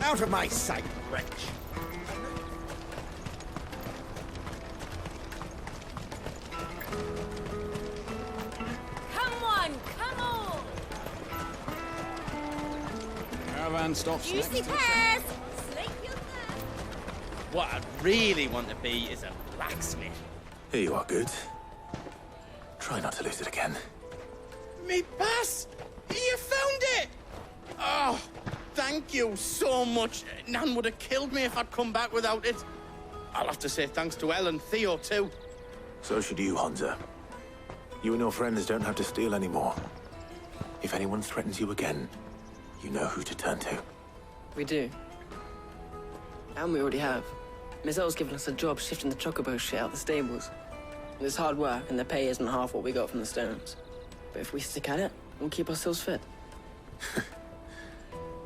Out of my sight, wretch! Come on, come on! Caravan stops Juicy next. pears! Slake your thirst! What I'd really want to be is a blacksmith. Here you are, Good. Try not to lose it again. Me bass! You found it! Oh, thank you so much. Nan would have killed me if I'd come back without it. I'll have to say thanks to Elle and Theo, too. So should you, Honza. You and your friends don't have to steal anymore. If anyone threatens you again, you know who to turn to. We do. And we already have. Miss L's given us a job shifting the chocobo shit out the stables. It's hard work, and the pay isn't half what we got from the Stones. But if we stick at it, we'll keep ourselves fit.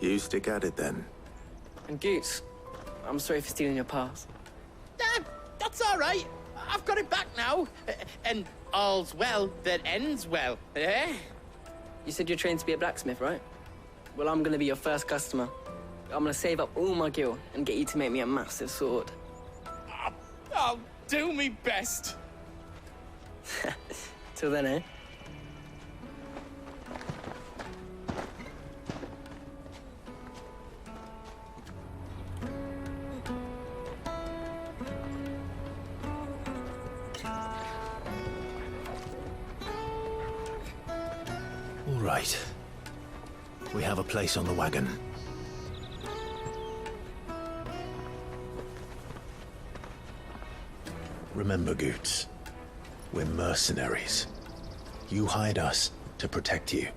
You stick at it, then. And Goots, I'm sorry for stealing your pass. That's all right. I've got it back now. And all's well that ends well, eh? You said you're trained to be a blacksmith, right? Well, I'm gonna be your first customer. I'm gonna save up all my gil and get you to make me a massive sword. I'll do me best. Till then, eh? All right. We have a place on the wagon. Remember, Goots, we're mercenaries. You hide us to protect you.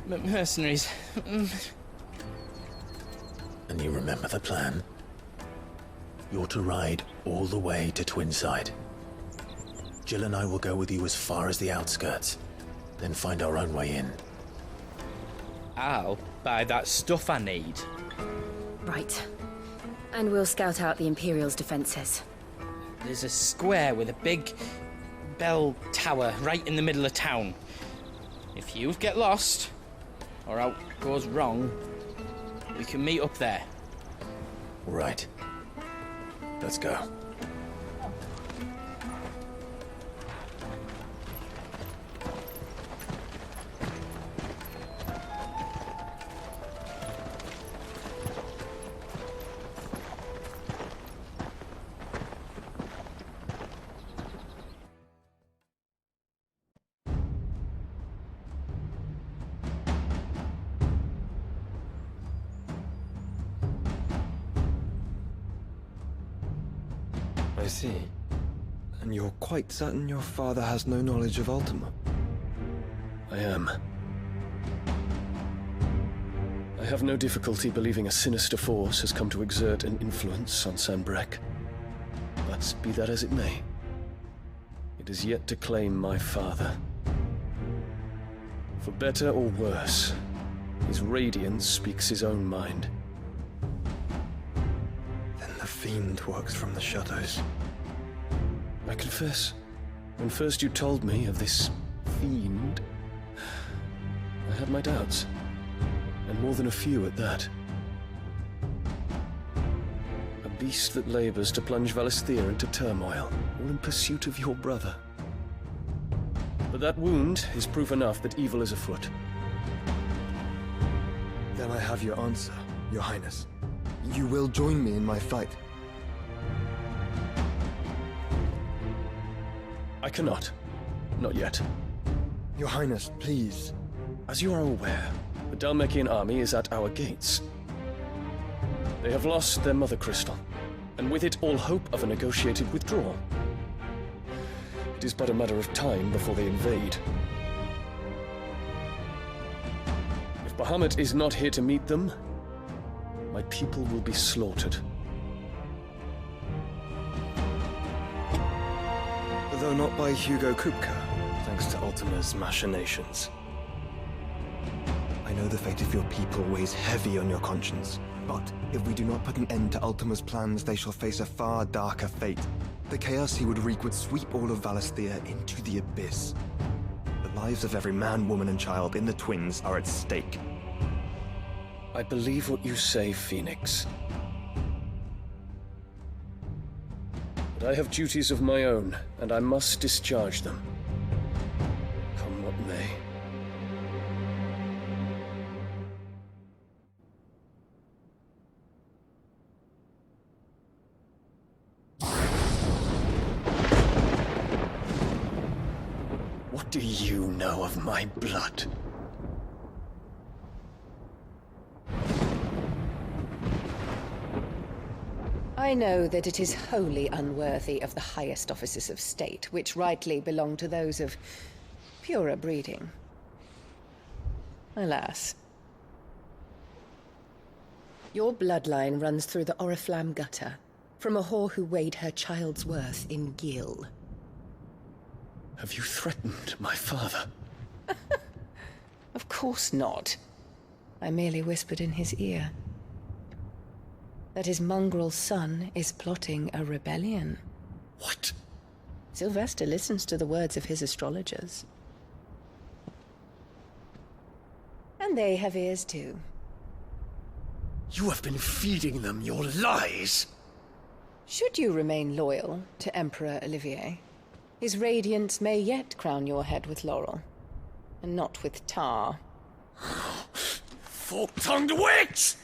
Mercenaries. And you remember the plan? You're to ride all the way to Twinside. Jill and I will go with you as far as the outskirts, then find our own way in. I'll buy that stuff I need. Right. And we'll scout out the Imperial's defenses. There's a square with a big bell tower right in the middle of town. If you get lost, or out goes wrong, we can meet up there. Right. Let's go. I see. And you're quite certain your father has no knowledge of Ultima? I am. I have no difficulty believing a sinister force has come to exert an influence on Sanbreque. But be that as it may, it is yet to claim my father. For better or worse, his radiance speaks his own mind. Then the Fiend works from the shadows. I confess, when first you told me of this fiend, I had my doubts, and more than a few at that. A beast that labors to plunge Valisthea into turmoil, all in pursuit of your brother. But that wound is proof enough that evil is afoot. Then I have your answer, Your Highness. You will join me in my fight. I cannot. Not yet. Your Highness, please. As you are aware, the Dhalmekian army is at our gates. They have lost their mother crystal, and with it all hope of a negotiated withdrawal. It is but a matter of time before they invade. If Bahamut is not here to meet them, my people will be slaughtered. Though not by Hugo Kupka, thanks to Ultima's machinations. I know the fate of your people weighs heavy on your conscience, but if we do not put an end to Ultima's plans, they shall face a far darker fate. The chaos he would wreak would sweep all of Valisthea into the abyss. The lives of every man, woman, and child in the Twins are at stake. I believe what you say, Phoenix. But I have duties of my own, and I must discharge them. Come what may. What do you know of my blood? I know that it is wholly unworthy of the highest offices of state, which rightly belong to those of purer breeding. Alas. Your bloodline runs through the Oriflamme gutter, from a whore who weighed her child's worth in gil. Have you threatened my father? Of course not. I merely whispered in his ear that his mongrel son is plotting a rebellion. What? Sylvester listens to the words of his astrologers. And they have ears too. You have been feeding them your lies! Should you remain loyal to Emperor Olivier, his radiance may yet crown your head with laurel, and not with tar. Fork-tongued witch!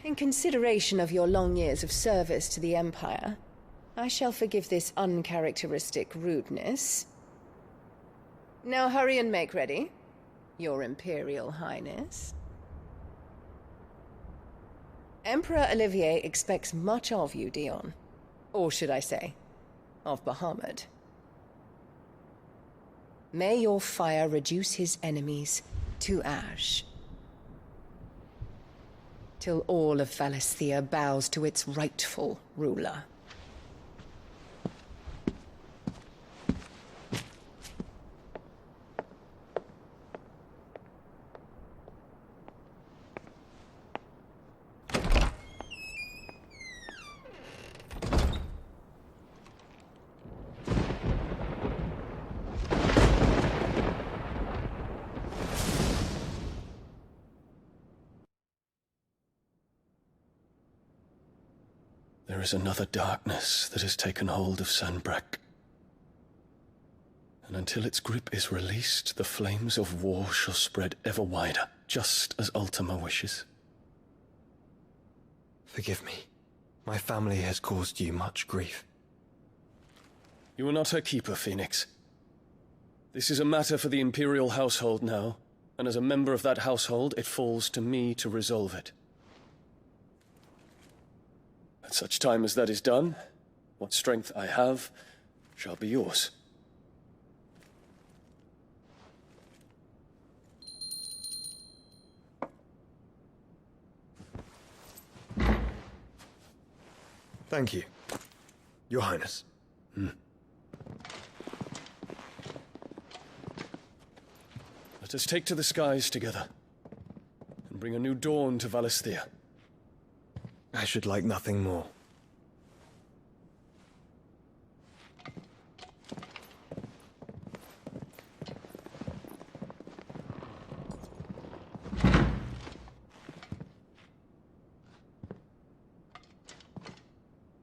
In consideration of your long years of service to the Empire, I shall forgive this uncharacteristic rudeness. Now hurry and make ready, Your Imperial Highness. Emperor Olivier expects much of you, Dion. Or should I say, of Bahamut. May your fire reduce his enemies to ash, till all of Valisthea bows to its rightful ruler. There is another darkness that has taken hold of Sanbreque. And until its grip is released, the flames of war shall spread ever wider, just as Ultima wishes. Forgive me. My family has caused you much grief. You are not her keeper, Phoenix. This is a matter for the Imperial household now, and as a member of that household, it falls to me to resolve it. At such time as that is done, what strength I have shall be yours. Thank you, Your Highness. Let us take to the skies together, and bring a new dawn to Valisthea. I should like nothing more.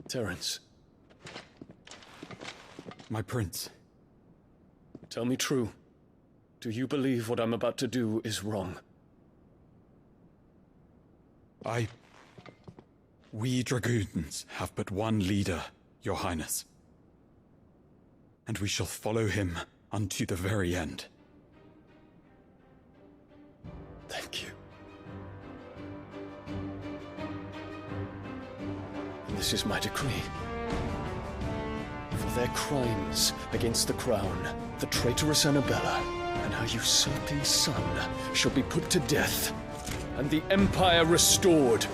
Terence, My prince. tell me true. Do you believe what I'm about to do is wrong? We dragoons have but one leader, Your Highness. And we shall follow him unto the very end. Thank you. And this is my decree. For their crimes against the crown, the traitorous Annabella and her usurping son shall be put to death, and the Empire restored.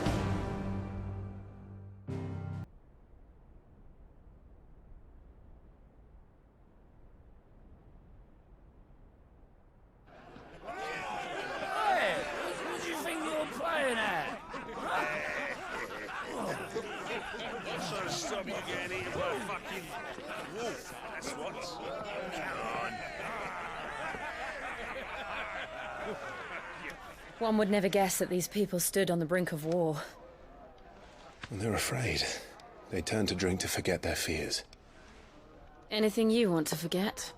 Stop you getting eaten by a fucking wolf, that's what. One would never guess that these people stood on the brink of war. And they're afraid. They turn to drink to forget their fears. Anything you want to forget?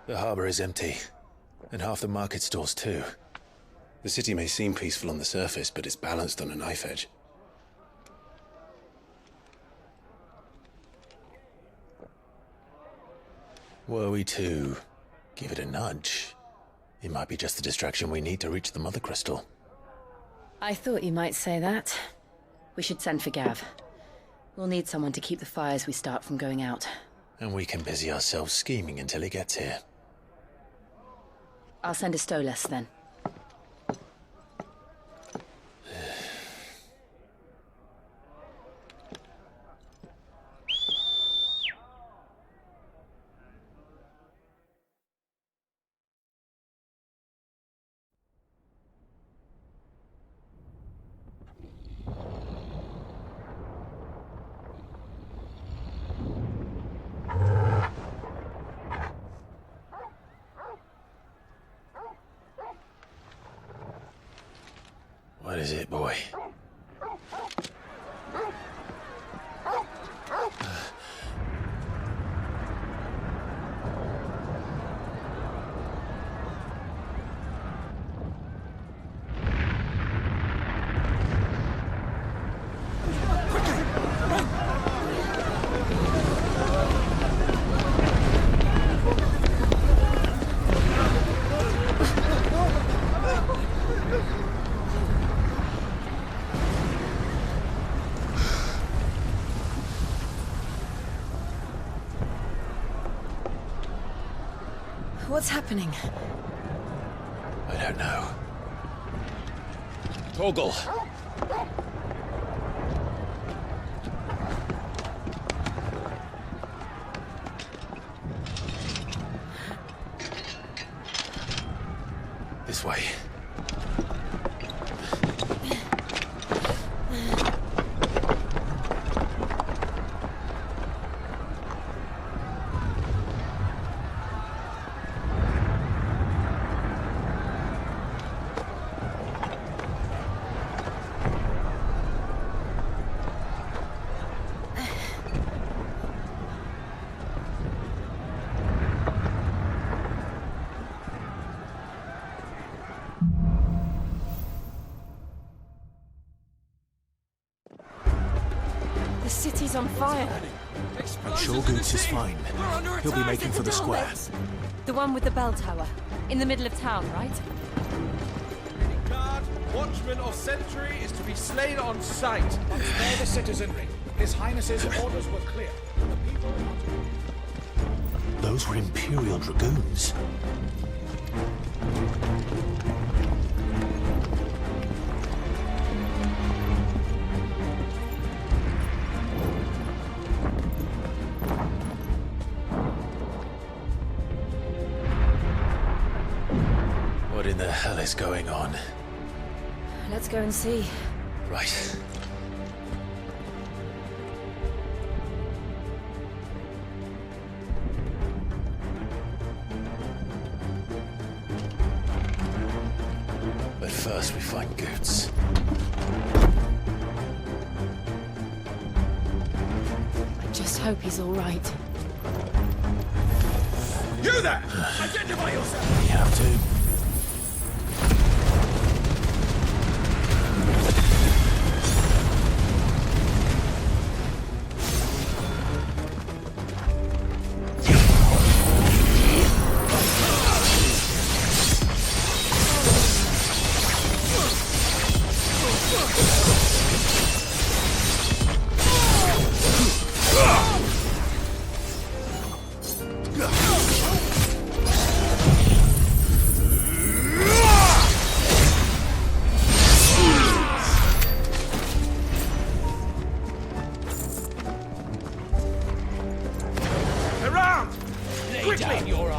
The harbor is empty, and half the market stalls too. The city may seem peaceful on the surface, but it's balanced on a knife edge. Were we to give it a nudge, it might be just the distraction we need to reach the Mother Crystal. I thought you might say that. We should send for Gav. We'll need someone to keep the fires we start from going out. And we can busy ourselves scheming until he gets here. I'll send a Stolas then. What is it, boy? What's happening? I don't know. Torgal! This way. The city's on fire. I'm sure Goots is fine. He'll be making for the square. The one with the bell tower. In the middle of town, right? Any guard, watchman or sentry is to be slain on sight. Spare the citizenry. His Highness's orders were clear. The people want to... Those were Imperial Dragoons. What in the hell is going on? Let's go and see. Right. But first we find Goots. I just hope he's all right. You there! Identify yourself! We have to.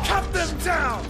Cut them down!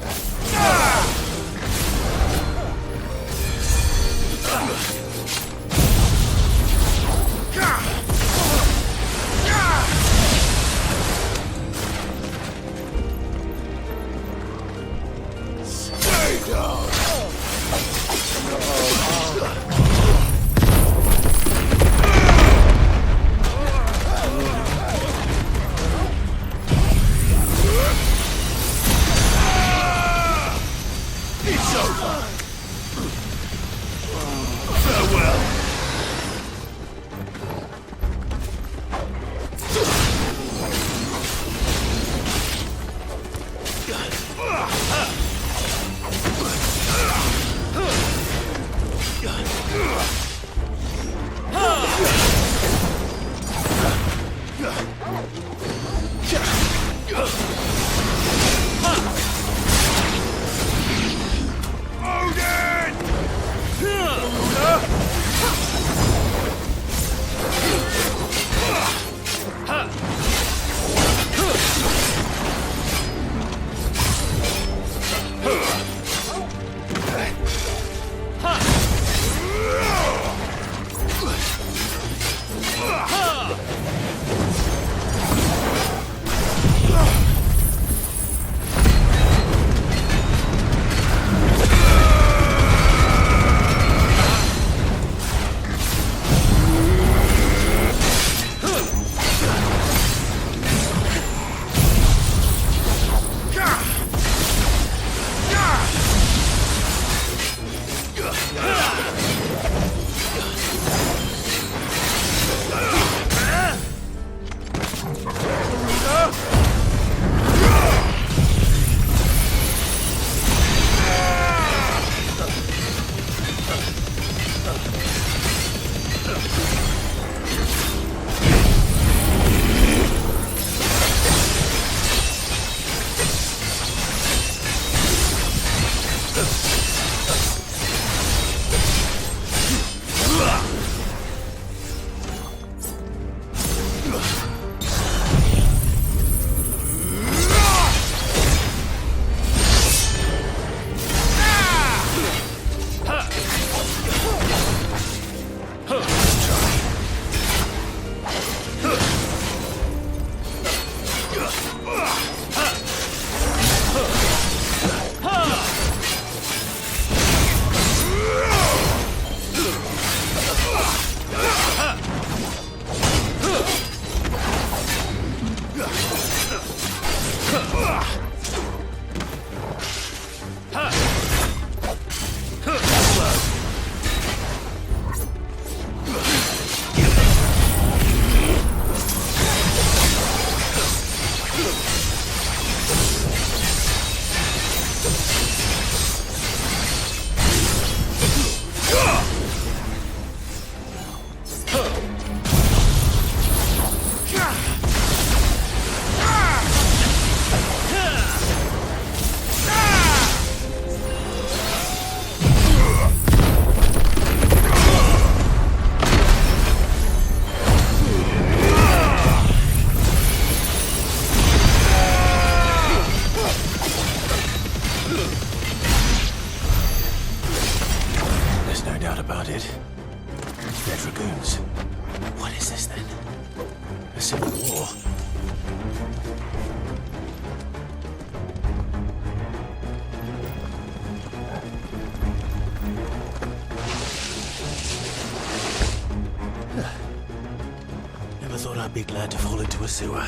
be glad to fall into a sewer.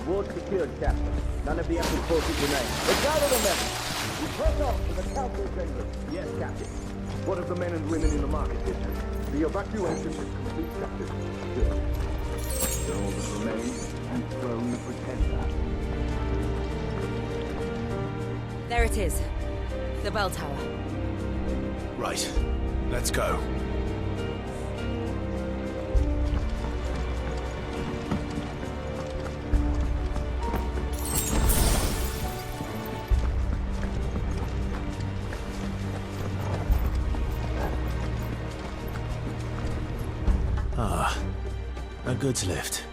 Ward secured, Captain. None of the active forces remain. But gather the men. We press on to the council chambers. Yes, Captain. What of the men and women in the market district? The evacuation is complete, Captain. Good. All that remains and throne the pretender. There it is. The bell tower. Right. Let's go. Ah, a goods lift.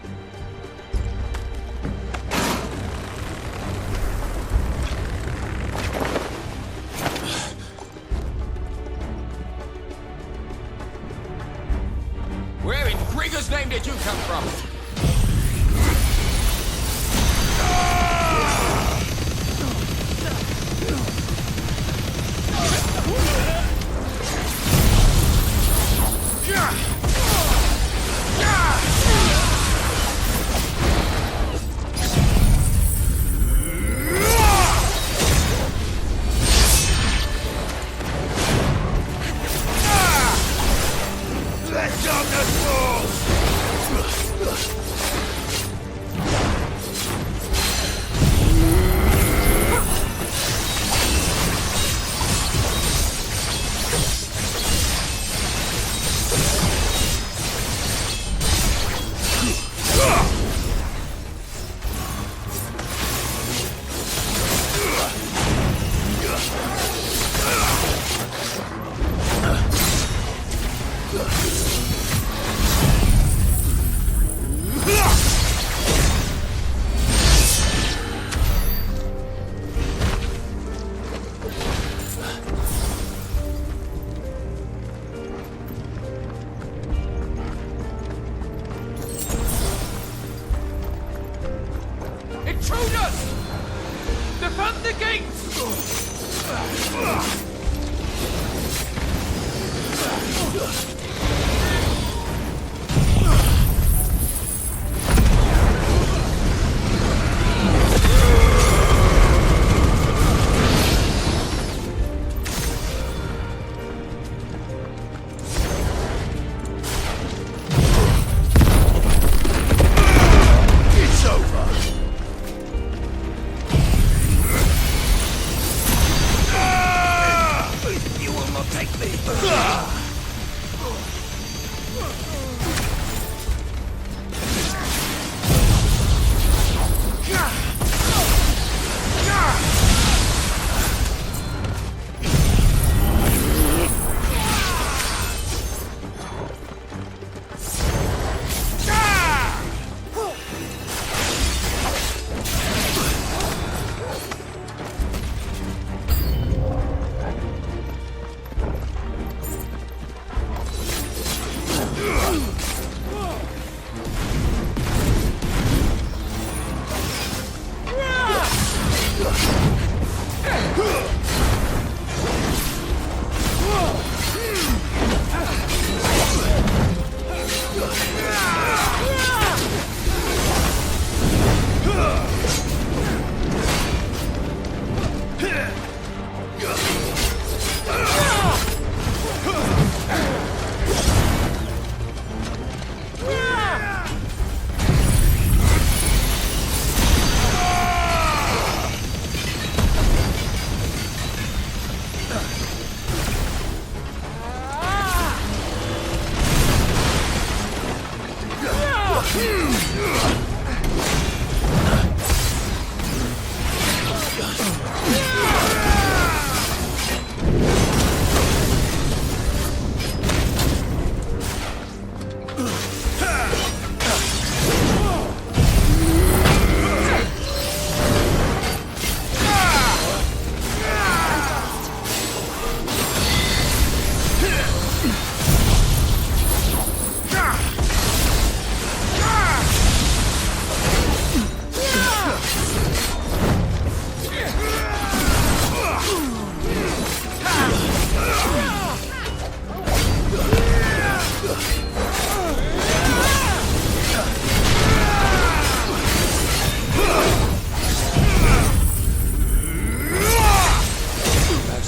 Where in Grigger's name did you come from? Let darkness fall!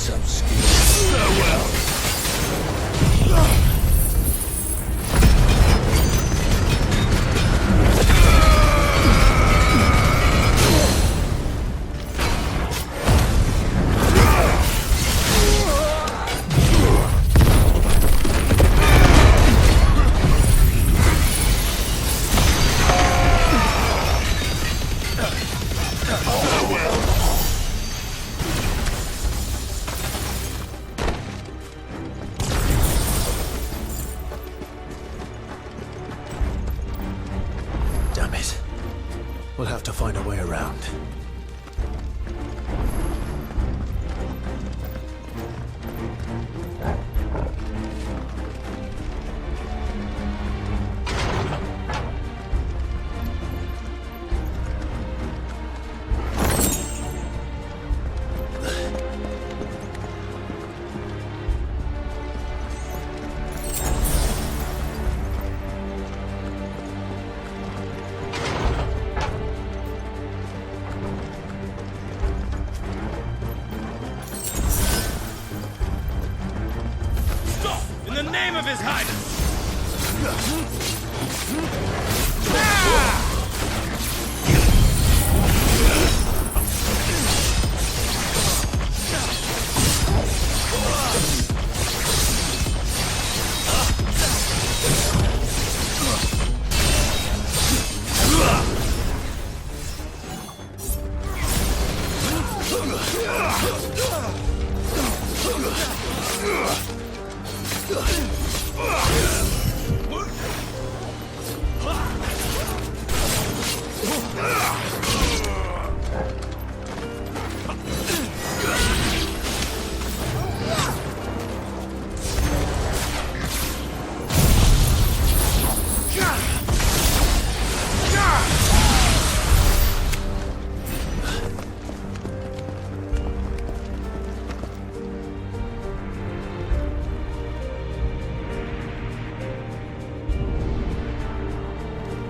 So skilled. Farewell. Damn it. We'll have to find a way around. In the name of His Highness!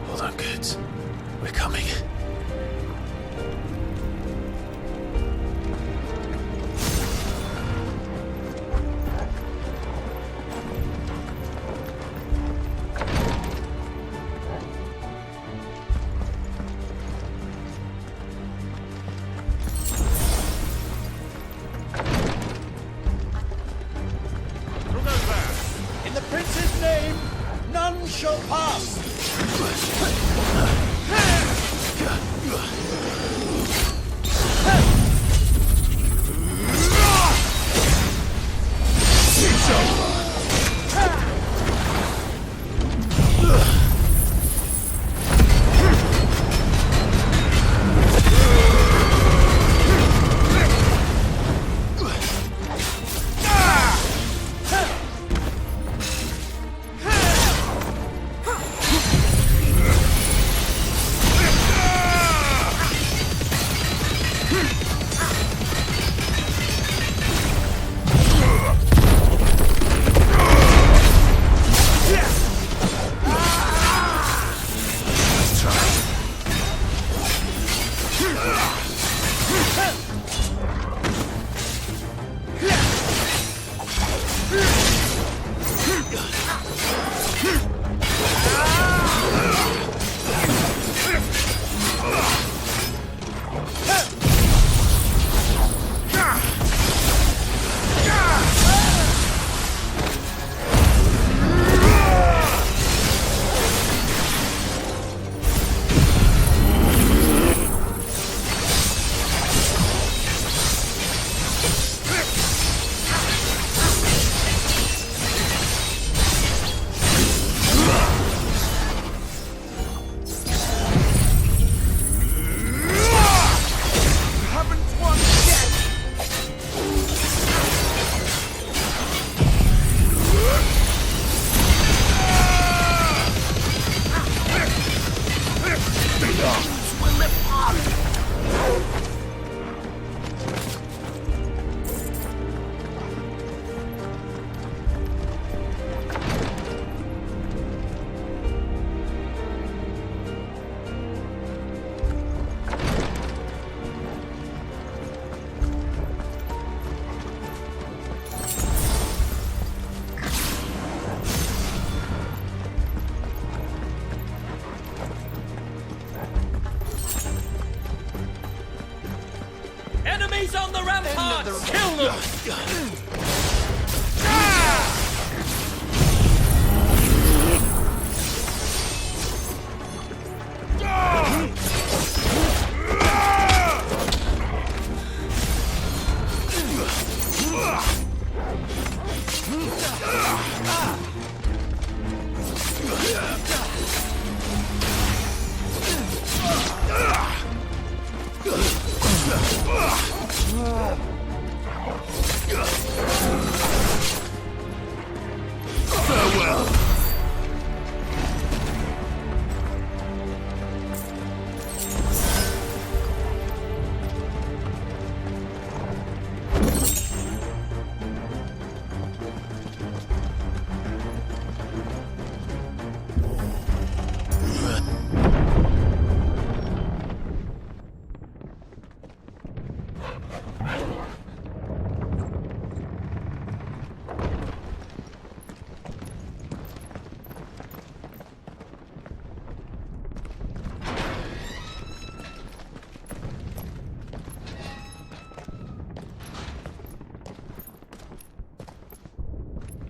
Hold on, kids. We're coming. In the prince's name, none shall pass.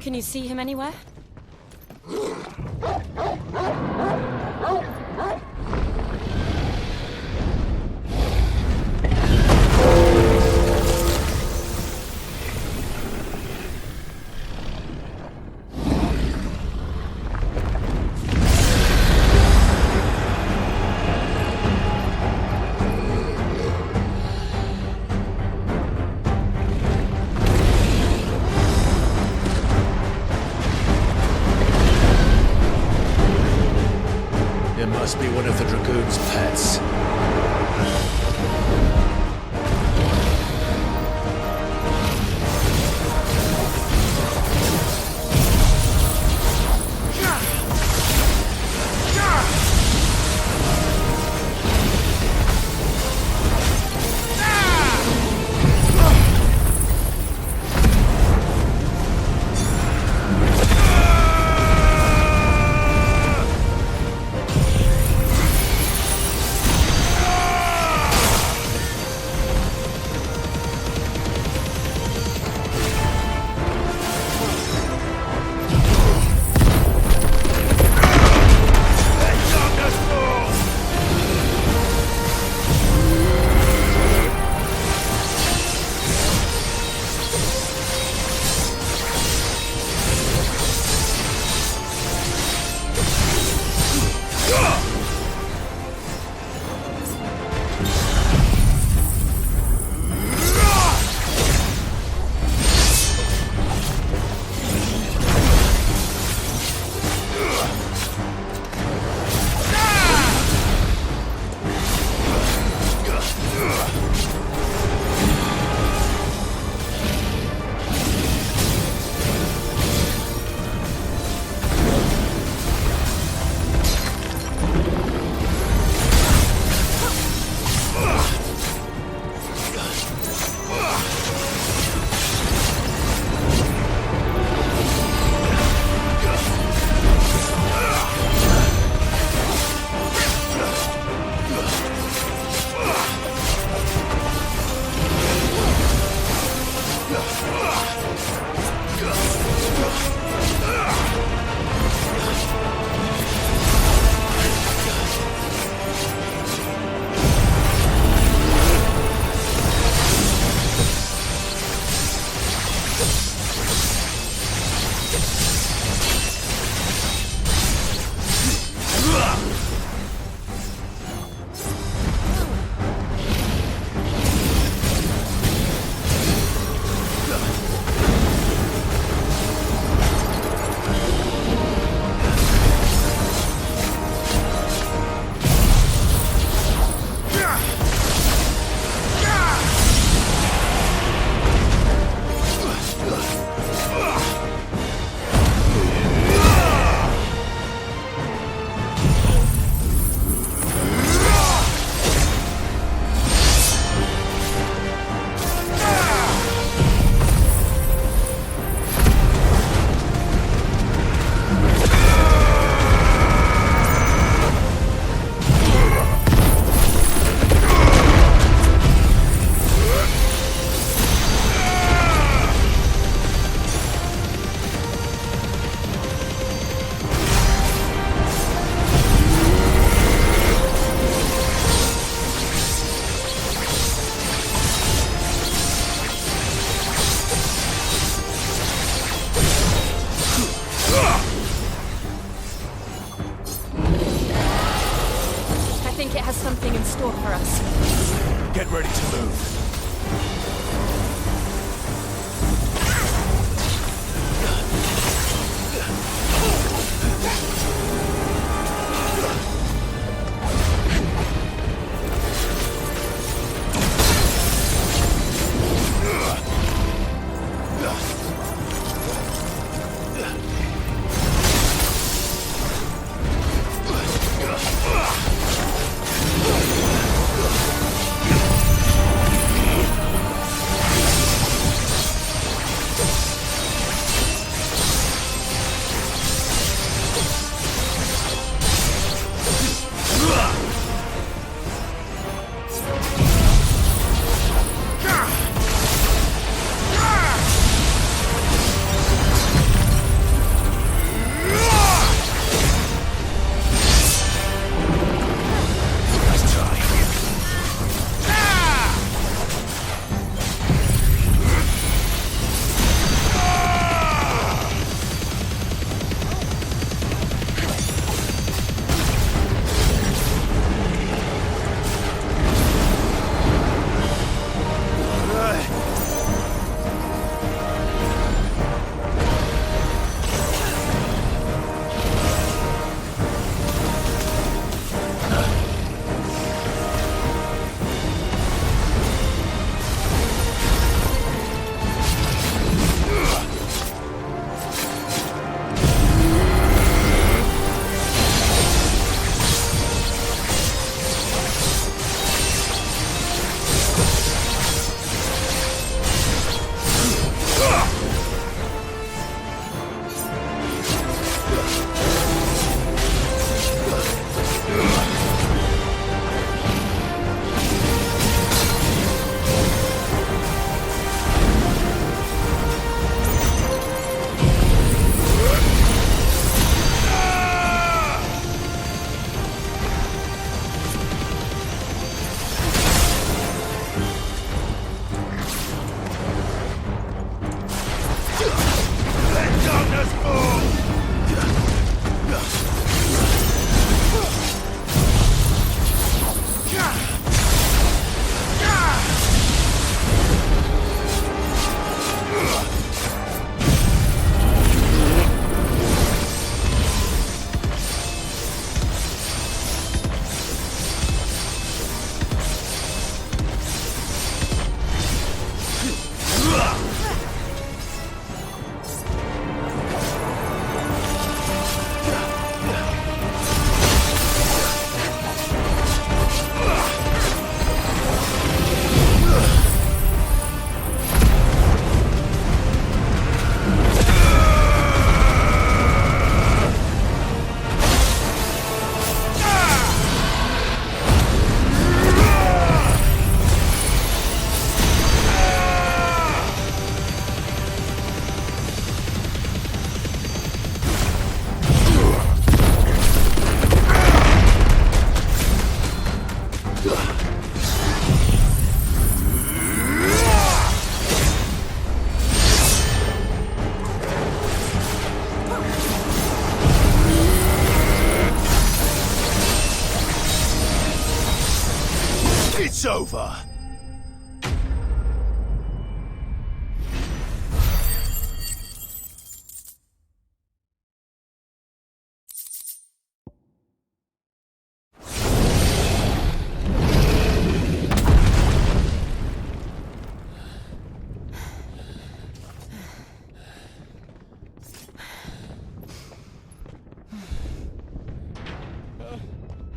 Can you see him anywhere? It must be one of the Dragoon's pets.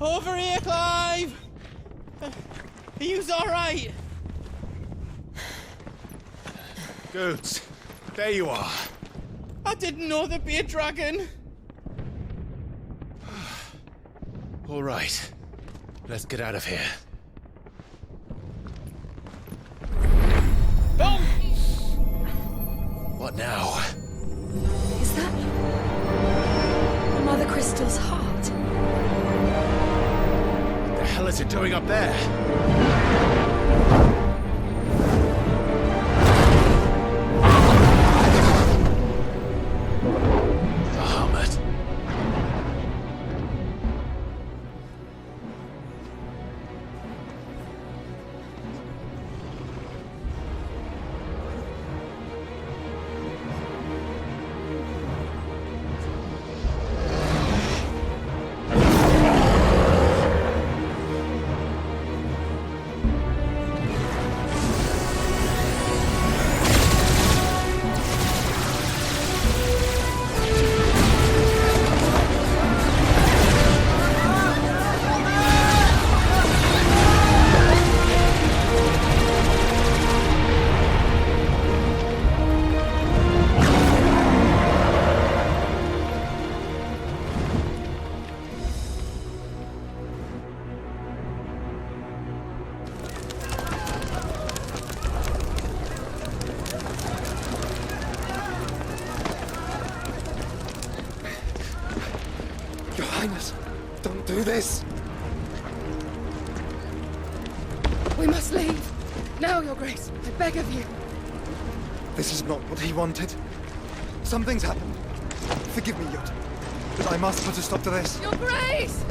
Over here, Clive! Are you alright? Goods, there you are. I didn't know there'd be a dragon. All right, let's get out of here. Oh! What now? Is that the Mother Crystal's heart? What the hell is it doing up there? Bahamut. Your Highness, don't do this. We must leave. Now, Your Grace. I beg of you. This is not what he wanted. Something's happened. Forgive me, Yut, but I must put a stop to this. Your Grace!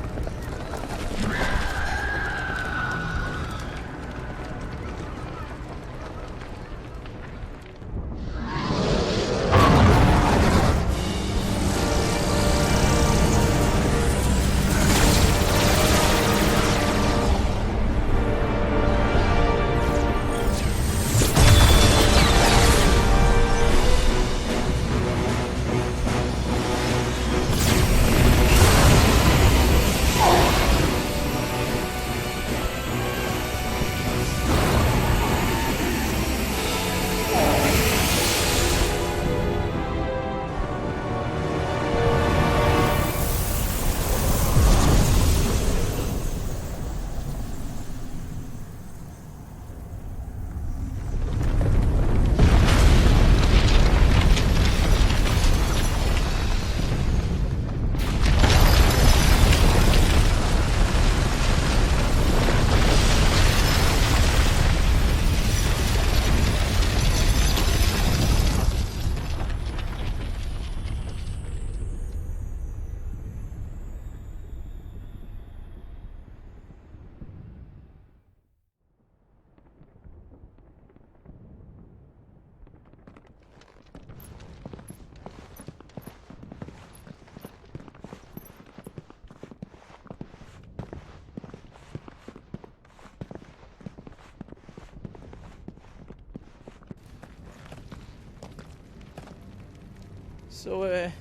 So,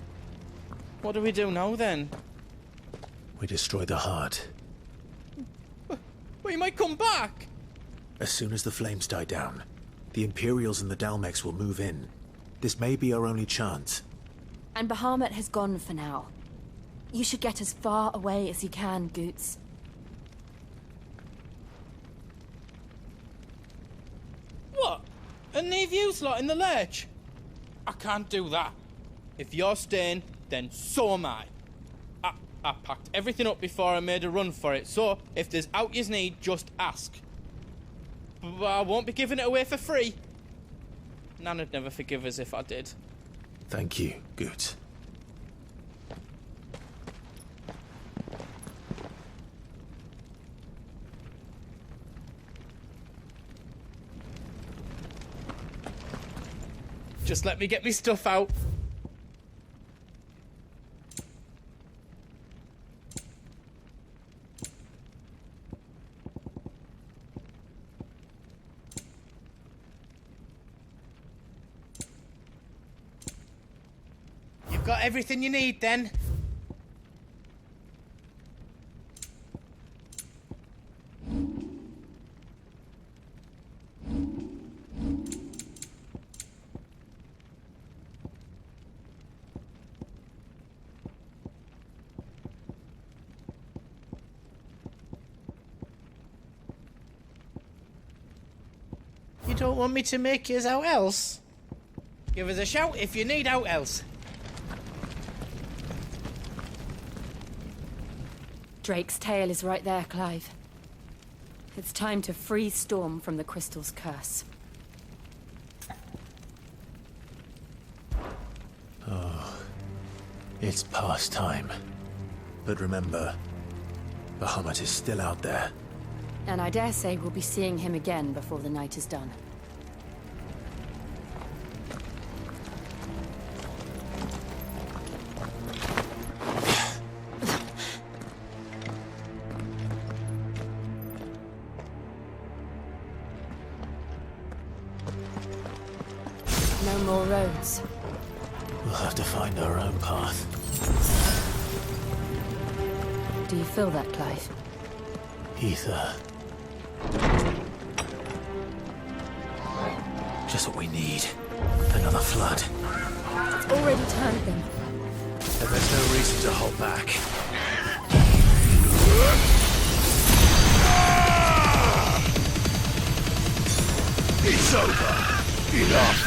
what do we do now then? We destroy the heart. Well, you might come back! As soon as the flames die down, the Imperials and the Dalmex will move in. This may be our only chance. And Bahamut has gone for now. You should get as far away as you can, Goots. What? And leave you lot in the lurch? I can't do that. If you're staying, then so am I. I packed everything up before I made a run for it, so if there's out you need, just ask. But I won't be giving it away for free. Nan'd never forgive us if I did. Thank you, Goots. Just let me get me stuff out. You've got everything you need then? Don't want me to make yous out else? Give us a shout if you need out else. Drake's tail is right there, Clive. It's time to free Storm from the Crystal's curse. Oh, it's past time. But remember, Bahamut is still out there. And I dare say we'll be seeing him again before the night is done. No more roads. We'll have to find our own path. Do you feel that, Clive? Ether. Just what we need. Another flood. It's already turned them. And there's no reason to hold back. It's over. Enough.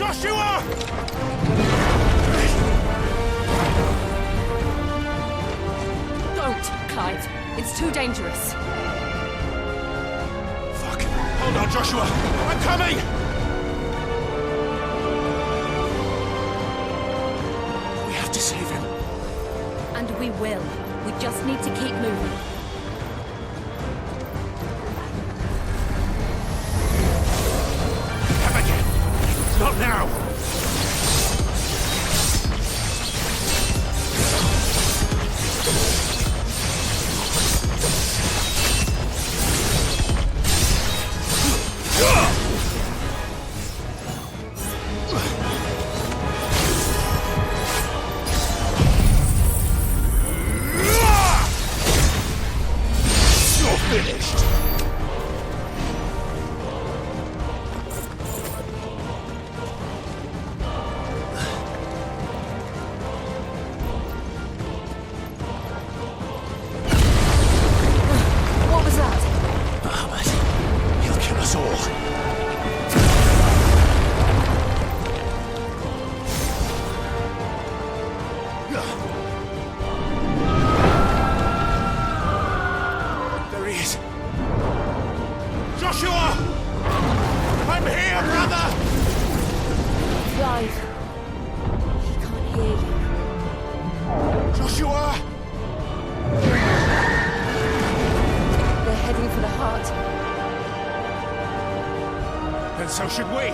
Joshua! Don't, Clive. It's too dangerous. Fuck. Hold on, Joshua. I'm coming! We have to save him. And we will. We just need to keep moving. Come again. Not now. So should we.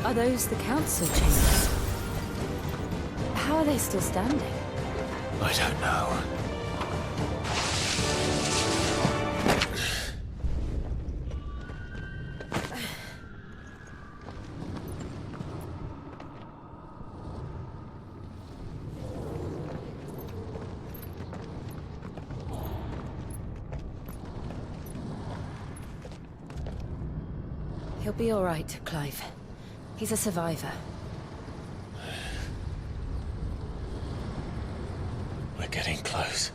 Are those the council chambers? How are they still standing? I don't know. He'll be all right, Clive. He's a survivor. We're getting close.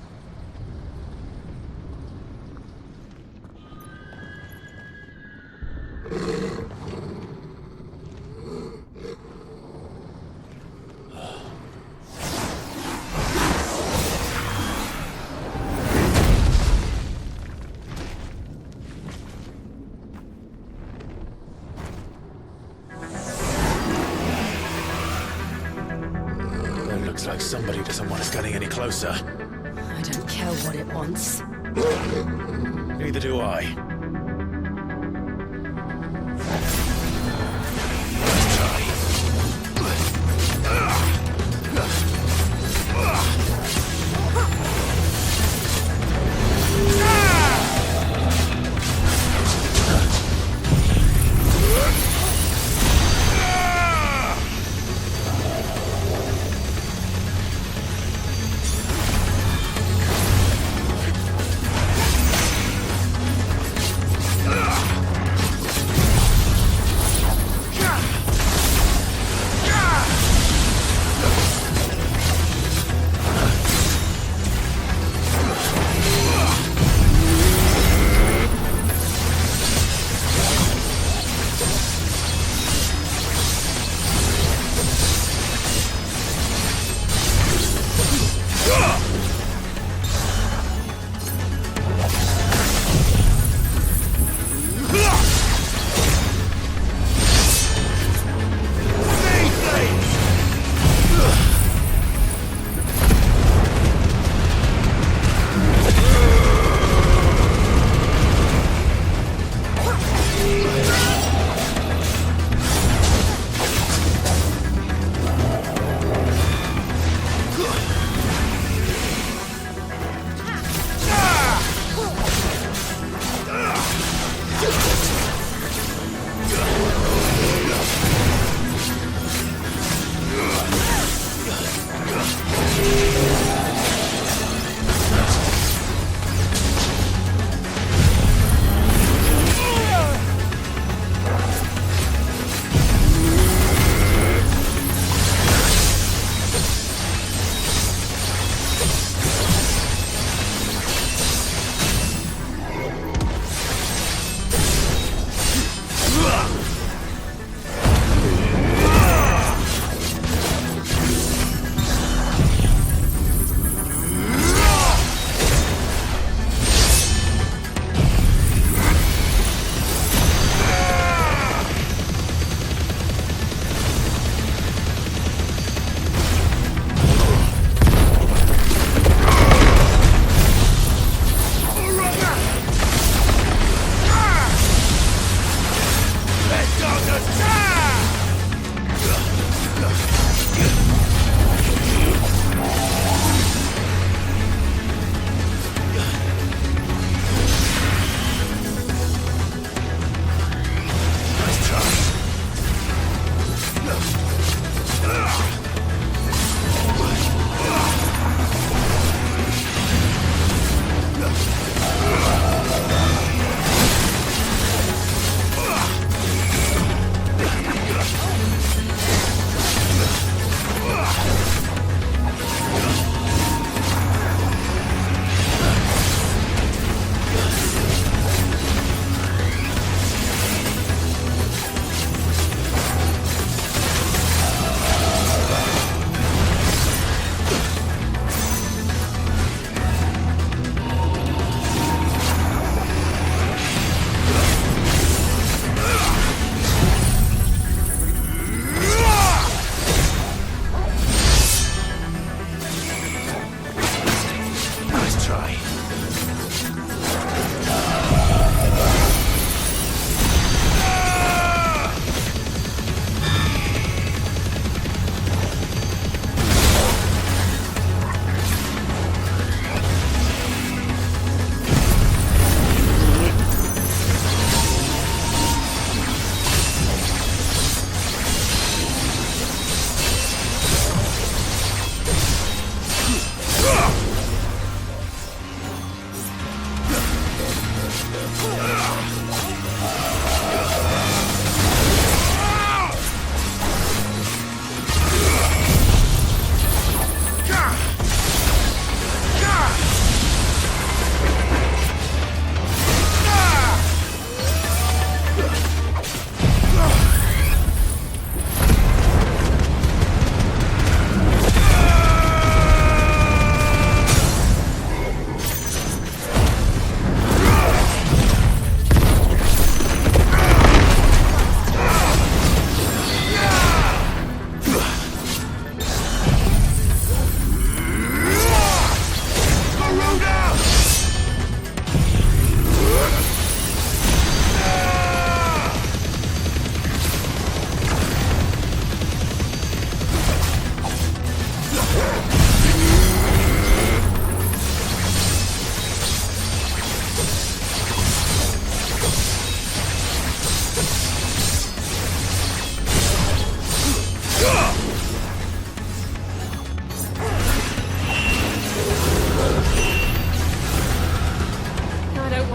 Looks like somebody doesn't want us getting any closer. I don't care what it wants. Neither do I.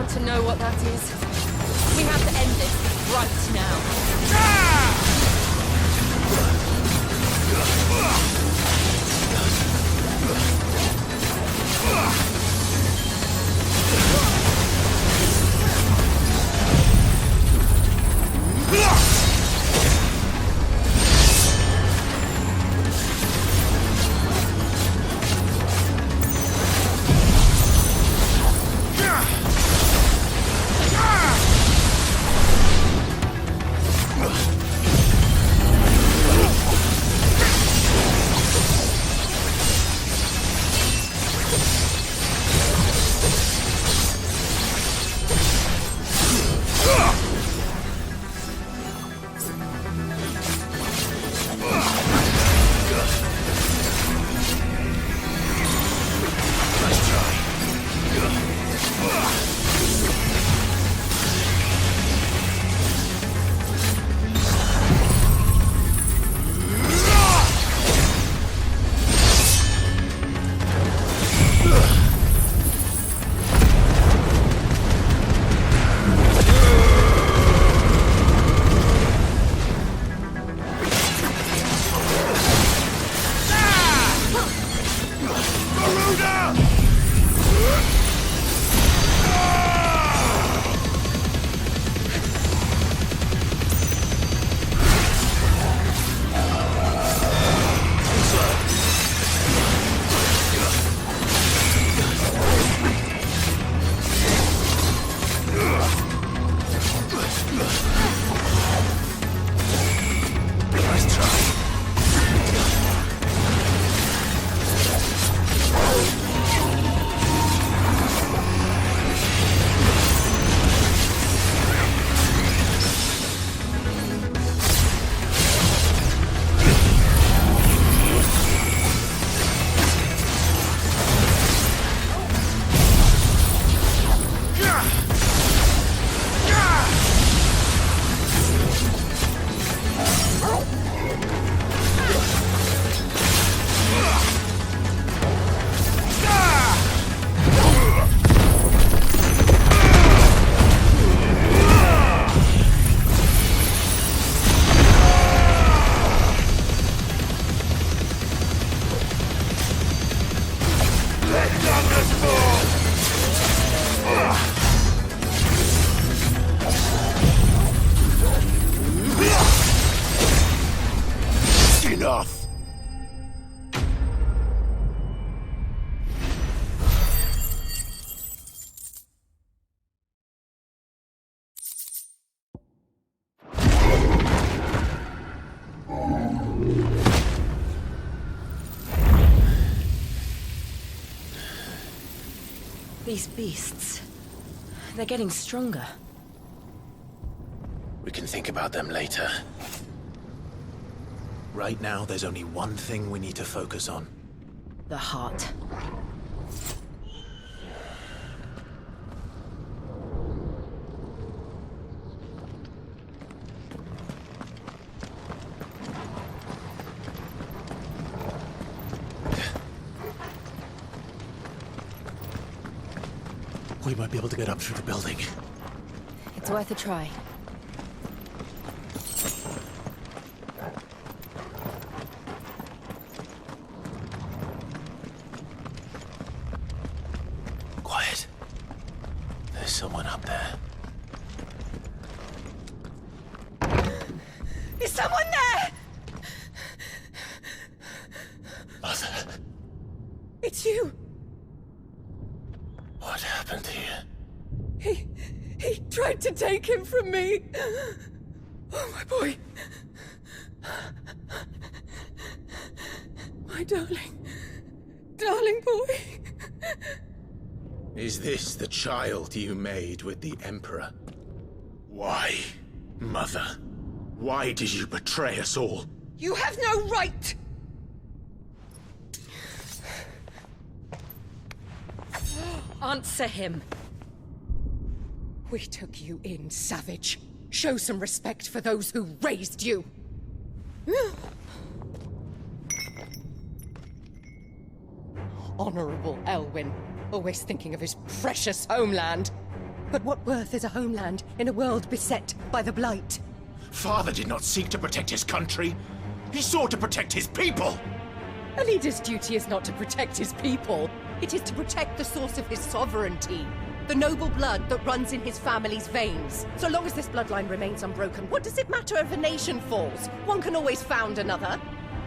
To know what that is. We have to end this right now. Enough! These beasts, they're getting stronger. We can think about them later. Right now, there's only one thing we need to focus on. The heart. We might be able to get up through the building. It's worth a try. Quiet. There's someone up there. Is someone there? Mother. It's you. What happened here? He tried to take him from me. Oh, my boy. My darling. Darling boy. Is this the child you made with the Emperor? Why, Mother? Why did you betray us all? You have no right! Answer him. We took you in, savage. Show some respect for those who raised you. Honorable Elwyn, always thinking of his precious homeland. But what worth is a homeland in a world beset by the Blight? Father did not seek to protect his country. He sought to protect his people. A leader's duty is not to protect his people. It is to protect the source of his sovereignty. The noble blood that runs in his family's veins. So long as this bloodline remains unbroken, what does it matter if a nation falls? One can always found another.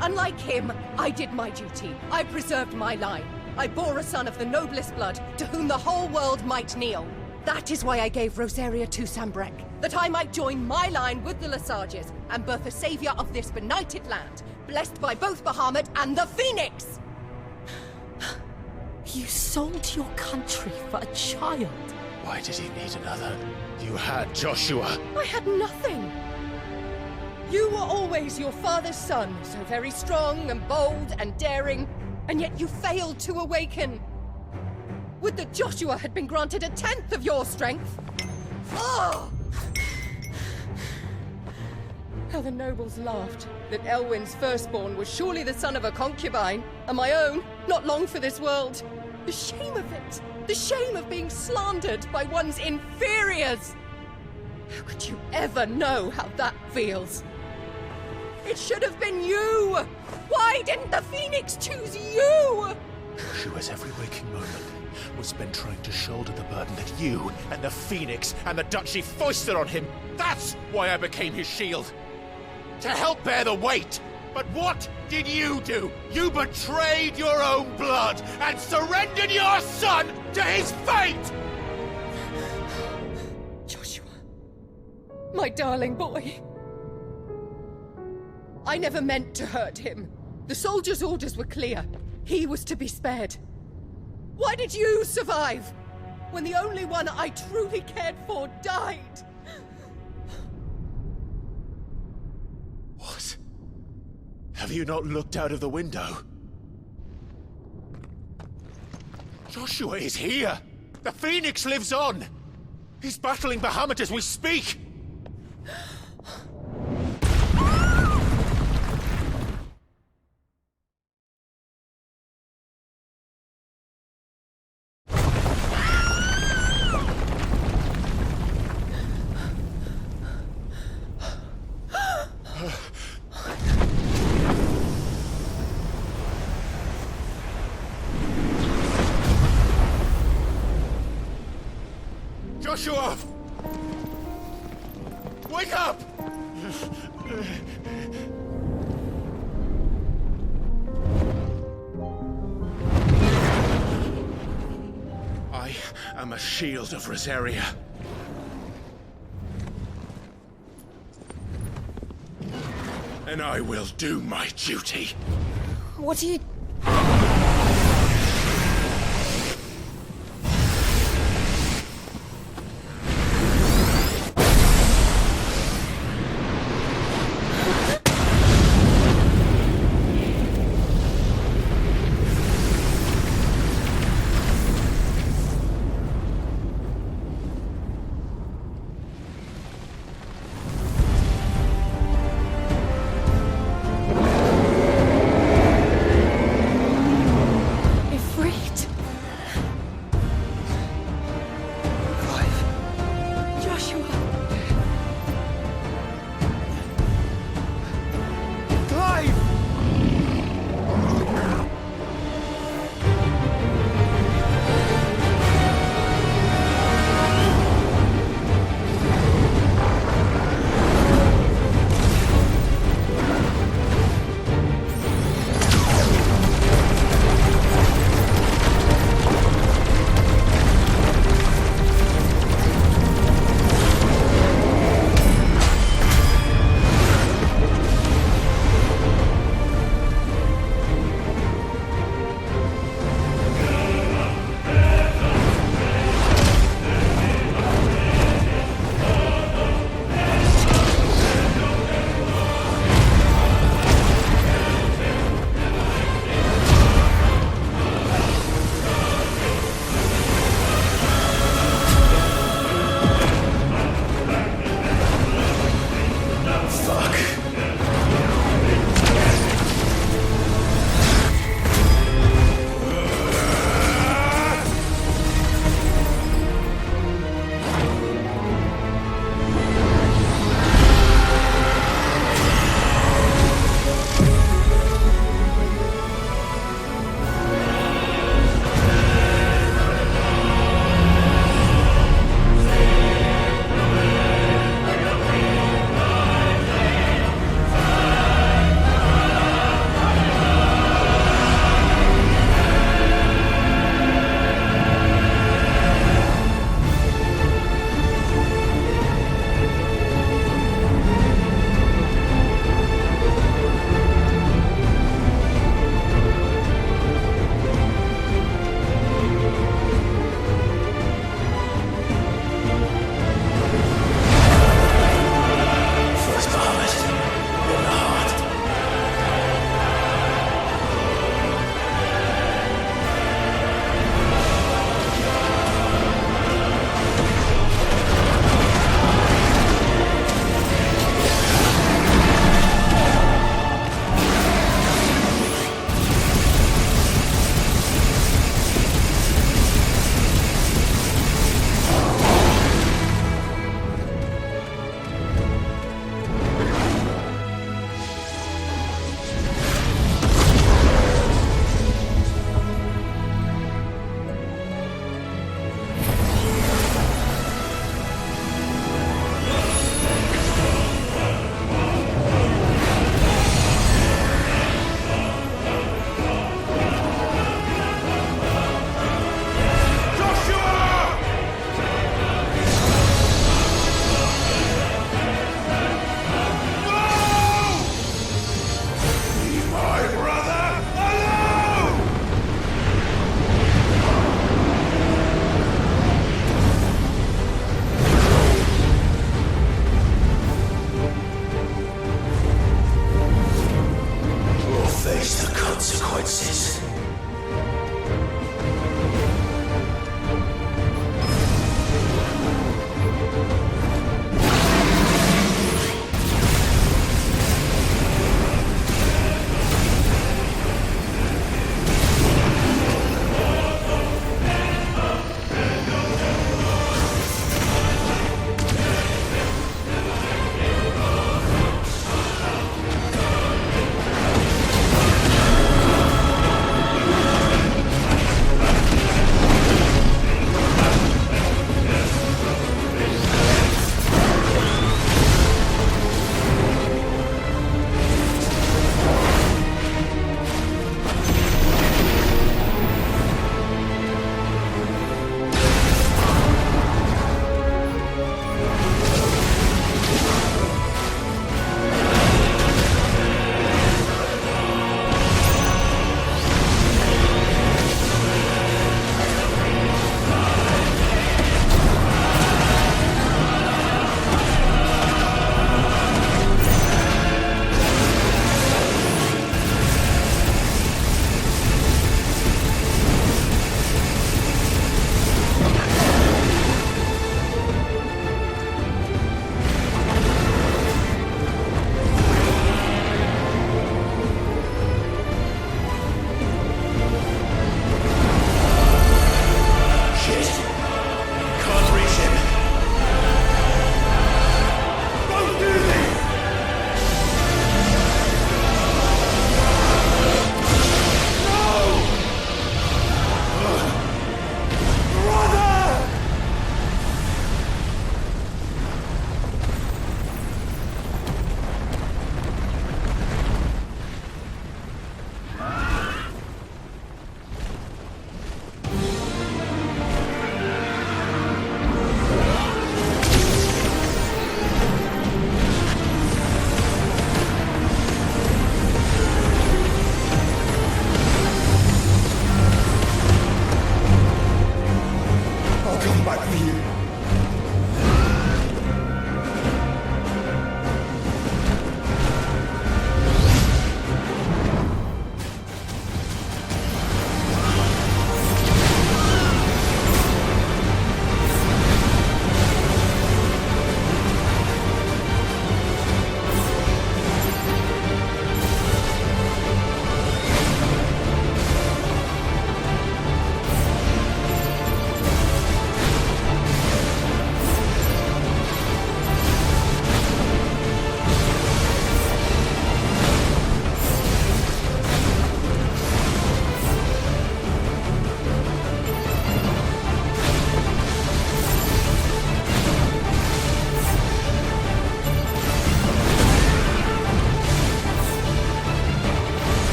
Unlike him, I did my duty. I preserved my line. I bore a son of the noblest blood, to whom the whole world might kneel. That is why I gave Rosaria to Sambrek, that I might join my line with the Lesages and birth a savior of this benighted land, blessed by both Bahamut and the Phoenix! You sold your country for a child. Why did he need another? You had Joshua. I had nothing. You were always your father's son, so very strong and bold and daring, and yet you failed to awaken. Would that Joshua had been granted 1/10 of your strength? Oh! How the nobles laughed that Elwyn's firstborn was surely the son of a concubine, and my own, not long for this world. The shame of it! The shame of being slandered by one's inferiors! How could you ever know how that feels? It should have been you! Why didn't the Phoenix choose you? Joshua's every waking moment was spent trying to shoulder the burden that you and the Phoenix and the Duchy foisted on him. That's why I became his shield. To help bear the weight. But what did you do? You betrayed your own blood and surrendered your son to his fate! Joshua. My darling boy. I never meant to hurt him. The soldiers' orders were clear. He was to be spared. Why did you survive when the only one I truly cared for died? What? Have you not looked out of the window? Joshua is here! The Phoenix lives on! He's battling Bahamut as we speak! Joshua! Wake up! I am a shield of Rosaria. And I will do my duty. What are you...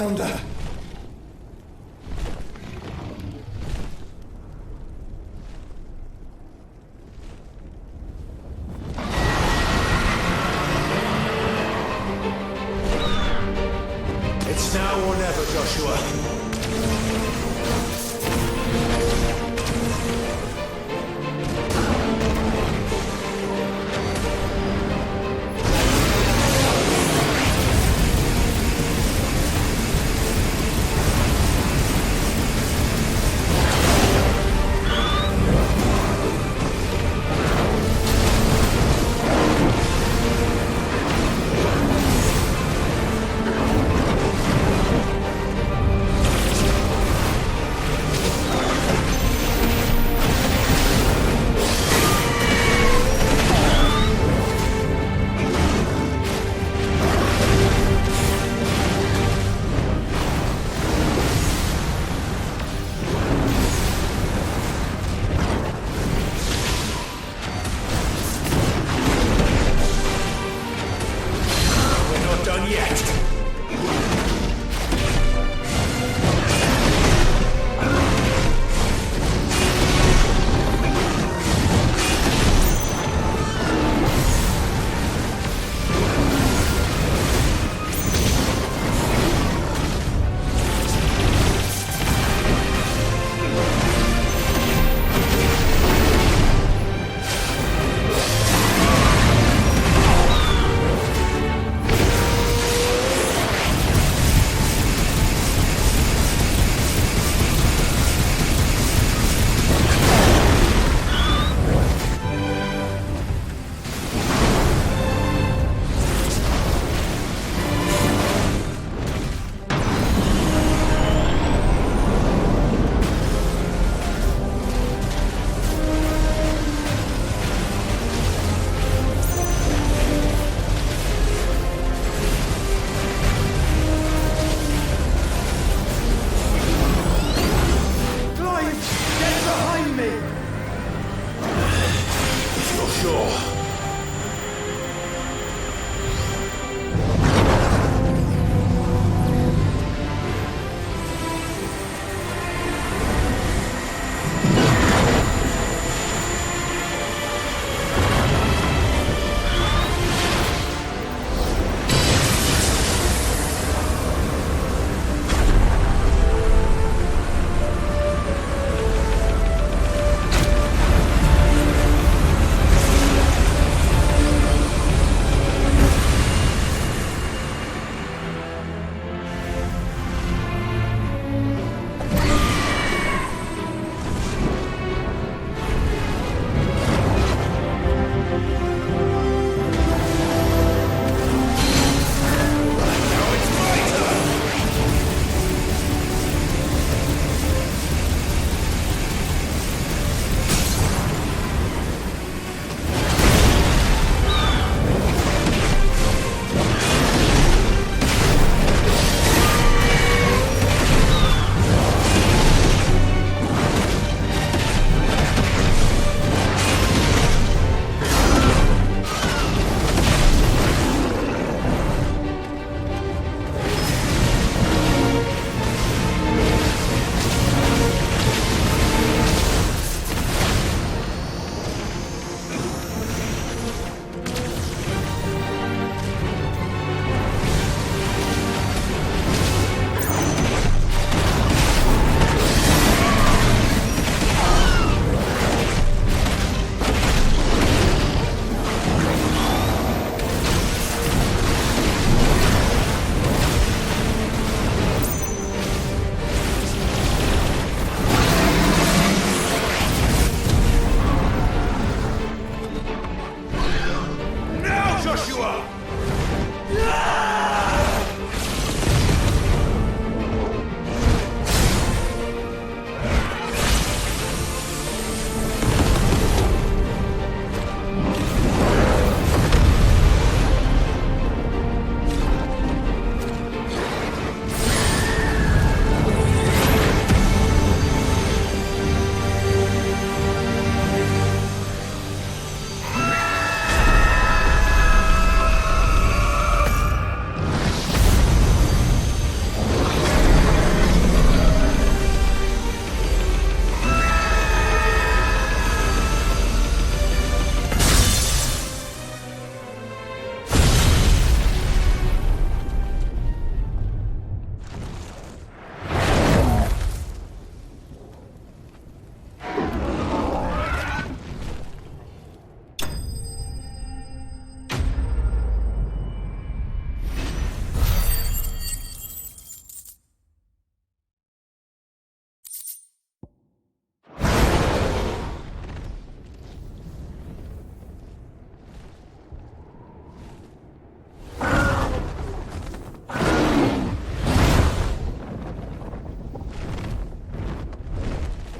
found her. It's now or never, Joshua.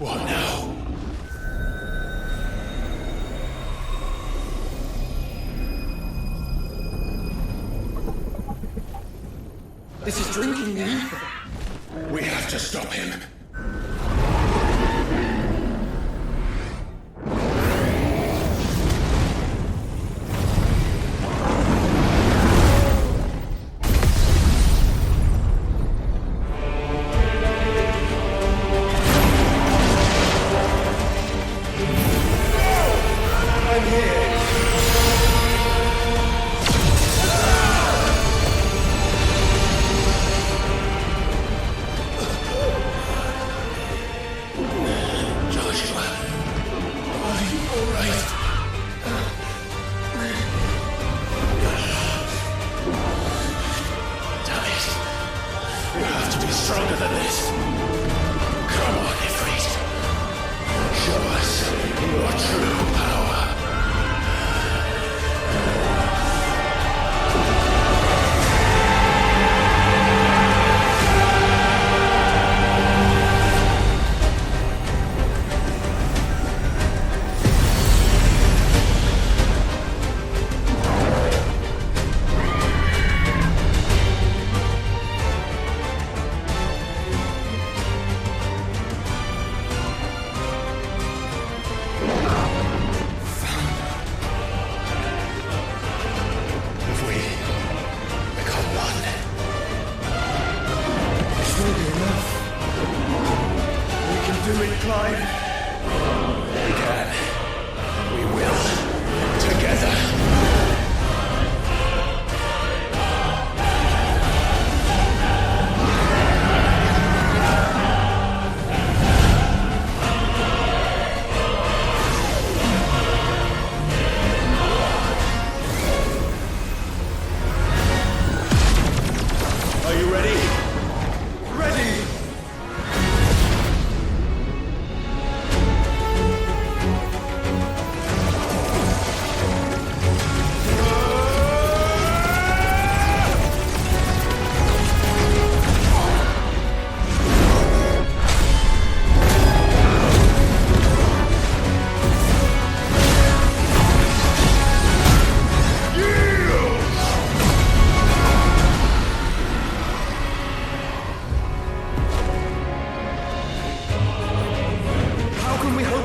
What now? This is drinking the ether. We have to stop him. Stronger than this. Come on, Ifrit. Show us your true power.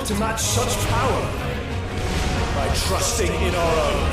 To match such power by trusting in our own.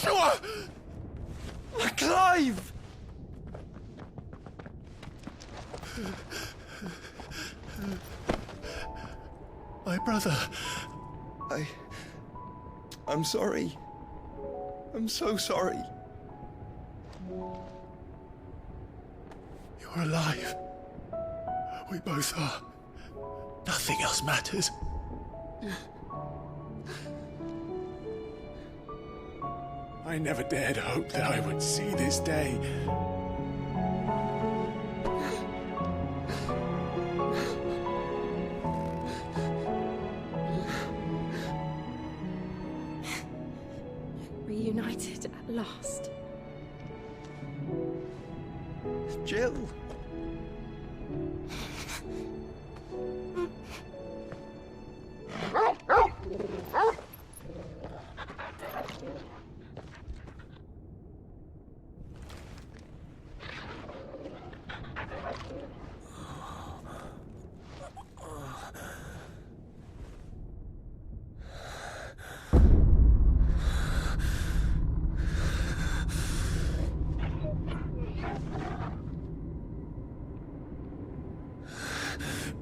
Joshua! Clive! My brother. I'm sorry. I'm so sorry. You're alive. We both are. Nothing else matters. I never dared hope that I would see this day. Reunited at last. Jill.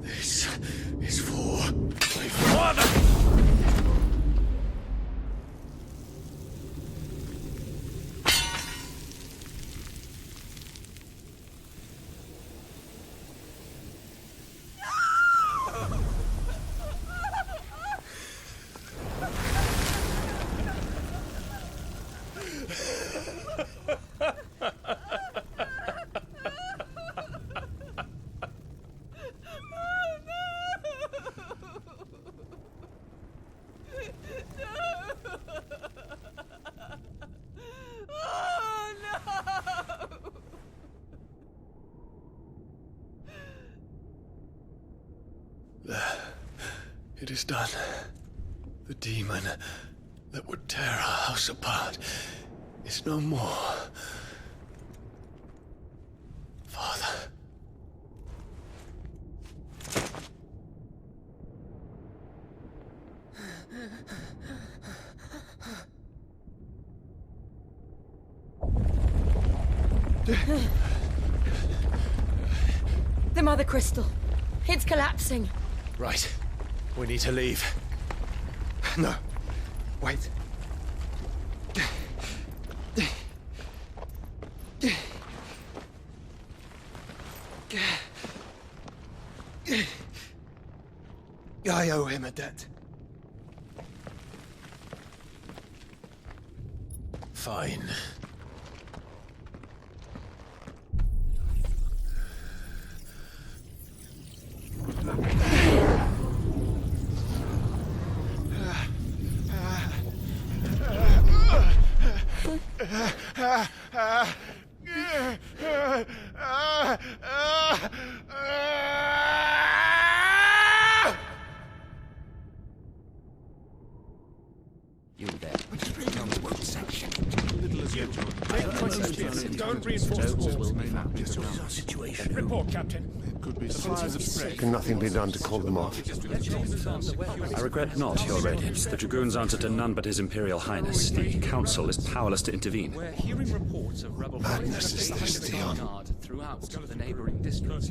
This is for my father! It is done. The demon that would tear our house apart is no more. Father. The Mother Crystal. It's collapsing. Right. We need to leave. No. Wait. I owe him a debt. Fine. You there. Section. Don't reinforce the walls. Situation. Report, Captain. Could be Can nothing be done to call them off? I regret not, Your Radiance. The Dragoons answer to none but His Imperial Highness. The Council is powerless to intervene. We're hearing reports of rebel Madness is this, Theon. throughout the neighboring districts.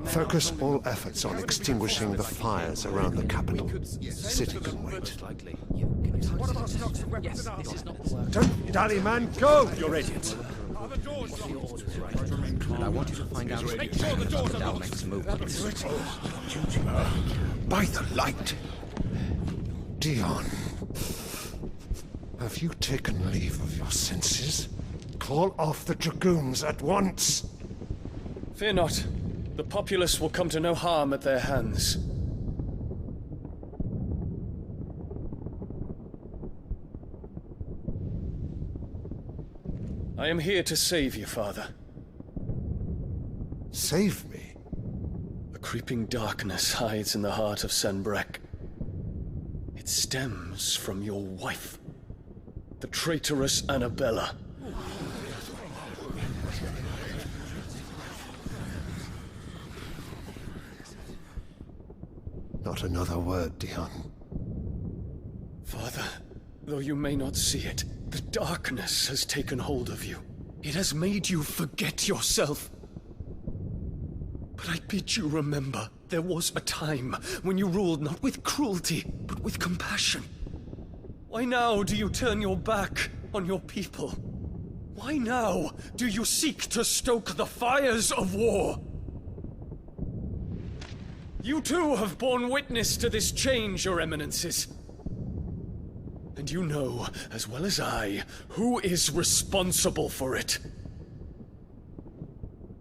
Focus all efforts on extinguishing the fires around the capital. City can wait. Don't dally, man, go! Your Radiance. I want you to find out Make sure the doors are locked. next movements. By the light! Dion, have you taken leave of your senses? Call off the Dragoons at once! Fear not. The populace will come to no harm at their hands. I am here to save you, Father. Save me? A creeping darkness hides in the heart of Sanbreque. It stems from your wife, the traitorous Annabella. Not another word, Dion. Father, though you may not see it, The darkness has taken hold of you. It has made you forget yourself. But I bid you remember, there was a time when you ruled not with cruelty, but with compassion. Why now do you turn your back on your people? Why now do you seek to stoke the fires of war? You too have borne witness to this change, Your Eminences. And you know, as well as I, who is responsible for it.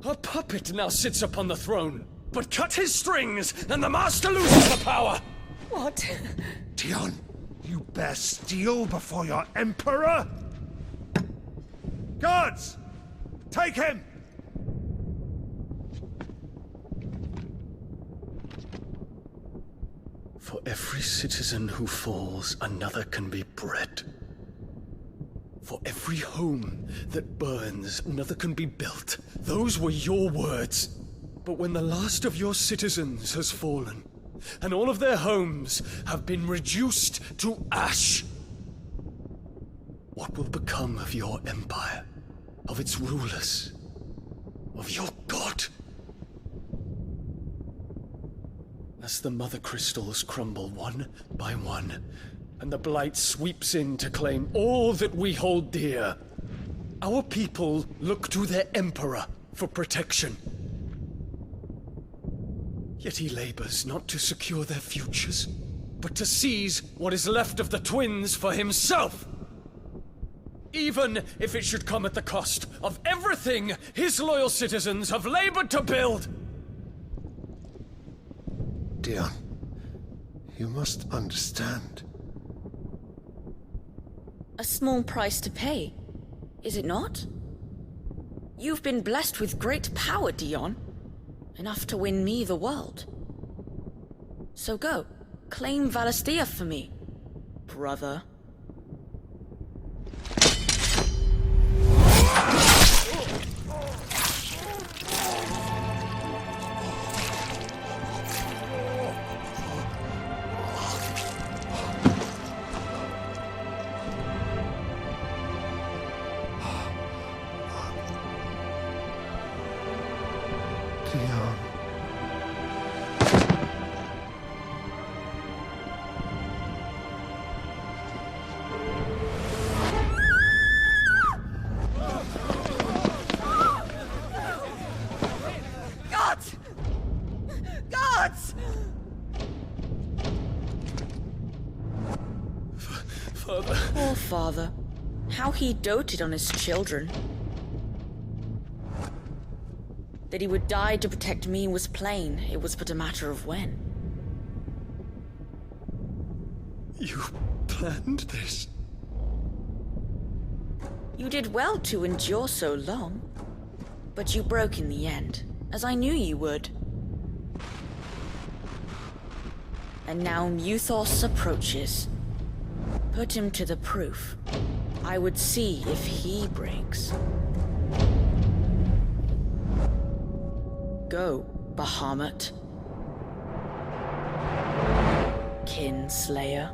A puppet now sits upon the throne, but cut his strings, and the master loses the power! What? Dion, you bear steel before your emperor? Guards! Take him! For every citizen who falls, another can be bred. For every home that burns, another can be built. Those were your words. But when the last of your citizens has fallen, and all of their homes have been reduced to ash, what will become of your empire, of its rulers, of your god? As the Mother Crystals crumble one by one, and the Blight sweeps in to claim all that we hold dear, our people look to their Emperor for protection. Yet he labors not to secure their futures, but to seize what is left of the twins for himself! Even if it should come at the cost of everything his loyal citizens have labored to build! Dion, you must understand. A small price to pay, is it not? You've been blessed with great power, Dion. Enough to win me the world. So go, claim Valisthea for me, brother. Dion. Guards! Guards! Father. Poor father. How he doted on his children. That he would die to protect me was plain. It was but a matter of when. You planned this? You did well to endure so long. But you broke in the end, as I knew you would. And now Muthos approaches. Put him to the proof. I would see if he breaks. Go, Bahamut. Kinslayer.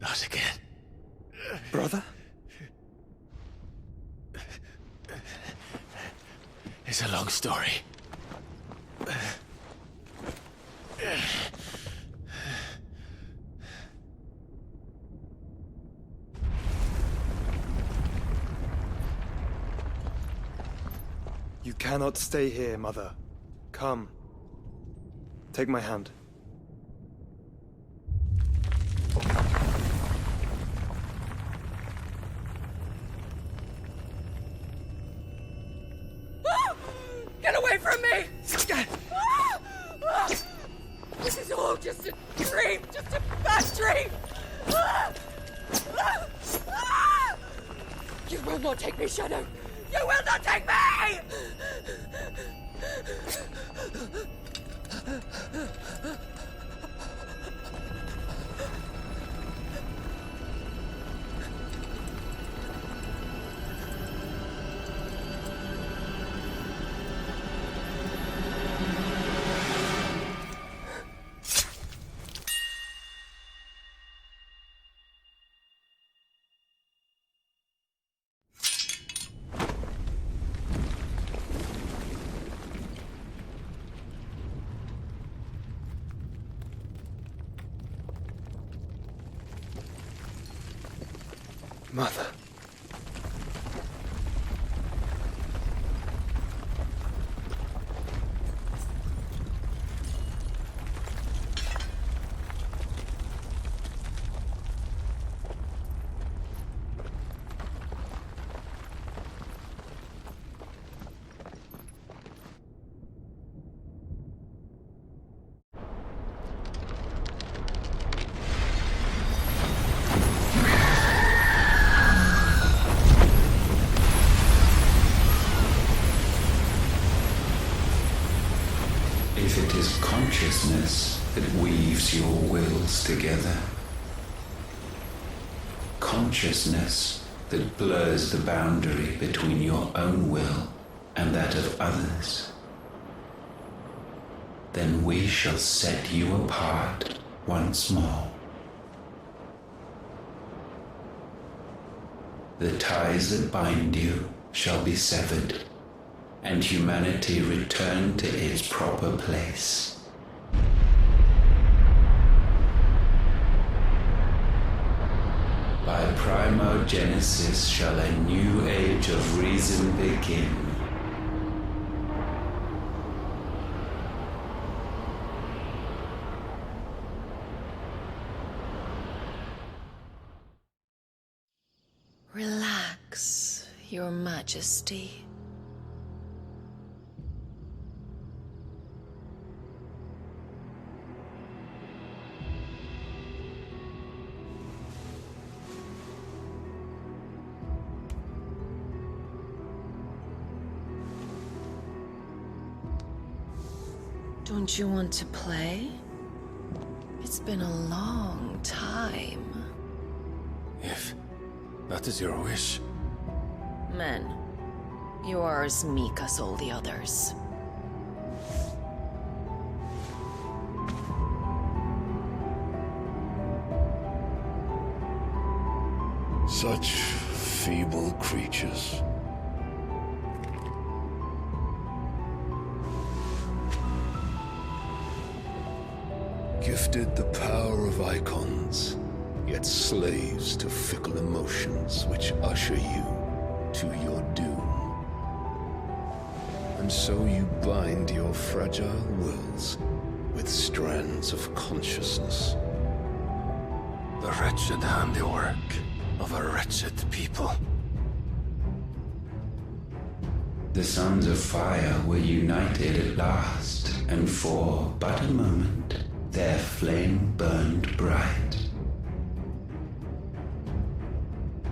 Not again. Brother? It's a long story. You cannot stay here, Mother. Come. Take my hand. Get away from me! This is all just a dream, just a bad dream! You will not take me, Shadow! You will not take me! Mother. If it is consciousness that weaves your wills together, consciousness that blurs the boundary between your own will and that of others, then we shall set you apart once more. The ties that bind you shall be severed, and humanity return to its proper place. By primogenesis shall a new age of reason begin. Relax, Your Majesty. Don't you want to play? It's been a long time. If that is your wish. Men, you are as meek as all the others. Such feeble creatures. Gifted the power of icons, yet slaves to fickle emotions which usher you to your doom. And so you bind your fragile wills with strands of consciousness. The wretched handiwork of a wretched people. The Sons of Fire were united at last, and for but a moment, their flame burned bright.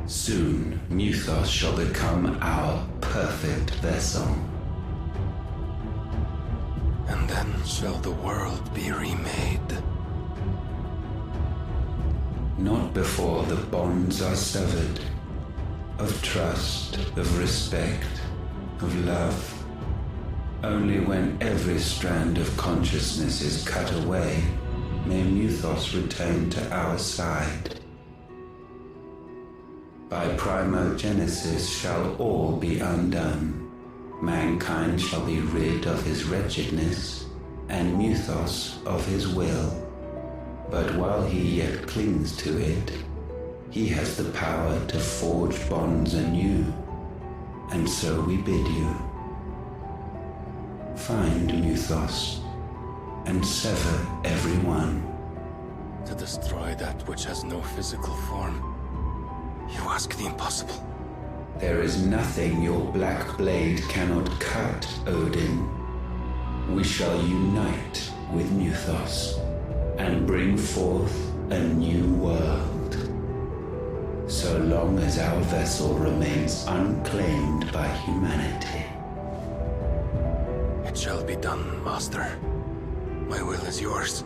Soon, Mythos shall become our perfect vessel. And then shall the world be remade. Not before the bonds are severed, of trust, of respect, of love. Only when every strand of consciousness is cut away, may Mythos return to our side. By primogenesis shall all be undone. Mankind shall be rid of his wretchedness, and Mythos of his will. But while he yet clings to it, he has the power to forge bonds anew. And so we bid you, find Mythos, and sever everyone. To destroy that which has no physical form, you ask the impossible. There is nothing your black blade cannot cut, Odin. We shall unite with Mythos, and bring forth a new world. So long as our vessel remains unclaimed by humanity. It shall be done, Master. My will is yours.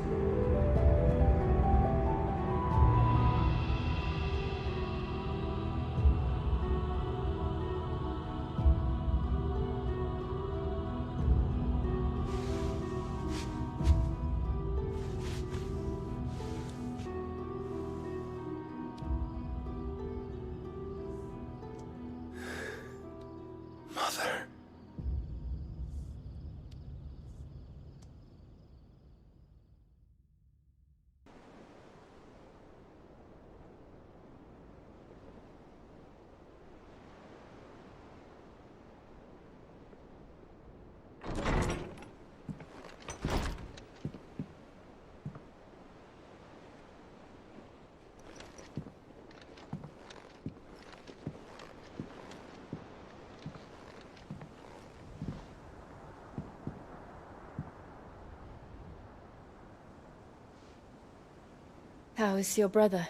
Mother. How is your brother?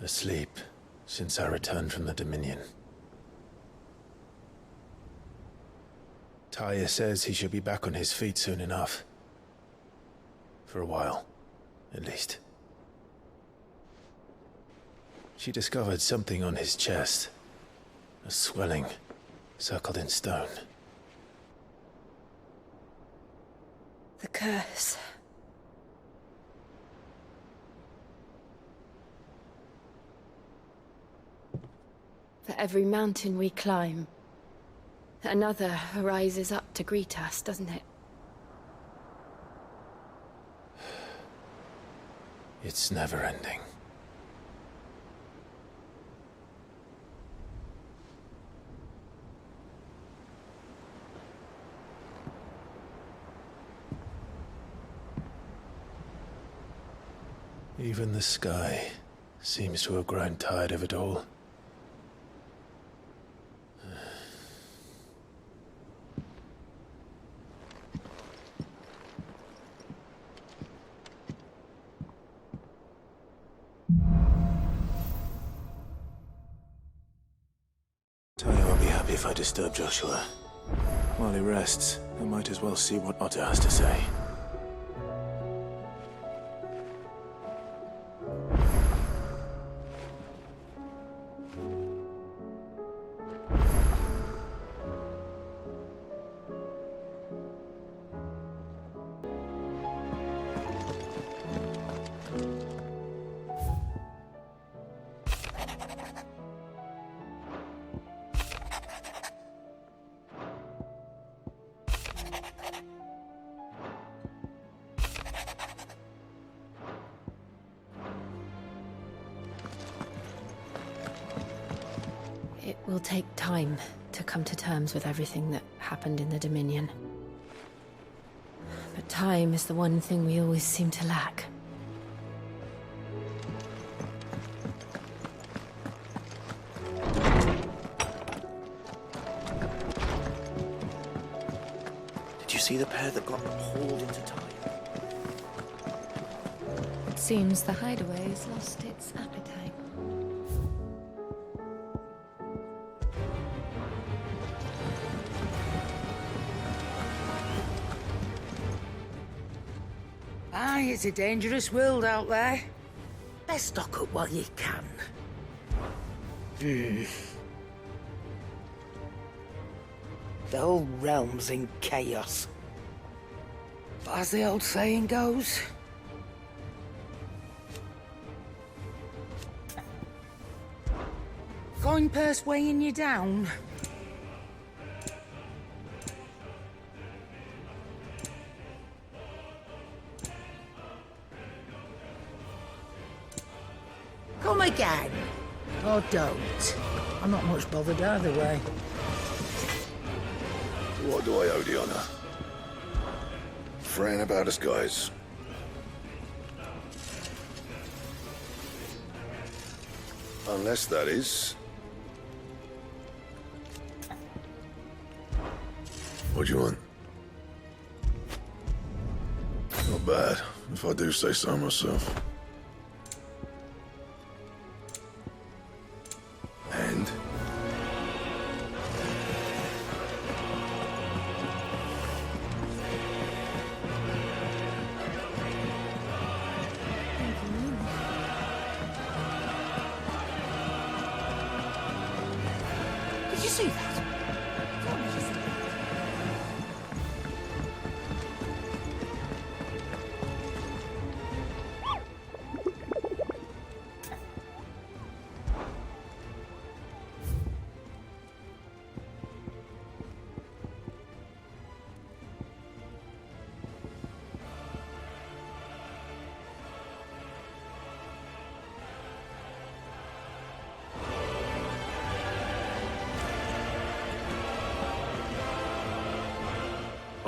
Asleep since I returned from the Dominion. Taya says he should be back on his feet soon enough. For a while, at least. She discovered something on his chest. A swelling, circled in stone. The curse. For every mountain we climb, another rises up to greet us, doesn't it? It's never ending. Even the sky seems to have grown tired of it all. Taya won't be happy if I disturb Joshua. While he rests, I might as well see what Otter has to say. It will take time to come to terms with everything that happened in the Dominion. But time is the one thing we always seem to lack. Did you see the pair that got hauled into time? It seems the hideaway has lost its appetite. Aye, it's a dangerous world out there. Best stock up while you can. The whole realm's in chaos. But as the old saying goes... coin purse weighing you down? Come again. Or don't. I'm not much bothered either way. What do I owe the honor? Fran about us, guys. Unless that is... What do you want? Not bad, if I do say so myself. And?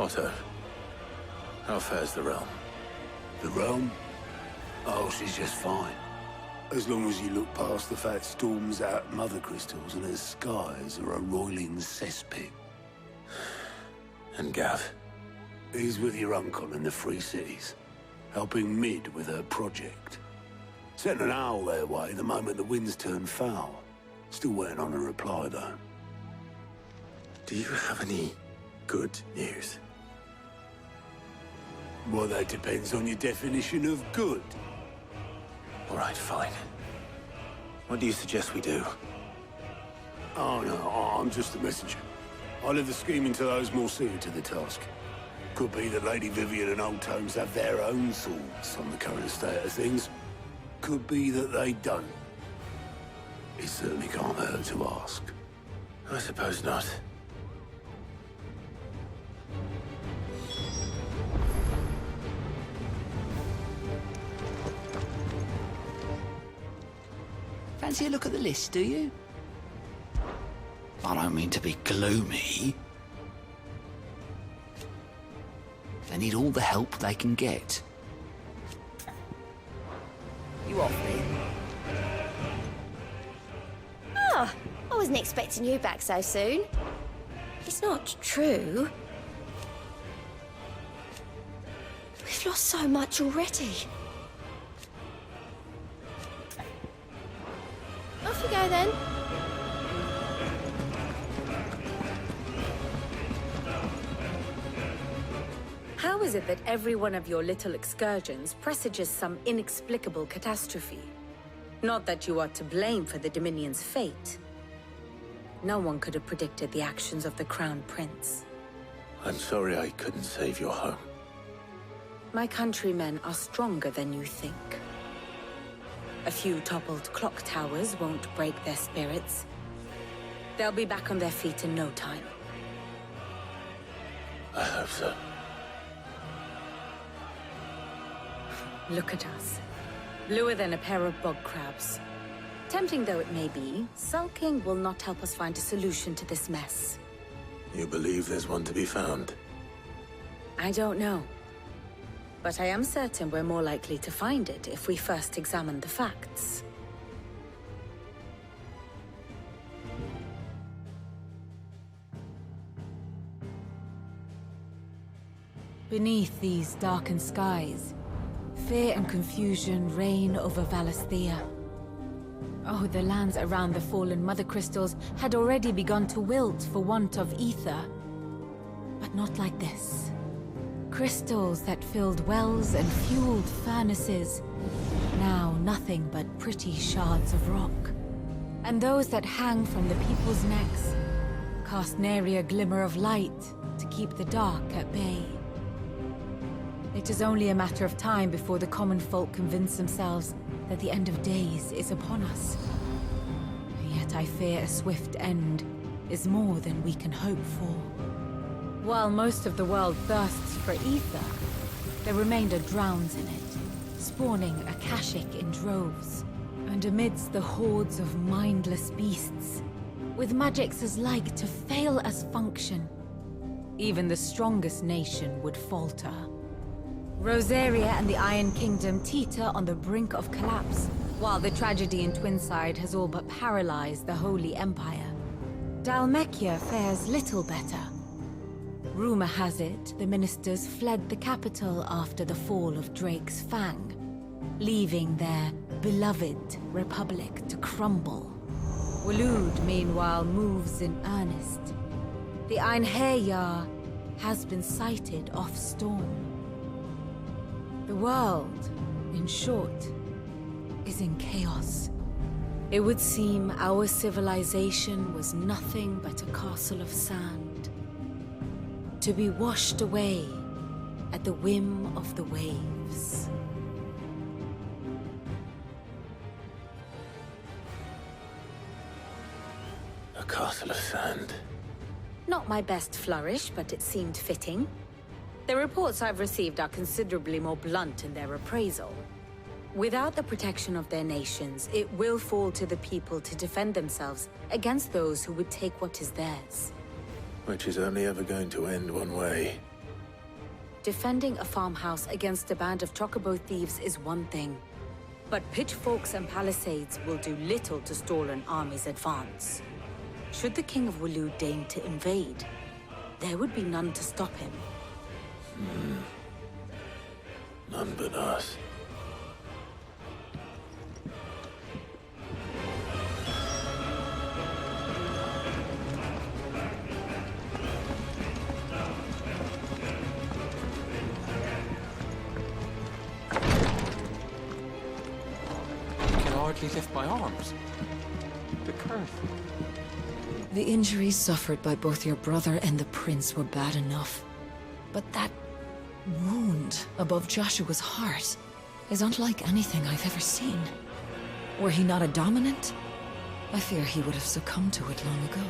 Otto, how fares the realm? The realm? Oh, she's just fine. As long as you look past the fat storms out mother crystals and her skies are a roiling cesspit. And Gav? He's with your uncle in the Free Cities, helping Mid with her project. Sent an owl their way the moment the winds turned foul. Still waiting on a reply, though. Do you have any good news? Well, that depends on your definition of good. All right, fine. What do you suggest we do? Oh, no, I'm just a messenger. I leave the scheming to those more suited to the task. Could be that Lady Vivian and Old Tomes have their own thoughts on the current state of things. Could be that they don't. It certainly can't hurt to ask. I suppose not. Fancy a look at the list, do you? I don't mean to be gloomy. They need all the help they can get. You off me? Ah, I wasn't expecting you back so soon. It's not true. We've lost so much already. Off you go then. How is it that every one of your little excursions presages some inexplicable catastrophe? Not that you are to blame for the Dominion's fate. No one could have predicted the actions of the Crown Prince. I'm sorry I couldn't save your home. My countrymen are stronger than you think. A few toppled clock towers won't break their spirits. They'll be back on their feet in no time. I hope so. Look at us. Bluer than a pair of bog crabs. Tempting though it may be, sulking will not help us find a solution to this mess. You believe there's one to be found? I don't know. But I am certain we're more likely to find it if we first examine the facts. Beneath these darkened skies, fear and confusion reign over Valisthea. Oh, the lands around the fallen Mother Crystals had already begun to wilt for want of ether. But not like this. Crystals that filled wells and fueled furnaces, now nothing but pretty shards of rock. And those that hang from the people's necks cast nary a glimmer of light to keep the dark at bay. It is only a matter of time before the common folk convince themselves that the end of days is upon us. Yet I fear a swift end is more than we can hope for. While most of the world thirsts for ether, the remainder drowns in it, spawning Akashic in droves. And amidst the hordes of mindless beasts, with magics as like to fail as function, even the strongest nation would falter. Rosaria and the Iron Kingdom teeter on the brink of collapse, while the tragedy in Twinside has all but paralyzed the Holy Empire. Dhalmekia fares little better. Rumor has it the ministers fled the capital after the fall of Drake's Fang, leaving their beloved republic to crumble. Waloed, meanwhile, moves in earnest. The Einherjar has been sighted off Storm. The world, in short, is in chaos. It would seem our civilization was nothing but a castle of sand, to be washed away at the whim of the waves. A castle of sand. Not my best flourish, but it seemed fitting. The reports I've received are considerably more blunt in their appraisal. Without the protection of their nations, it will fall to the people to defend themselves against those who would take what is theirs. Which is only ever going to end one way. Defending a farmhouse against a band of chocobo thieves is one thing, but pitchforks and palisades will do little to stall an army's advance. Should the King of Waloed deign to invade, there would be none to stop him. None but us. Lift my arms. The curse. The injuries suffered by both your brother and the prince were bad enough. But that wound above Joshua's heart is unlike anything I've ever seen. Were he not a dominant, I fear he would have succumbed to it long ago.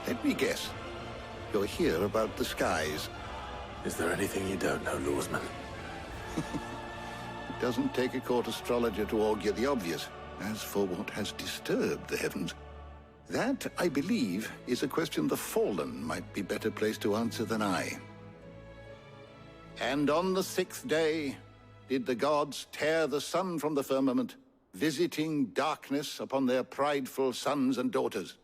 Let me guess. You're here about the skies. Is there anything you don't know, Lawsman? It doesn't take a court astrologer to augur the obvious. As for what has disturbed the heavens, that, I believe, is a question the Fallen might be better placed to answer than I. And on the 6th day did the gods tear the sun from the firmament, visiting darkness upon their prideful sons and daughters.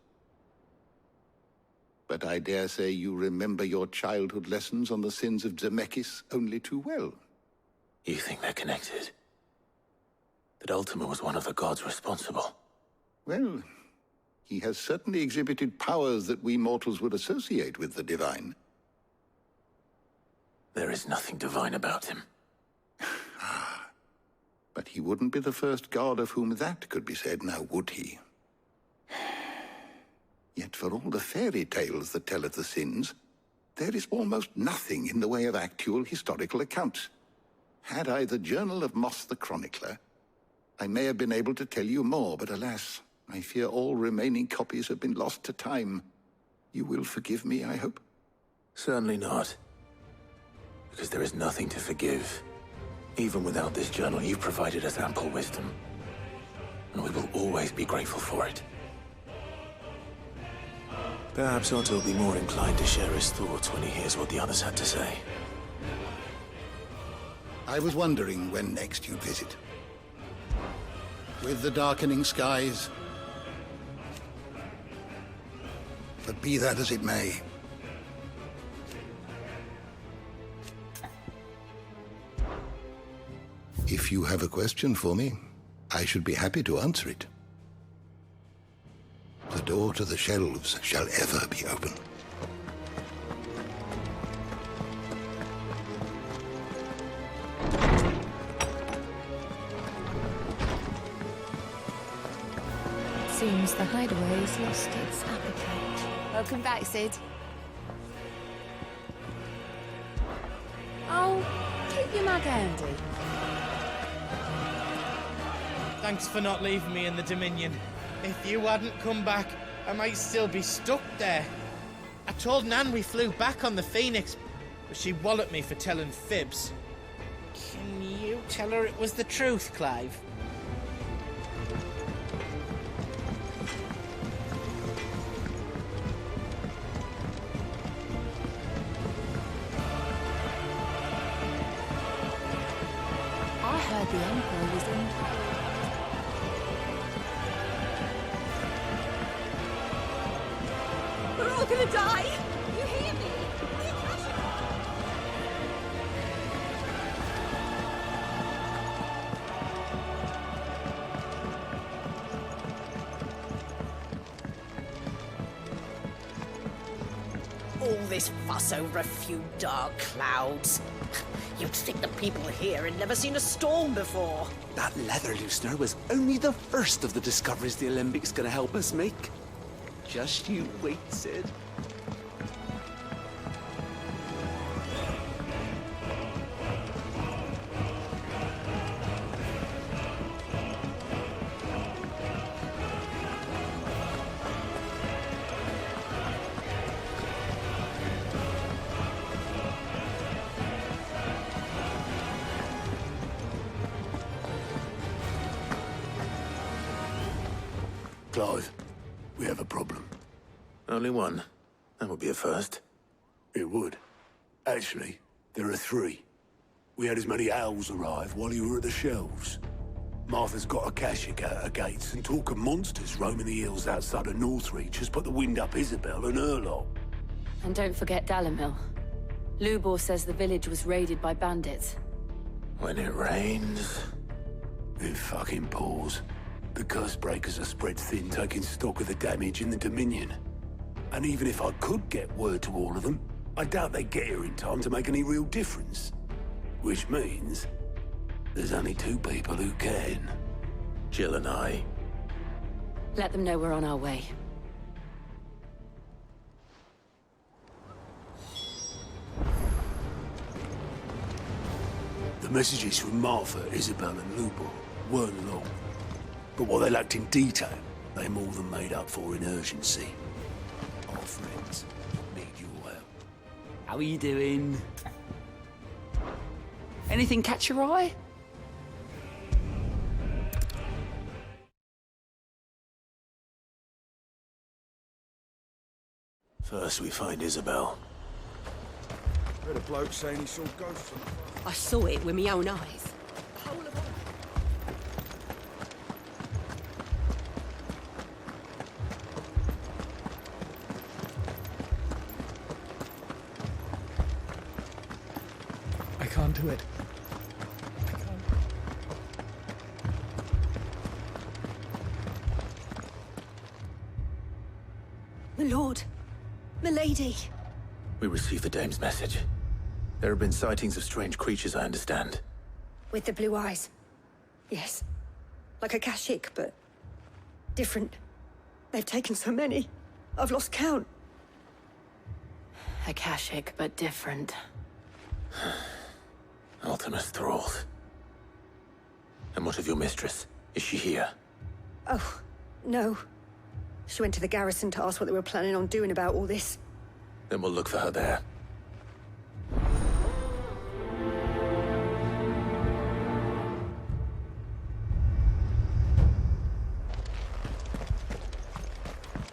But I dare say you remember your childhood lessons on the sins of Zemeckis only too well. You think they're connected? That Ultima was one of the gods responsible? Well, he has certainly exhibited powers that we mortals would associate with the divine. There is nothing divine about him. But he wouldn't be the first god of whom that could be said, now would he? Yet for all the fairy tales that tell of the sins, there is almost nothing in the way of actual historical accounts. Had I the Journal of Moss the Chronicler, I may have been able to tell you more, but alas, I fear all remaining copies have been lost to time. You will forgive me, I hope? Certainly not. Because there is nothing to forgive. Even without this journal, you've provided us ample wisdom. And we will always be grateful for it. Perhaps Otto will be more inclined to share his thoughts when he hears what the others had to say. I was wondering when next you'd visit. With the darkening skies. But be that as it may. If you have a question for me, I should be happy to answer it. The door to the shelves shall ever be open. Seems the hideaway's lost its appetite. Welcome back, Sid. Oh, keep your mug handy. Thanks for not leaving me in the Dominion. If you hadn't come back, I might still be stuck there. I told Nan we flew back on the Phoenix, but she walloped me for telling fibs. Can you tell her it was the truth, Clive? I heard the Emperor was in. We're all gonna die! You hear me? All this fuss over a few dark clouds. You'd think the people here had never seen a storm before. That leather loosener was only the first of the discoveries the Alembic gonna help us make. Just you wait, Sid. Clive, we have a problem. Only one. That would be a first. It would. Actually, there are three. We had as many owls arrive while you were at the shelves. Martha's got a Akashic at her gates, and talk of monsters roaming the hills outside of Northreach has put the wind up Isabel and her lot. And don't forget Dalimil. Lubor says the village was raided by bandits. When it rains... It fucking pours. The curse breakers are spread thin, taking stock of the damage in the Dominion. And even if I could get word to all of them, I doubt they'd get here in time to make any real difference. Which means there's only two people who can. Jill and I. Let them know we're on our way. The messages from Martha, Isabel and Lubor weren't long. But what they lacked in detail, they more than made up for in urgency. Our friends need your help. How are you doing? Anything catch your eye? First we find Isabel. Heard a bloke saying he saw ghosts on the front. I saw it with my own eyes. I can't do it. My lord. My lady. We received the dame's message. There have been sightings of strange creatures, I understand. With the blue eyes. Yes. Like a Akashic, but different. They've taken so many. I've lost count. Akashic, but different. Ultimus thralls. And what of your mistress? Is she here? Oh, no. She went to the garrison to ask what they were planning on doing about all this. Then we'll look for her there.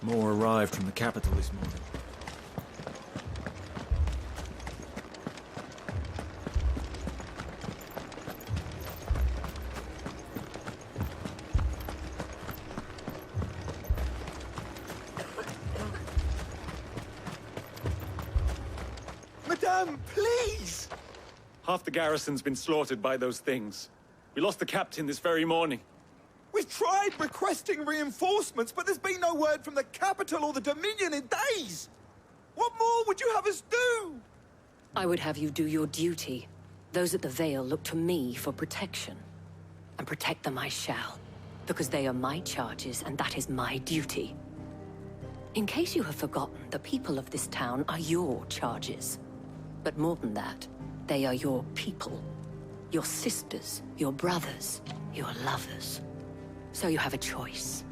More arrived from the capital this morning. Madame, please! Half the garrison's been slaughtered by those things. We lost the captain this very morning. We've tried requesting reinforcements, but there's been no word from the capital or the Dominion in days! What more would you have us do? I would have you do your duty. Those at the Vale look to me for protection. And protect them I shall, because they are my charges and that is my duty. In case you have forgotten, the people of this town are your charges. But more than that, they are your people. Your sisters, your brothers, your lovers. So you have a choice.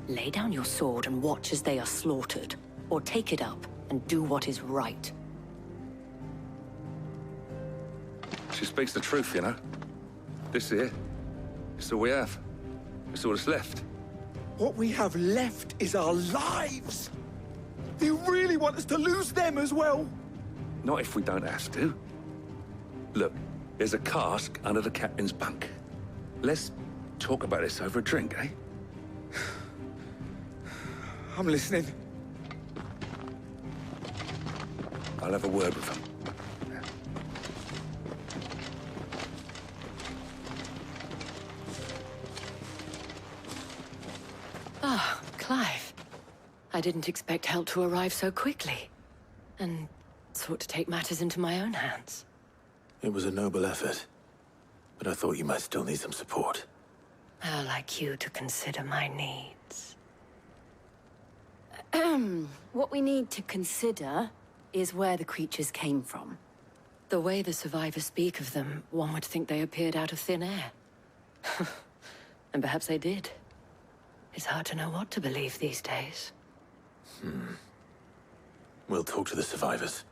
Lay down your sword and watch as they are slaughtered, or take it up and do what is right. She speaks the truth, you know. This here, it's all we have. It's all that's left. What we have left is our lives! Do you really want us to lose them as well? Not if we don't have to. Look, there's a cask under the captain's bunk. Let's talk about this over a drink, eh? I'm listening. I'll have a word with him. Ah, Clive. I didn't expect help to arrive so quickly. And sought to take matters into my own hands. It was a noble effort, but I thought you might still need some support. I'd like you to consider my needs. What we need to consider is where the creatures came from. The way the survivors speak of them, one would think they appeared out of thin air. And perhaps they did. It's hard to know what to believe these days. We'll talk to the survivors.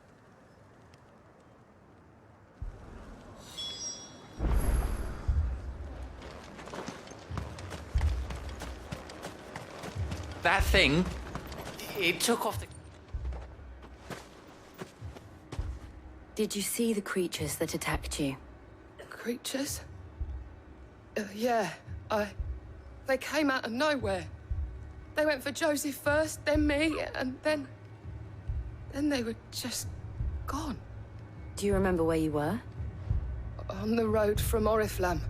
That thing, it took off the... Did you see the creatures that attacked you? Creatures? Yeah, They came out of nowhere. They went for Joseph first, then me, and then they were just gone. Do you remember where you were? On the road from Oriflamme.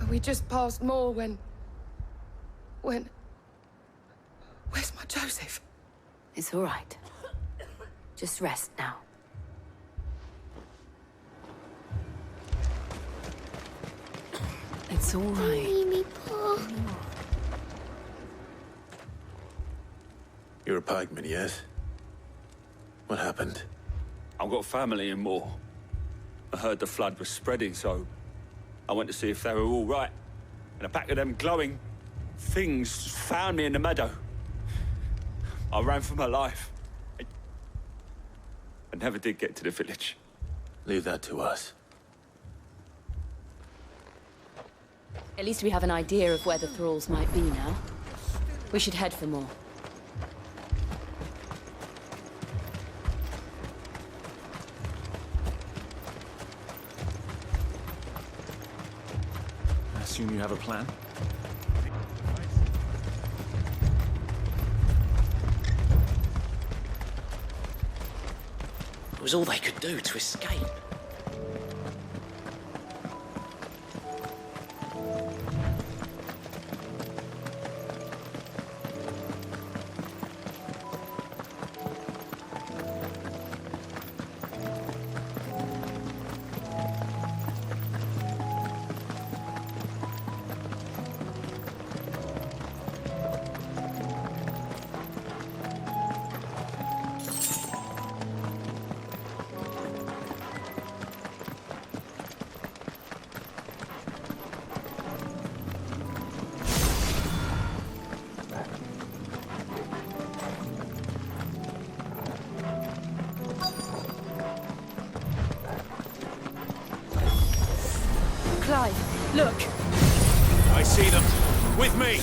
We just passed Moor when... Where's my Joseph? It's all right. Just rest now. It's all right. You're a pikeman, yes? What happened? I've got family in Moor. I heard the flood was spreading, so I went to see if they were all right. And a pack of them glowing things found me in the meadow. I ran for my life. I never did get to the village. Leave that to us. At least we have an idea of where the thralls might be now. We should head for more. I assume you have a plan? It was all they could do to escape. Clive, look! I see them. With me!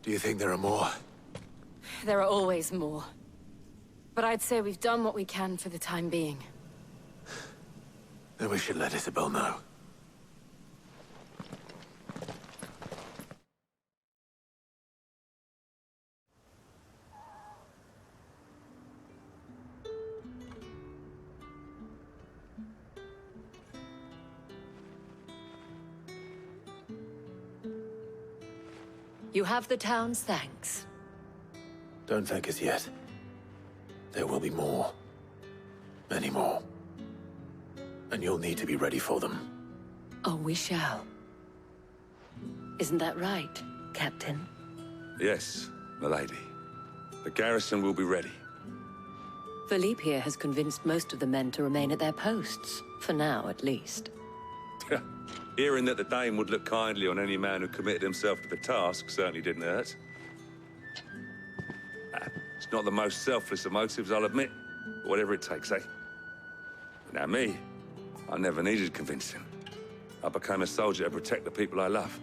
Do you think there are more? There are always more. But I'd say we've done what we can for the time being. Then we should let Isabel know. You have the town's thanks. Don't thank us yet. There will be more. Many more. And you'll need to be ready for them. Oh, we shall. Isn't that right, Captain? Yes, milady. The garrison will be ready. Philippe here has convinced most of the men to remain at their posts. For now, at least. Hearing that the Dane would look kindly on any man who committed himself to the task certainly didn't hurt. It's not the most selfless of motives, I'll admit. But whatever it takes, eh? Now me, I never needed convincing. I became a soldier to protect the people I love.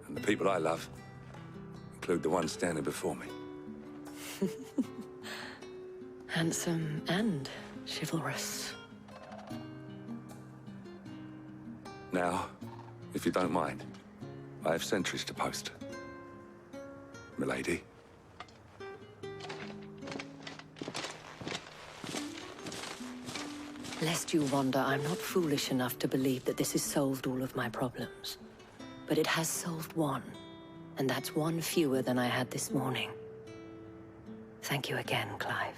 And the people I love include the ones standing before me. Handsome and chivalrous. Now, if you don't mind, I have sentries to post. Milady. Lest you wonder, I'm not foolish enough to believe that this has solved all of my problems. But it has solved one, and that's one fewer than I had this morning. Thank you again, Clive.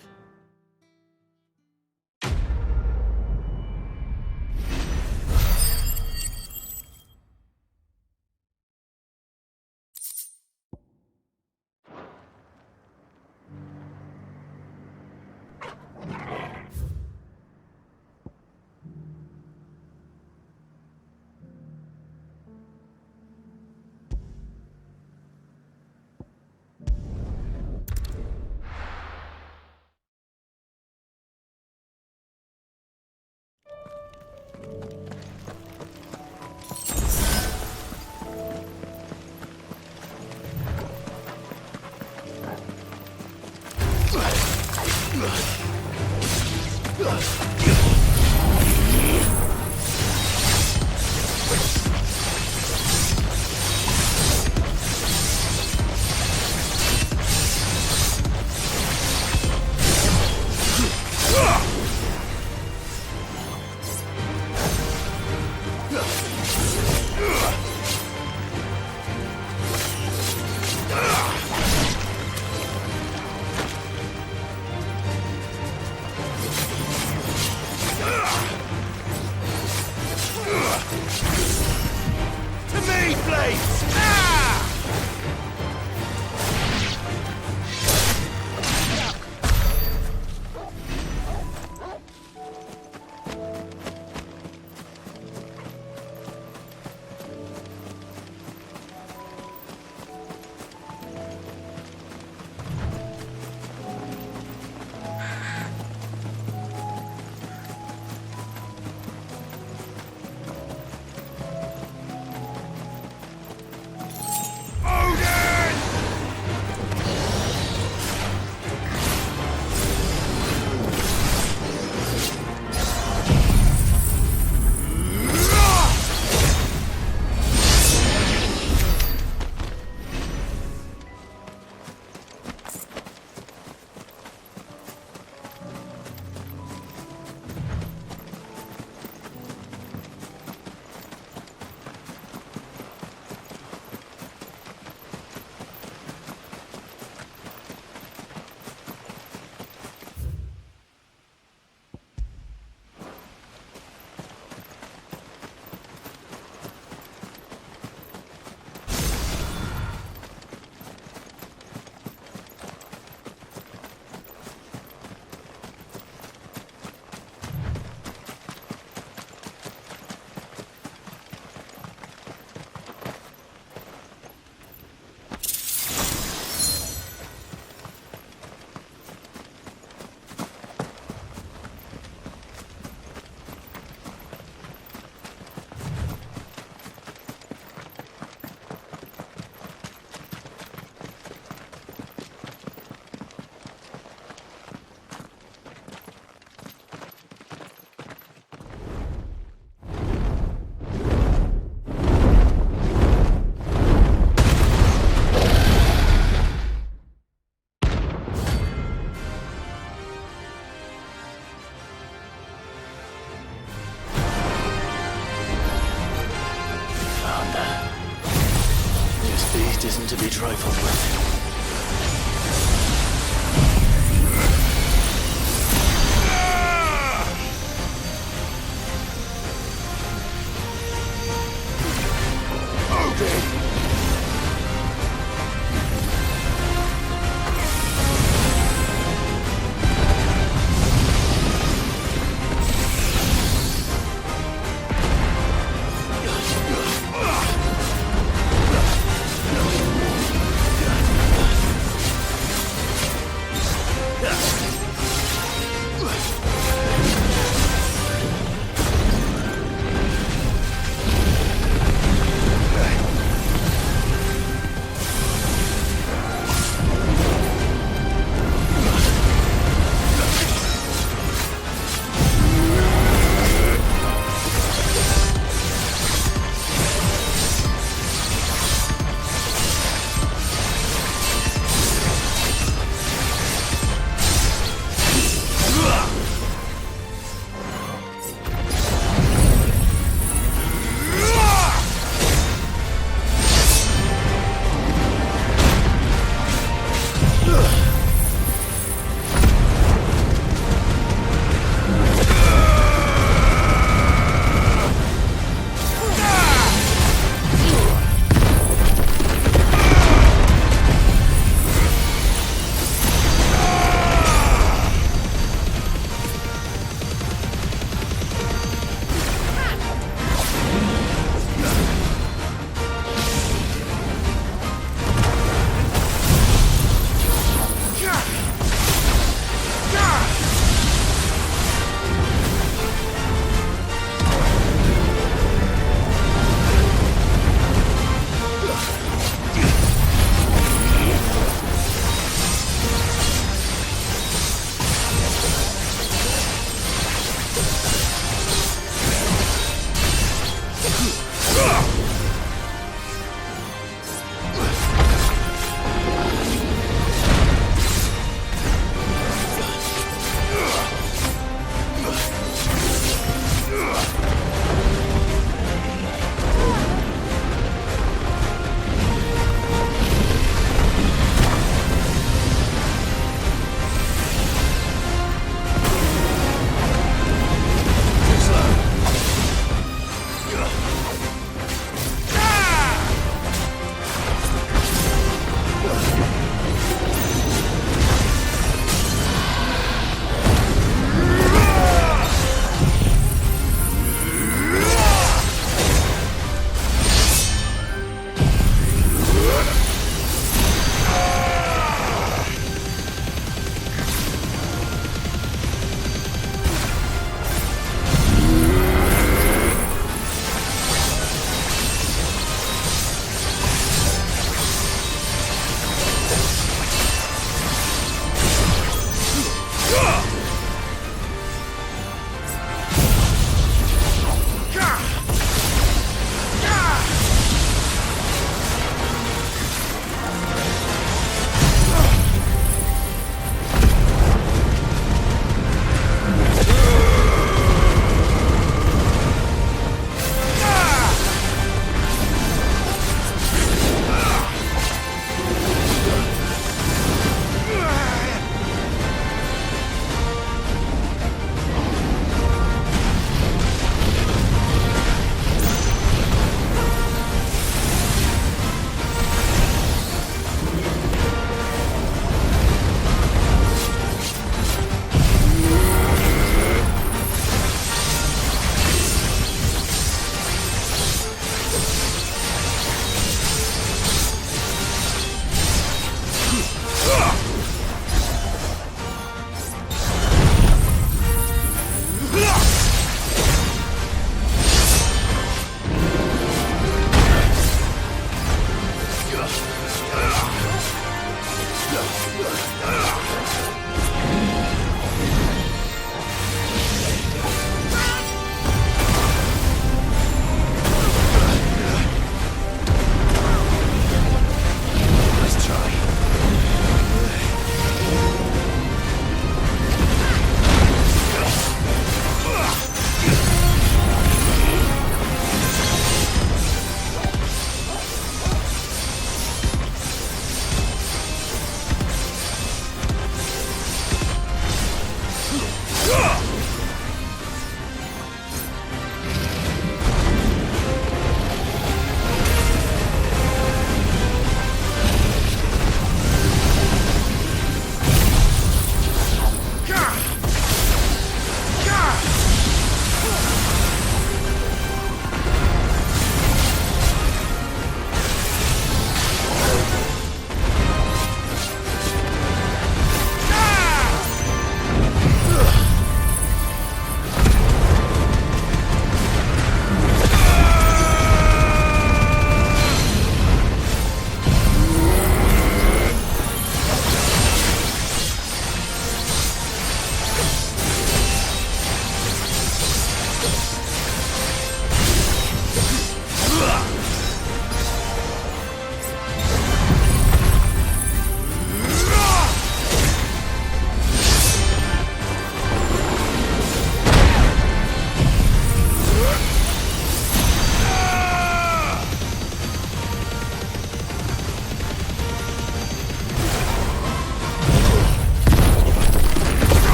fate isn't to be trifled with.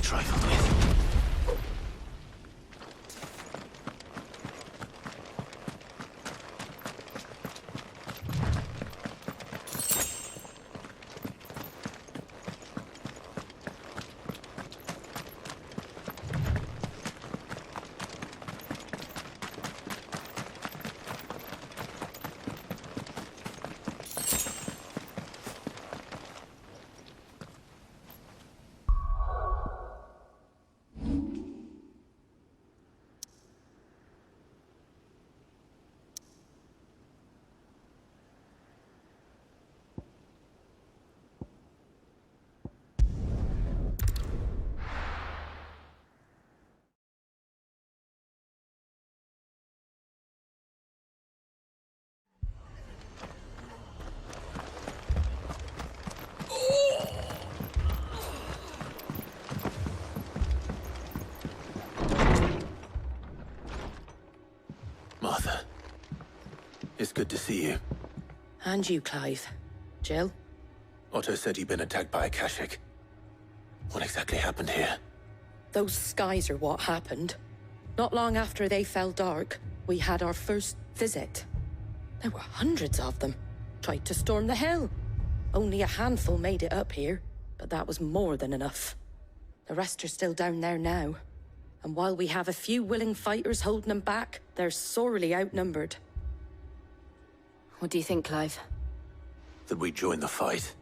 trifled with. Martha, it's good to see you. And you, Clive. Jill? Otto said you'd been attacked by a Kashyyyk. What exactly happened here? Those skies are what happened. Not long after they fell dark, we had our first visit. There were hundreds of them. Tried to storm the hill. Only a handful made it up here, but that was more than enough. The rest are still down there now. And while we have a few willing fighters holding them back, they're sorely outnumbered. What do you think, Clive? That we join the fight?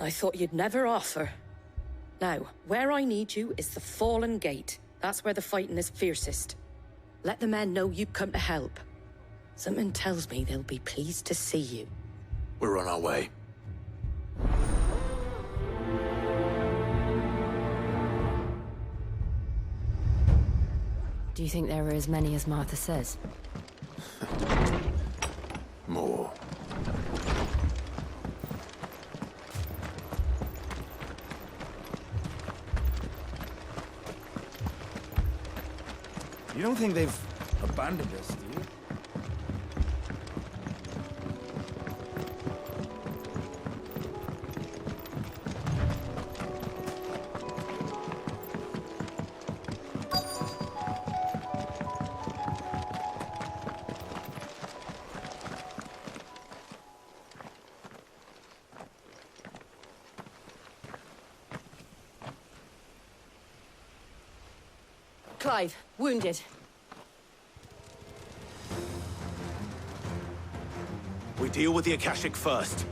I thought you'd never offer. Now, where I need you is the Fallen Gate. That's where the fighting is fiercest. Let the men know you've come to help. Something tells me they'll be pleased to see you. We're on our way. Do you think there are as many as Martha says? More. You don't think they've abandoned us, do you? Clive, wounded. We deal with the Akashic first.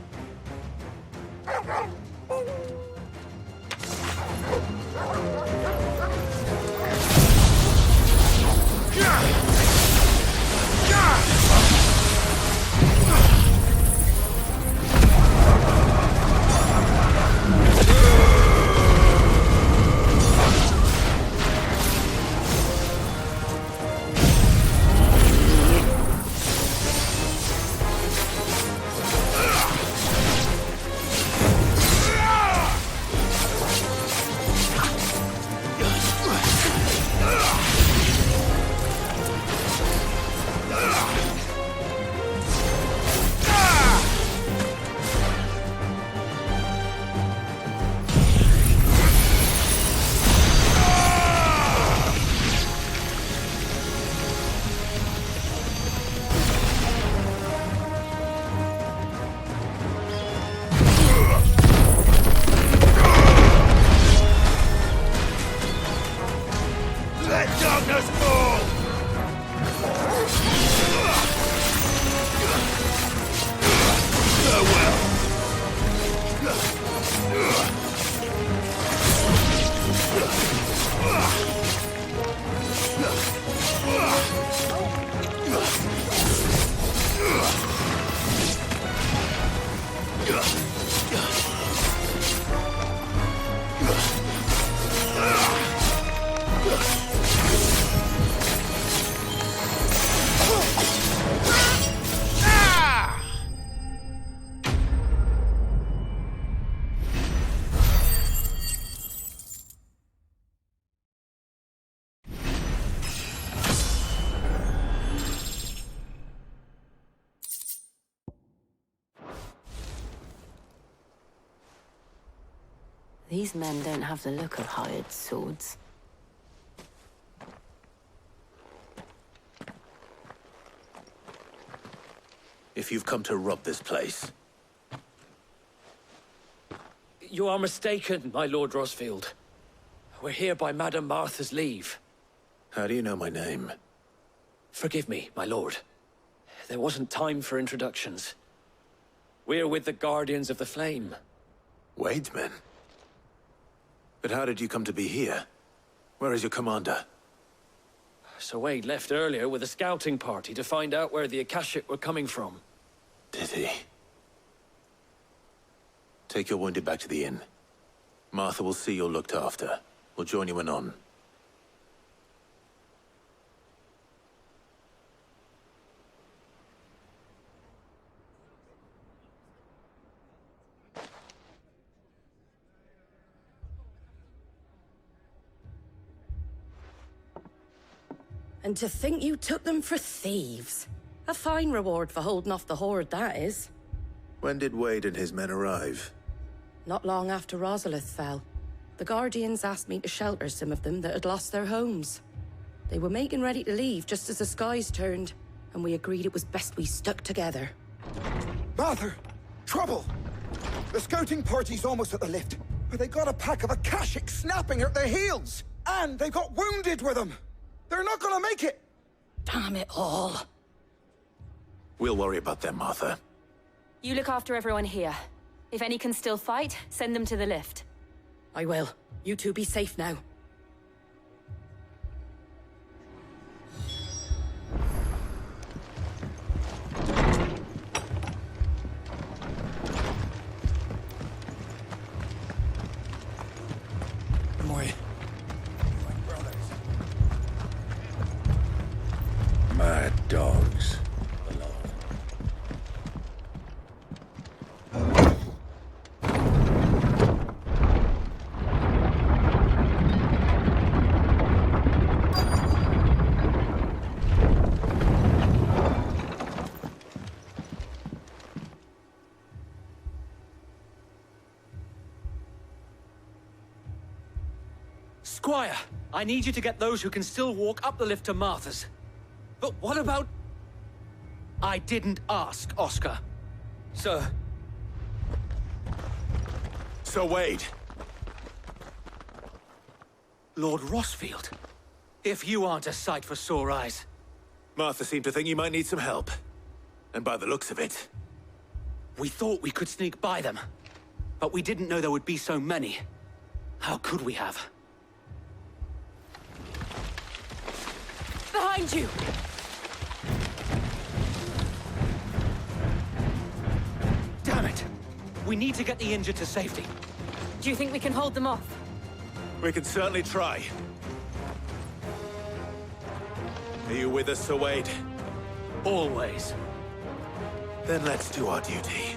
These men don't have the look of hired swords. If you've come to rob this place, You are mistaken, my Lord Rosfield. We're here by Madame Martha's leave. how do you know my name? Forgive me, my lord. There wasn't time for introductions. We're with the Guardians of the Flame. Wade's men? But how did you come to be here? Where is your commander? Sir Wade left earlier with a scouting party to find out where the Akashic were coming from. Did he? Take your wounded back to the inn. Martha will see you're looked after. We'll join you anon. And to think you took them for thieves. A fine reward for holding off the horde, that is. When did Wade and his men arrive? Not long after Rosalith fell. The Guardians asked me to shelter some of them that had lost their homes. They were making ready to leave just as the skies turned, and we agreed it was best we stuck together. Martha! Trouble! The scouting party's almost at the lift, but they got a pack of Akashic snapping at their heels! And they've got wounded with them! They're not gonna make it! Damn it all. We'll worry about them, Martha. You look after everyone here. If any can still fight, send them to the lift. I will. You two be safe now. Moy. Mad dogs. Squire, I need you to get those who can still walk up the lift to Martha's. But what about... I didn't ask, Oscar. Sir. Sir Wade. Lord Rosfield. If you aren't a sight for sore eyes. Martha seemed to think you might need some help. And by the looks of it... We thought we could sneak by them. But we didn't know there would be so many. How could we have? Behind you! Damn it! We need to get the injured to safety. Do you think we can hold them off? We can certainly try. Are you with us, Sir Wade? Always. Then let's do our duty.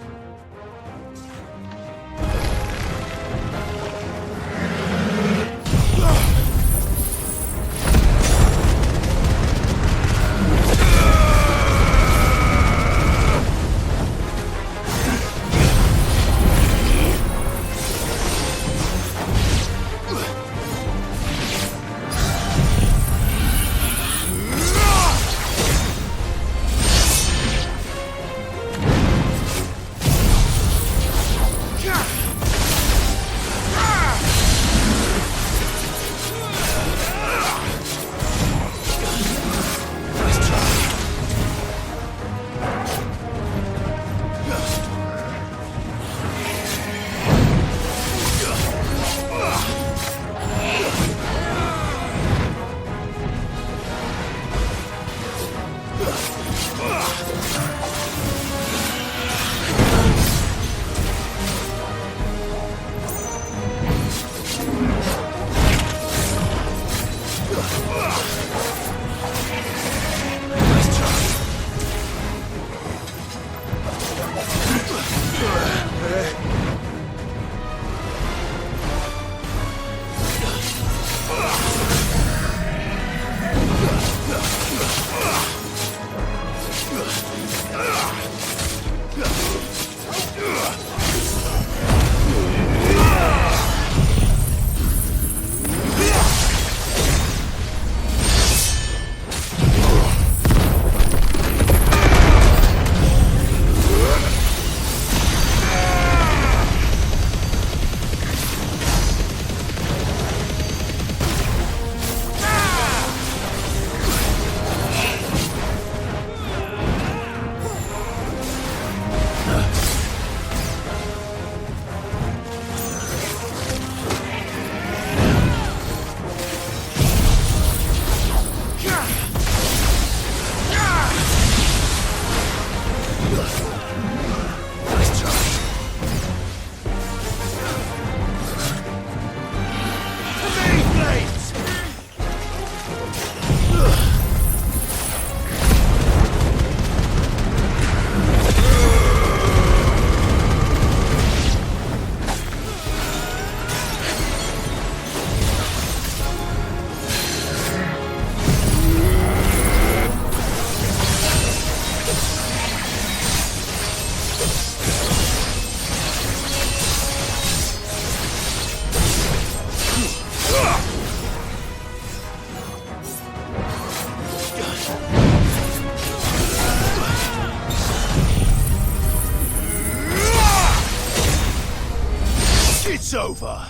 over.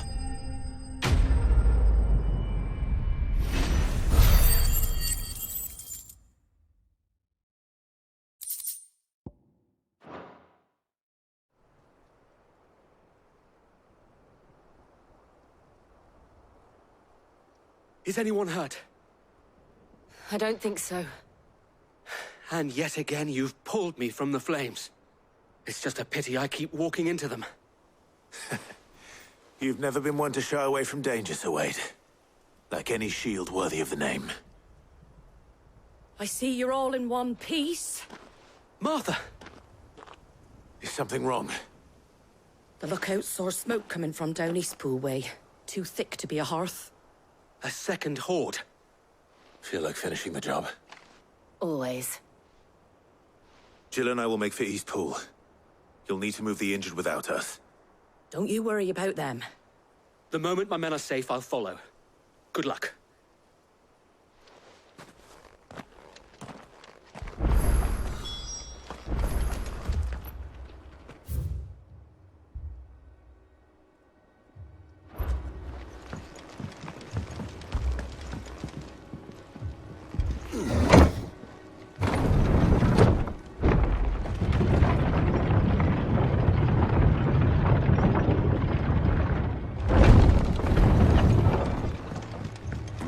Is anyone hurt? I don't think so. And yet again, you've pulled me from the flames. It's just a pity I keep walking into them. You've never been one to shy away from danger, Sir Wade. Like any shield worthy of the name. I see you're all in one piece. Martha! Is something wrong? The lookout saw smoke coming from down Eastpool way. Too thick to be a hearth. A second horde. Feel like finishing the job. Always. Jill and I will make for Eastpool. You'll need to move the injured without us. Don't you worry about them. The moment my men are safe, I'll follow. Good luck.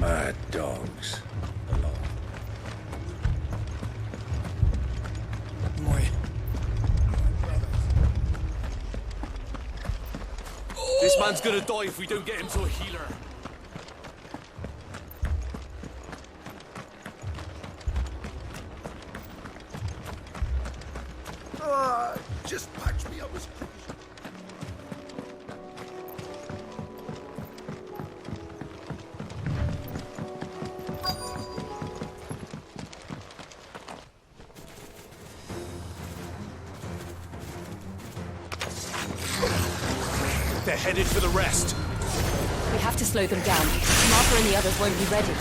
Mad dogs. This man's gonna die if we don't get him to a healer. Just patch me up as quick as... They're headed for the rest. We have to slow them down. Martha and the others won't be ready.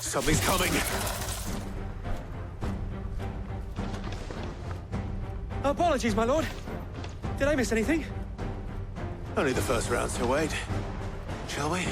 Something's coming. Apologies, my lord. Did I miss anything? Only the first round, Sir Wade. Shall we?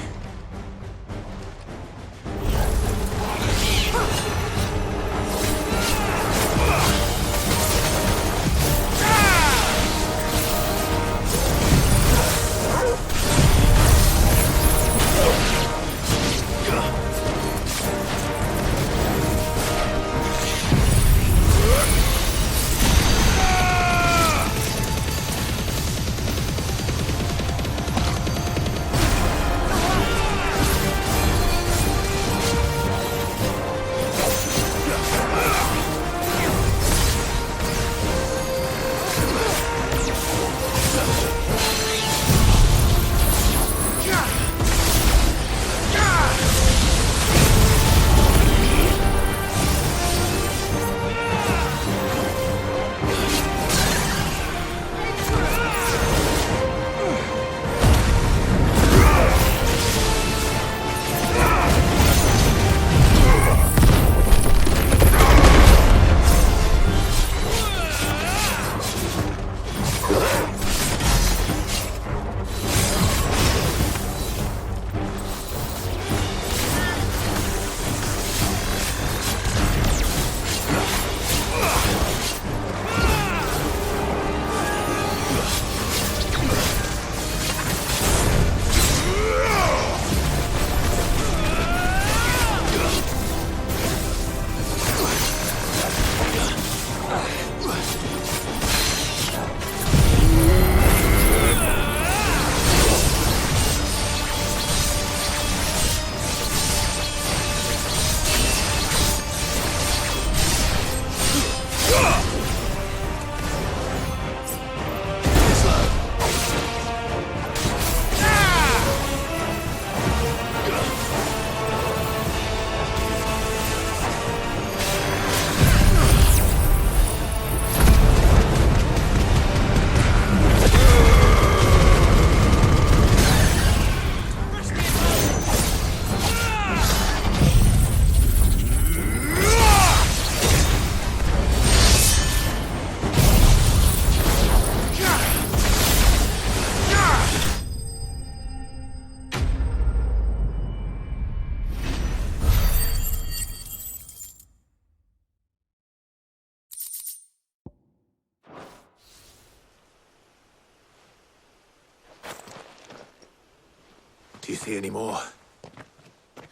Do you see any more?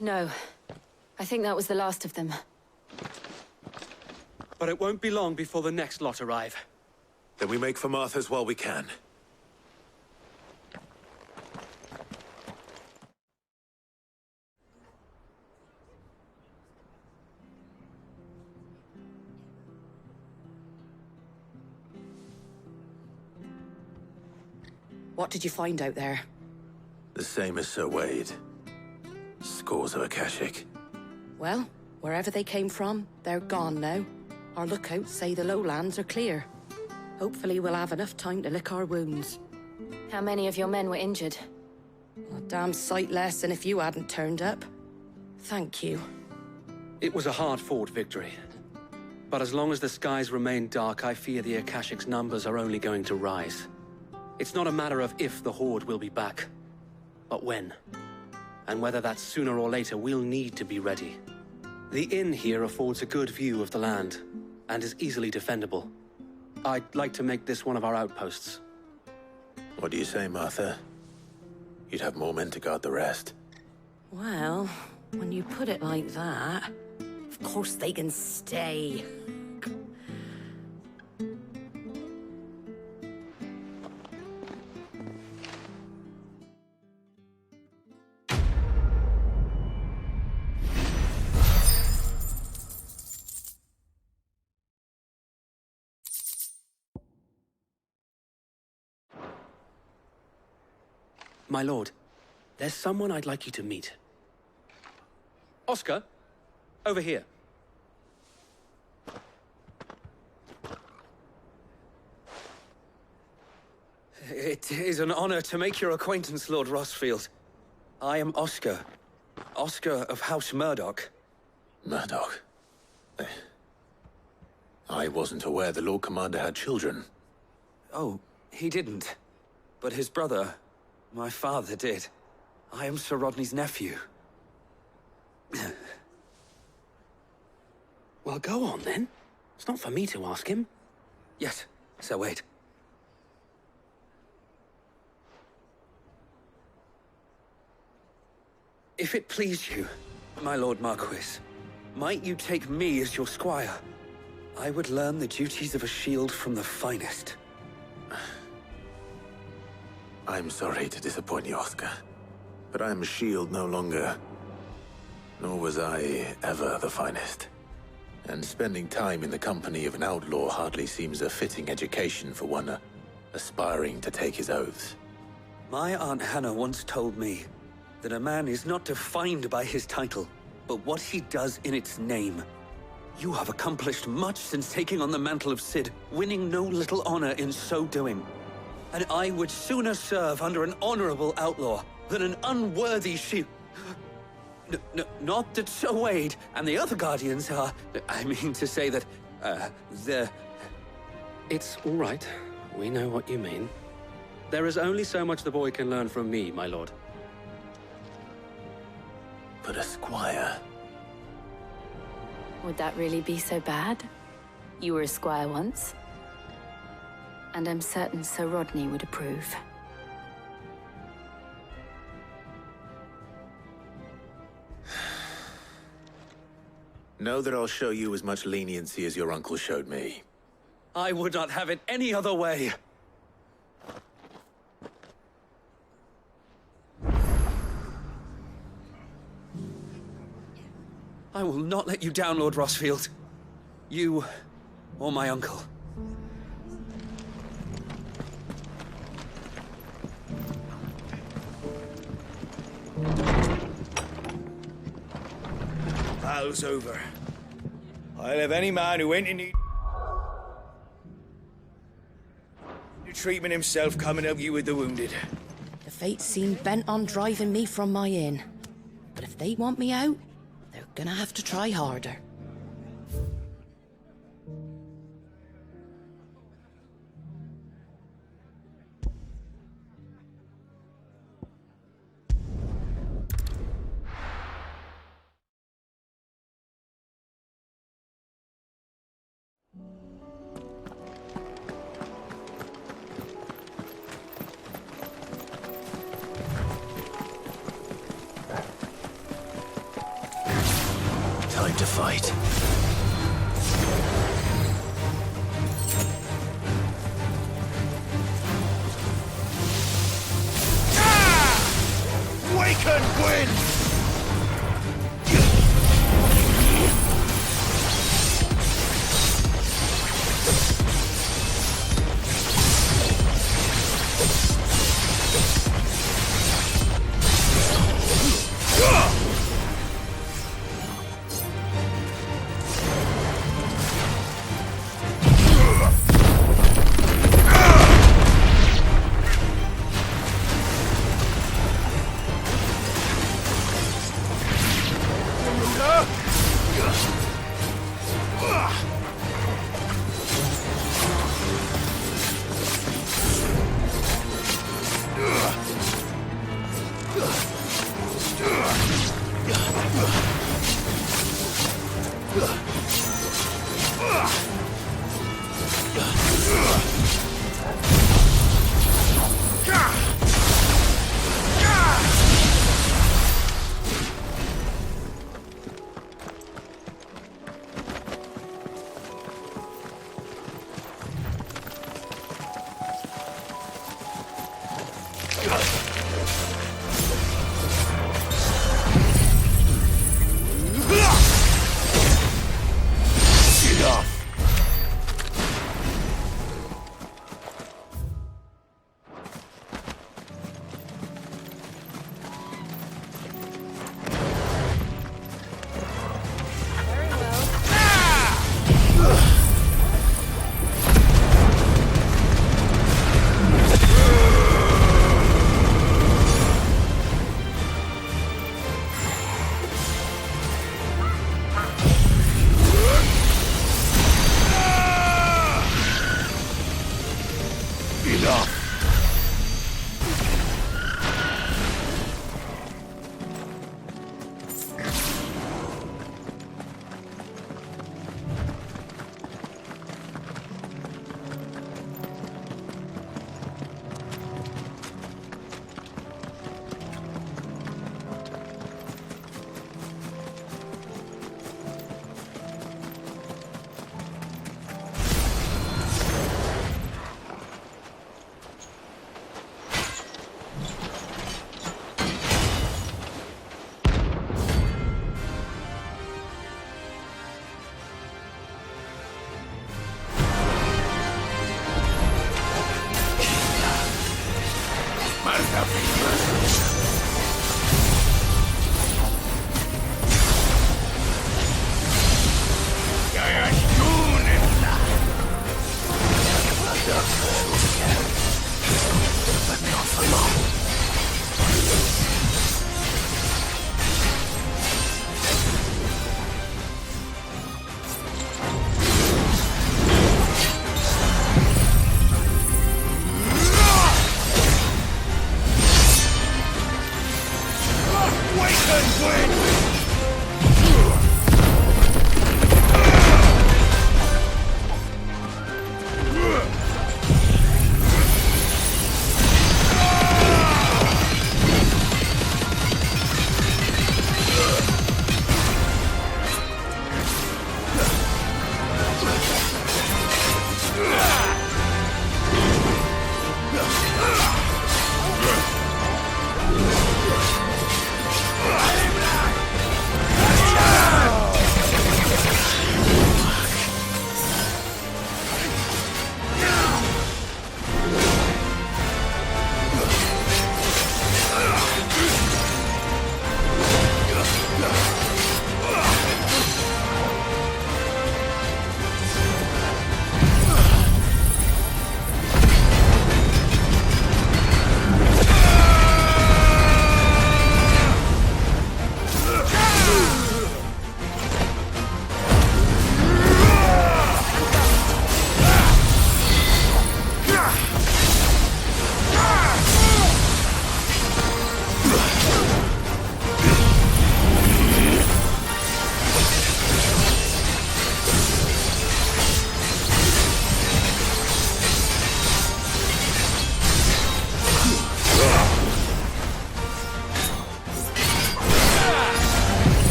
No. I think that was the last of them. But it won't be long before the next lot arrive. Then we make for Martha's while we can. What did you find out there? The same as Sir Wade. Scores of Akashic. Well, wherever they came from, they're gone now. Our lookouts say the lowlands are clear. Hopefully we'll have enough time to lick our wounds. How many of your men were injured? A damn sight less than if you hadn't turned up. Thank you. It was a hard-fought victory. But as long as the skies remain dark, I fear the Akashic's numbers are only going to rise. It's not a matter of if the Horde will be back, but when. And whether that's sooner or later, we'll need to be ready. The inn here affords a good view of the land, and is easily defendable. I'd like to make this one of our outposts. What do you say, Martha? You'd have more men to guard the rest. Well, when you put it like that, of course they can stay. My lord, there's someone I'd like you to meet. Oscar, over here. It is an honor to make your acquaintance, Lord Rosfield. I am Oscar. Oscar of House Murdoch. Murdoch? I wasn't aware the Lord Commander had children. Oh, he didn't. But his brother, my father, did. I am Sir Rodney's nephew. Well, go on, then. It's not for me to ask him. Yes, Sir Wade. If it please you, my Lord Marquis, might you take me as your squire? I would learn the duties of a shield from the finest. I'm sorry to disappoint you, Oscar, but I am a shield no longer. Nor was I ever the finest. And spending time in the company of an outlaw hardly seems a fitting education for one aspiring to take his oaths. My Aunt Hannah once told me that a man is not defined by his title, but what he does in its name. You have accomplished much since taking on the mantle of Cid, winning no little honor in so doing. And I would sooner serve under an honorable outlaw than an unworthy shield. Not that Sir Wade and the other Guardians are... I mean to say that, they're... It's all right. We know what you mean. There is only so much the boy can learn from me, my lord. But a squire... Would that really be so bad? You were a squire once. And I'm certain Sir Rodney would approve. Know that I'll show you as much leniency as your uncle showed me. I would not have it any other way. I will not let you down, Lord Rosfield. You, or my uncle. Battle's over. I'll have any man who ain't in need of treatment himself come and help you with the wounded. The fates seem bent on driving me from my inn. But if they want me out, they're gonna have to try harder. fight. Waken, Gwyn!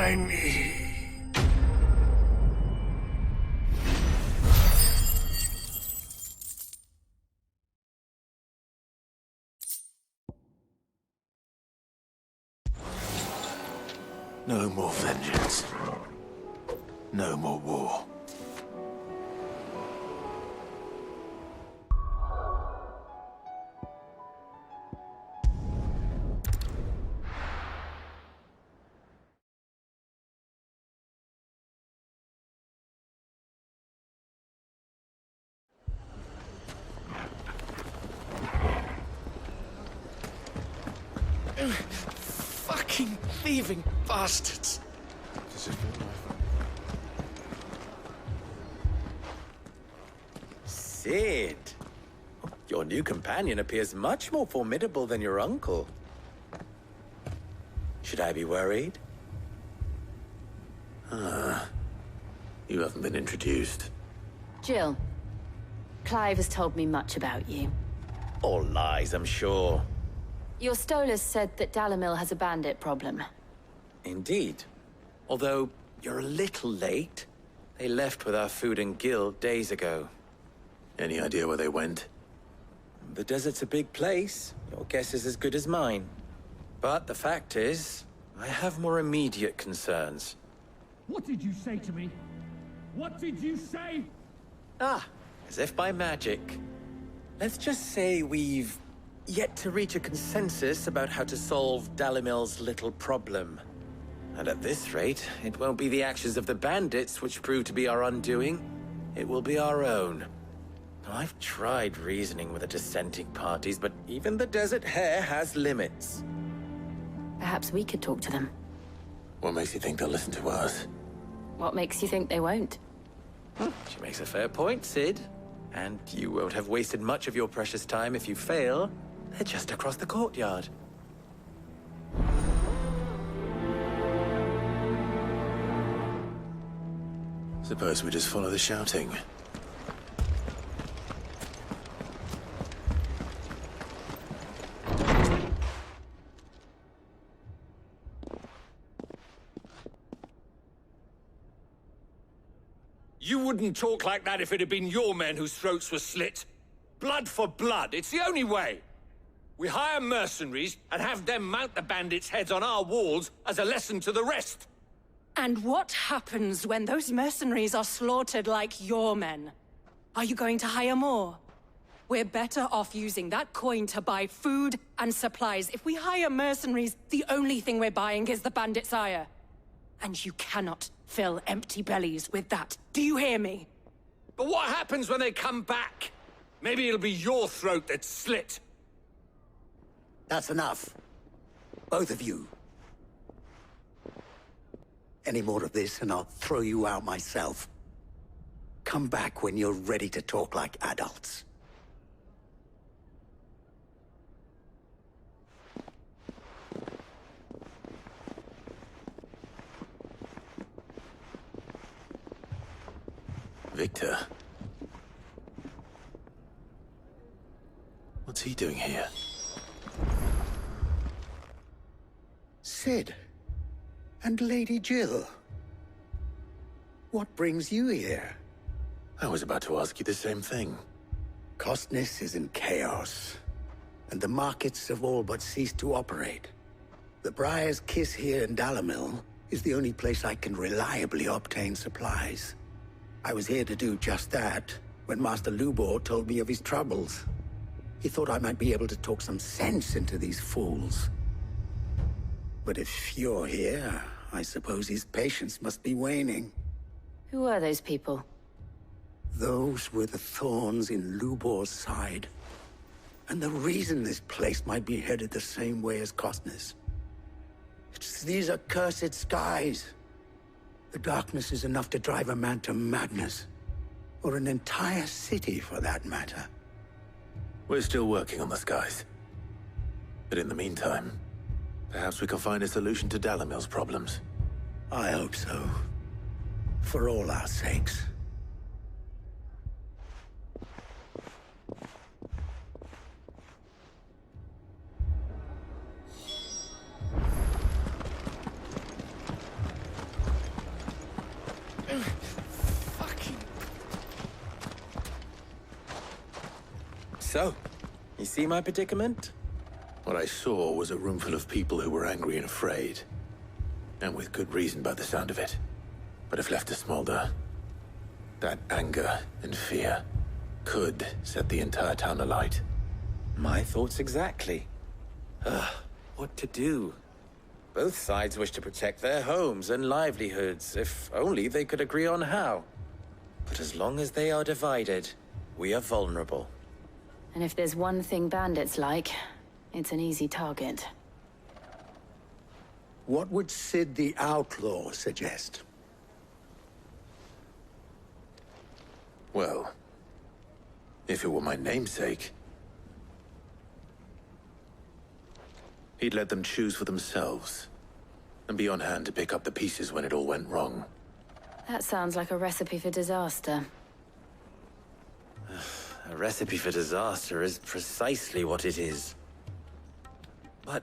many. No more vengeance. No more war. Fucking thieving bastards. Cid. Your new companion appears much more formidable than your uncle. Should I be worried? You haven't been introduced. Jill, Clive has told me much about you. All lies, I'm sure. Your Stolas said that Dalimil has a bandit problem. Indeed. Although, you're a little late. They left with our food and guild days ago. Any idea where they went? The desert's a big place. Your guess is as good as mine. But the fact is, I have more immediate concerns. What did you say to me? What did you say? As if by magic. Let's just say we've yet to reach a consensus about how to solve Dalimil's little problem. And at this rate, it won't be the actions of the bandits which prove to be our undoing. It will be our own. I've tried reasoning with the dissenting parties, but even the Desert Hare has limits. Perhaps we could talk to them. What makes you think they'll listen to us? What makes you think they won't? She makes a fair point, Cid. And you won't have wasted much of your precious time if you fail. They're just across the courtyard. Suppose we just follow the shouting. You wouldn't talk like that if it had been your men whose throats were slit. Blood for blood, it's the only way. We hire mercenaries and have them mount the bandits' heads on our walls as a lesson to the rest. And what happens when those mercenaries are slaughtered like your men? Are you going to hire more? We're better off using that coin to buy food and supplies. If we hire mercenaries, the only thing we're buying is the bandits' ire. And you cannot fill empty bellies with that. Do you hear me? But what happens when they come back? Maybe it'll be your throat that's slit. That's enough. Both of you. Any more of this and I'll throw you out myself. Come back when you're ready to talk like adults. Victor. What's he doing here? Cid. And Lady Jill. What brings you here? I was about to ask you the same thing. Costness is in chaos, and the markets have all but ceased to operate. The Briar's Kiss here in Dalimil is the only place I can reliably obtain supplies. I was here to do just that when Master Lubor told me of his troubles. He thought I might be able to talk some sense into these fools. But if you're here, I suppose his patience must be waning. Who are those people? Those were the thorns in Lubor's side. And the reason this place might be headed the same way as Costness. It's these accursed skies. The darkness is enough to drive a man to madness. Or an entire city, for that matter. We're still working on the skies. But in the meantime, perhaps we can find a solution to Dalimil's problems. I hope so. For all our sakes. Fucking... So, you see my predicament? What I saw was a room full of people who were angry and afraid. And with good reason by the sound of it. But if left to smolder, that anger and fear could set the entire town alight. My thoughts exactly. What to do? Both sides wish to protect their homes and livelihoods, if only they could agree on how. But as long as they are divided, we are vulnerable. And if there's one thing bandits like, it's an easy target. What would Sid the Outlaw suggest? Well, if it were my namesake, he'd let them choose for themselves, and be on hand to pick up the pieces when it all went wrong. That sounds like a recipe for disaster. A recipe for disaster is precisely what it is. But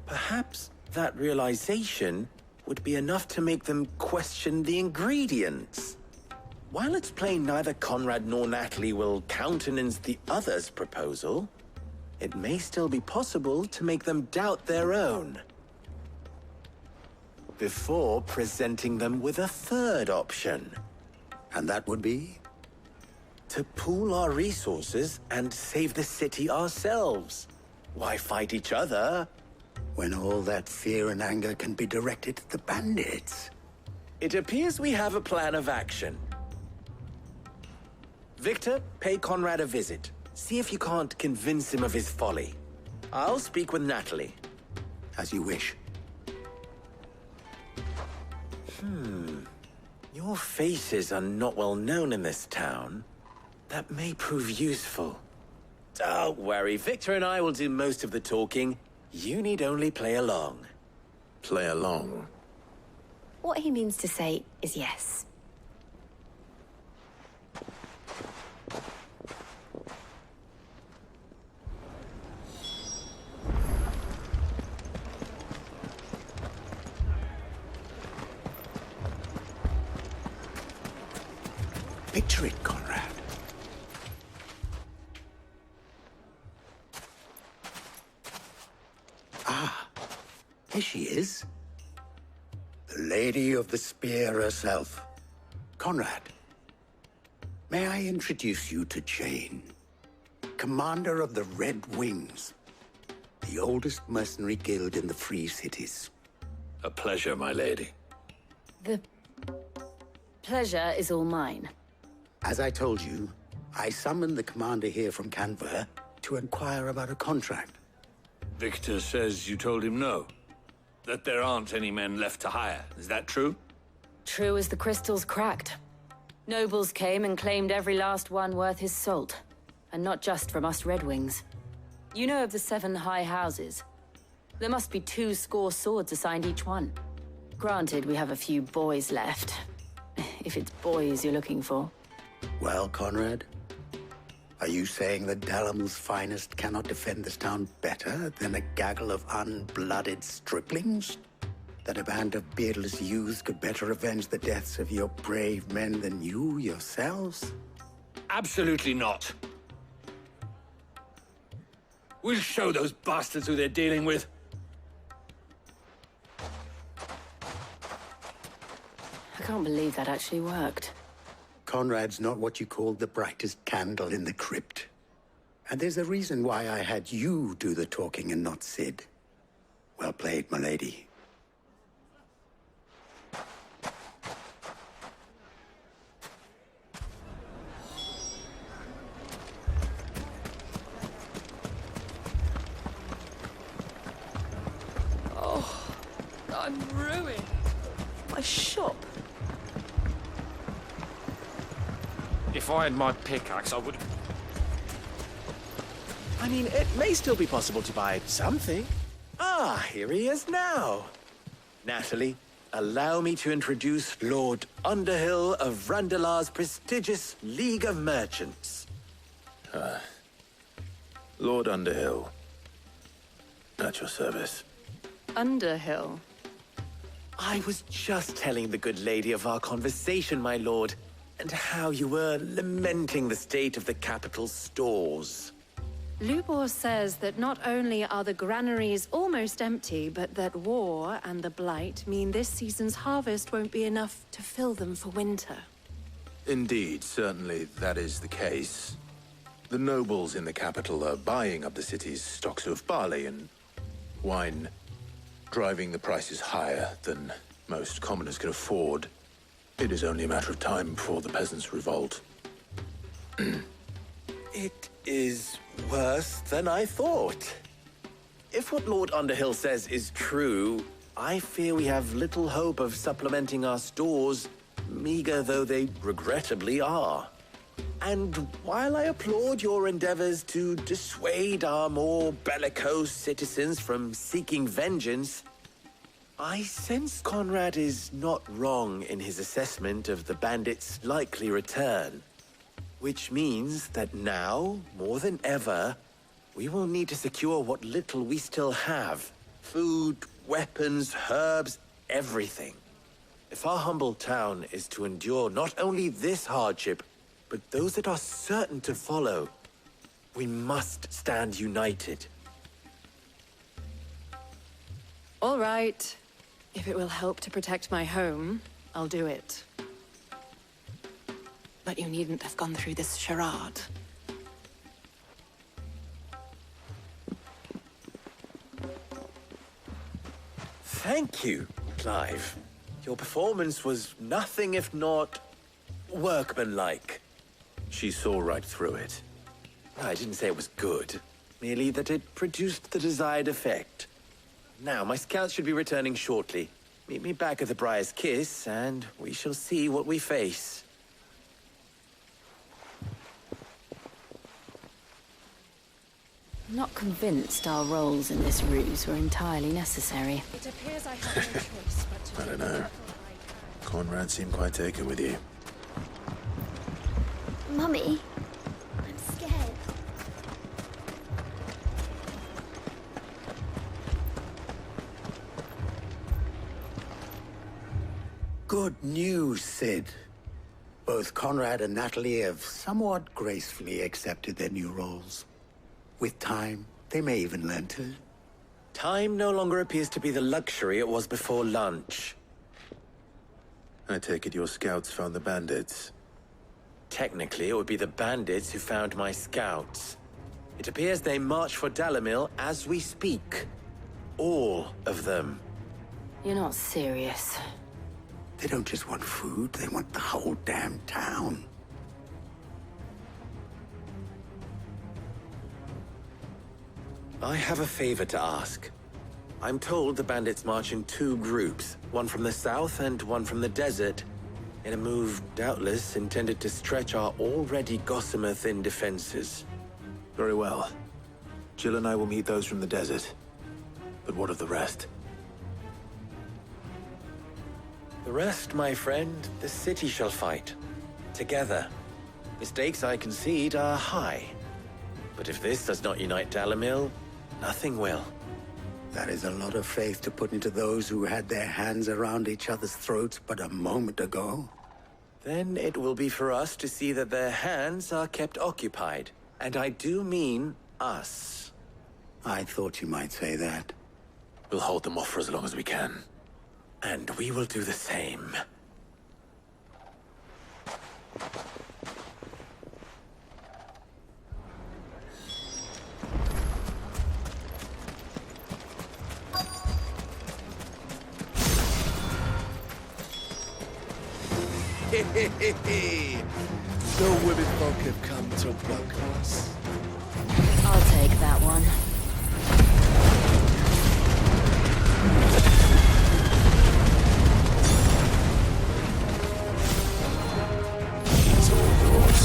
perhaps that realization would be enough to make them question the ingredients. While it's plain neither Conrad nor Natalie will countenance the other's proposal, it may still be possible to make them doubt their own. Before presenting them with a third option. And that would be? To pool our resources and save the city ourselves. Why fight each other? When all that fear and anger can be directed at the bandits. It appears we have a plan of action. Victor, pay Conrad a visit. See if you can't convince him of his folly. I'll speak with Natalie. As you wish. Your faces are not well known in this town. That may prove useful. Don't worry, Victor and I will do most of the talking. You need only play along. Play along? What he means to say is yes. Picture it, Conrad. Ah, here she is. The Lady of the Spear herself. Conrad, may I introduce you to Jane, commander of the Red Wings, the oldest mercenary guild in the Free Cities. A pleasure, my lady. The pleasure is all mine. As I told you, I summoned the commander here from Canver to inquire about a contract. Victor says you told him no. That there aren't any men left to hire. Is that true? True as the crystals cracked. Nobles came and claimed every last one worth his salt. And not just from us Red Wings. You know of the 7 high houses. There must be 2 swords assigned each one. Granted, we have a few boys left. If it's boys you're looking for. Well, Conrad, are you saying that Dalamil's finest cannot defend this town better than a gaggle of unblooded striplings? That a band of beardless youths could better avenge the deaths of your brave men than you yourselves? Absolutely not. We'll show those bastards who they're dealing with. I can't believe that actually worked. Conrad's not what you call the brightest candle in the crypt. And there's a reason why I had you do the talking and not Sid. Well played, my lady. Oh, I'm ruined. My shop. If I had my pickaxe, I would... I mean, it may still be possible to buy something. Ah, here he is now. Natalie, allow me to introduce Lord Underhill of Randalar's prestigious League of Merchants. Lord Underhill. At your service. Underhill? I was just telling the good lady of our conversation, my lord, and how you were lamenting the state of the capital's stores. Lubor says that not only are the granaries almost empty, but that war and the Blight mean this season's harvest won't be enough to fill them for winter. Indeed, certainly that is the case. The nobles in the capital are buying up the city's stocks of barley and wine, driving the prices higher than most commoners can afford. It is only a matter of time before the peasants revolt. It is worse than I thought. If what Lord Underhill says is true, I fear we have little hope of supplementing our stores, meager though they regrettably are. And while I applaud your endeavors to dissuade our more bellicose citizens from seeking vengeance, I sense Conrad is not wrong in his assessment of the bandits' likely return. Which means that now, more than ever, we will need to secure what little we still have. Food, weapons, herbs, everything. If our humble town is to endure not only this hardship, but those that are certain to follow, we must stand united. All right. If it will help to protect my home, I'll do it. But you needn't have gone through this charade. Thank you, Clive. Your performance was nothing if not workmanlike. She saw right through it. I didn't say it was good, merely that it produced the desired effect. Now, my scouts should be returning shortly. Meet me back at the Briar's Kiss, and we shall see what we face. I'm not convinced our roles in this ruse were entirely necessary. It appears I have no choice but to... I don't know. Conrad seemed quite taken with you. Mummy, I'm scared. Good news, Cid. Both Conrad and Natalie have somewhat gracefully accepted their new roles. With time, they may even learn to... Time no longer appears to be the luxury it was before lunch. I take it your scouts found the bandits. Technically, it would be the bandits who found my scouts. It appears they march for Dalimil as we speak. All of them. You're not serious. They don't just want food, they want the whole damn town. I have a favor to ask. I'm told the bandits march in two groups, one from the south and one from the desert, in a move doubtless intended to stretch our already gossamer-thin defenses. Very well. Jill and I will meet those from the desert. But what of the rest? The rest, my friend, the city shall fight. Together. The stakes, I concede, are high. But if this does not unite Dalimil, nothing will. That is a lot of faith to put into those who had their hands around each other's throats but a moment ago. Then it will be for us to see that their hands are kept occupied. And I do mean us. I thought you might say that. We'll hold them off for as long as we can. And we will do the same. No women folk have come to welcome us. I'll take that one. It's all yours.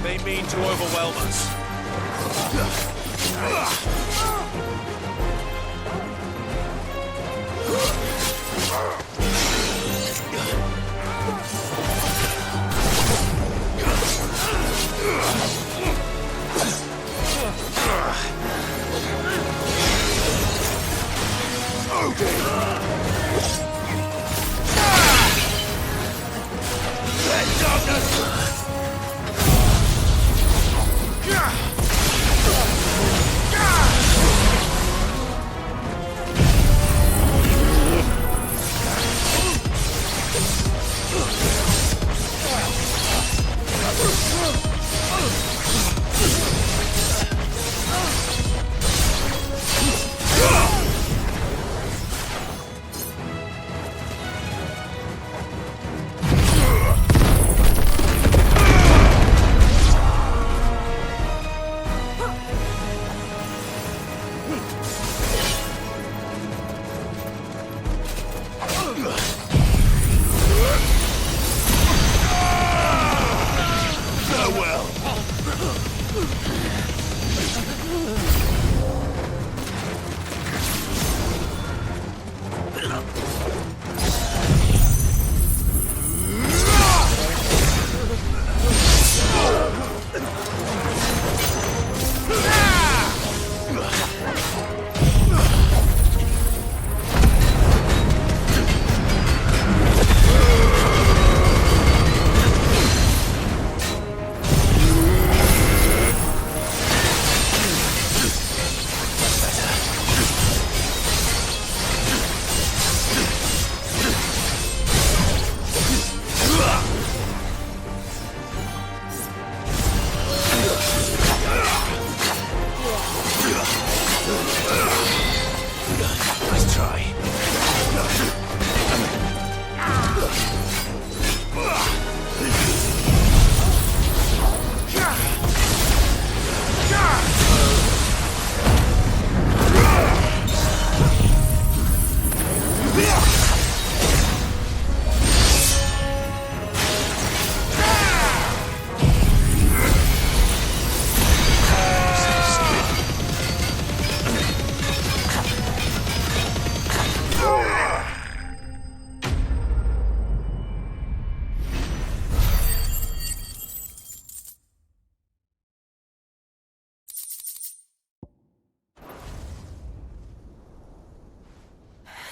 They mean to overwhelm us.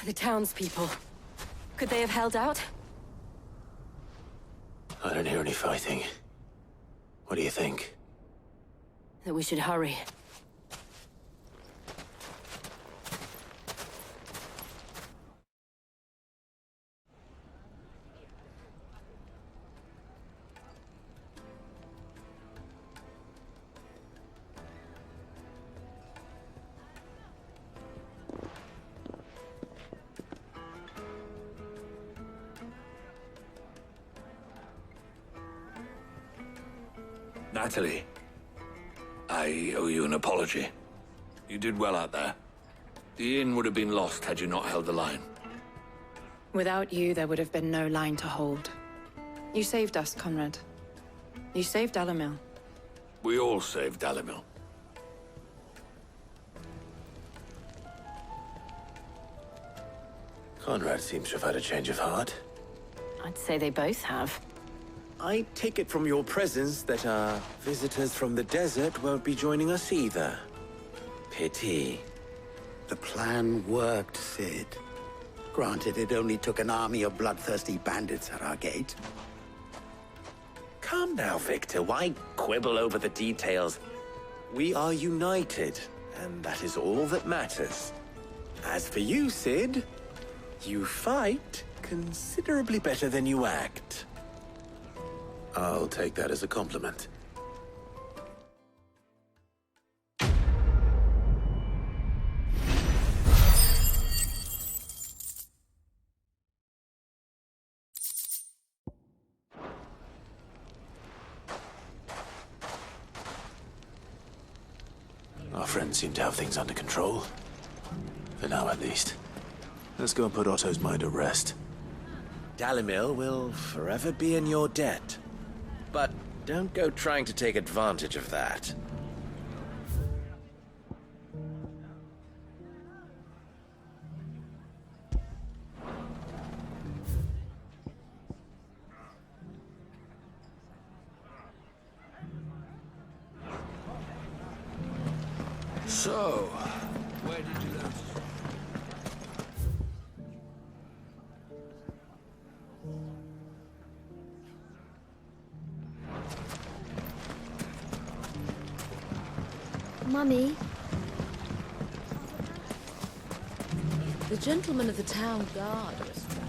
The townspeople. Could they have held out? I don't hear any fighting. What do you think? That we should hurry. Natalie, I owe you an apology. You did well out there. The inn would have been lost had you not held the line. Without you, there would have been no line to hold. You saved us, Conrad. You saved Dalimil. We all saved Dalimil. Conrad seems to have had a change of heart. I'd say they both have. I take it from your presence that our visitors from the desert won't be joining us either. Pity. The plan worked, Sid. Granted, it only took an army of bloodthirsty bandits at our gate. Calm now, Victor. Why quibble over the details? We are united, and that is all that matters. As for you, Sid, you fight considerably better than you act. I'll take that as a compliment. Our friends seem to have things under control. For now, at least. Let's go and put Otto's mind at rest. Dalimil will forever be in your debt. But don't go trying to take advantage of that. So, where did you go? Mummy, The gentlemen of the town guard are a strike.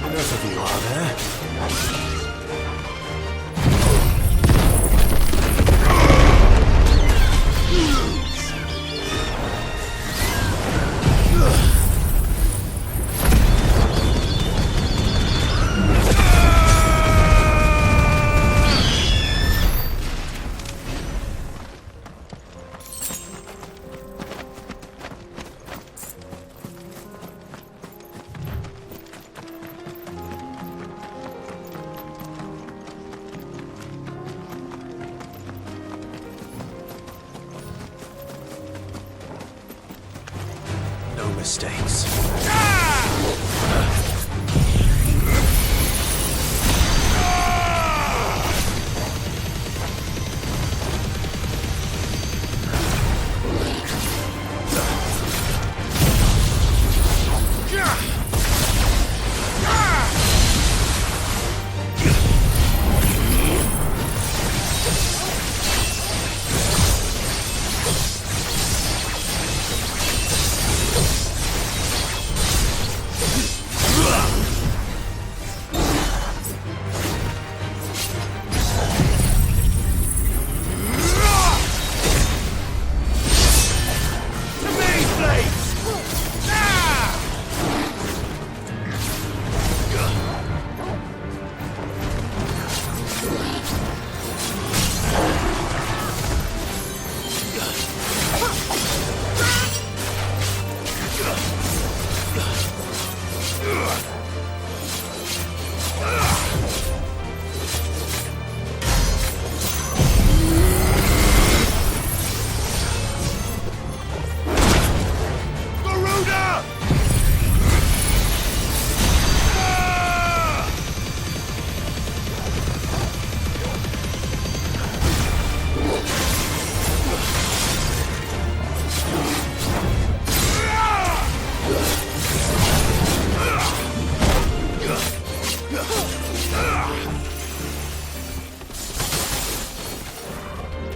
Enough of you, are there? No mistakes.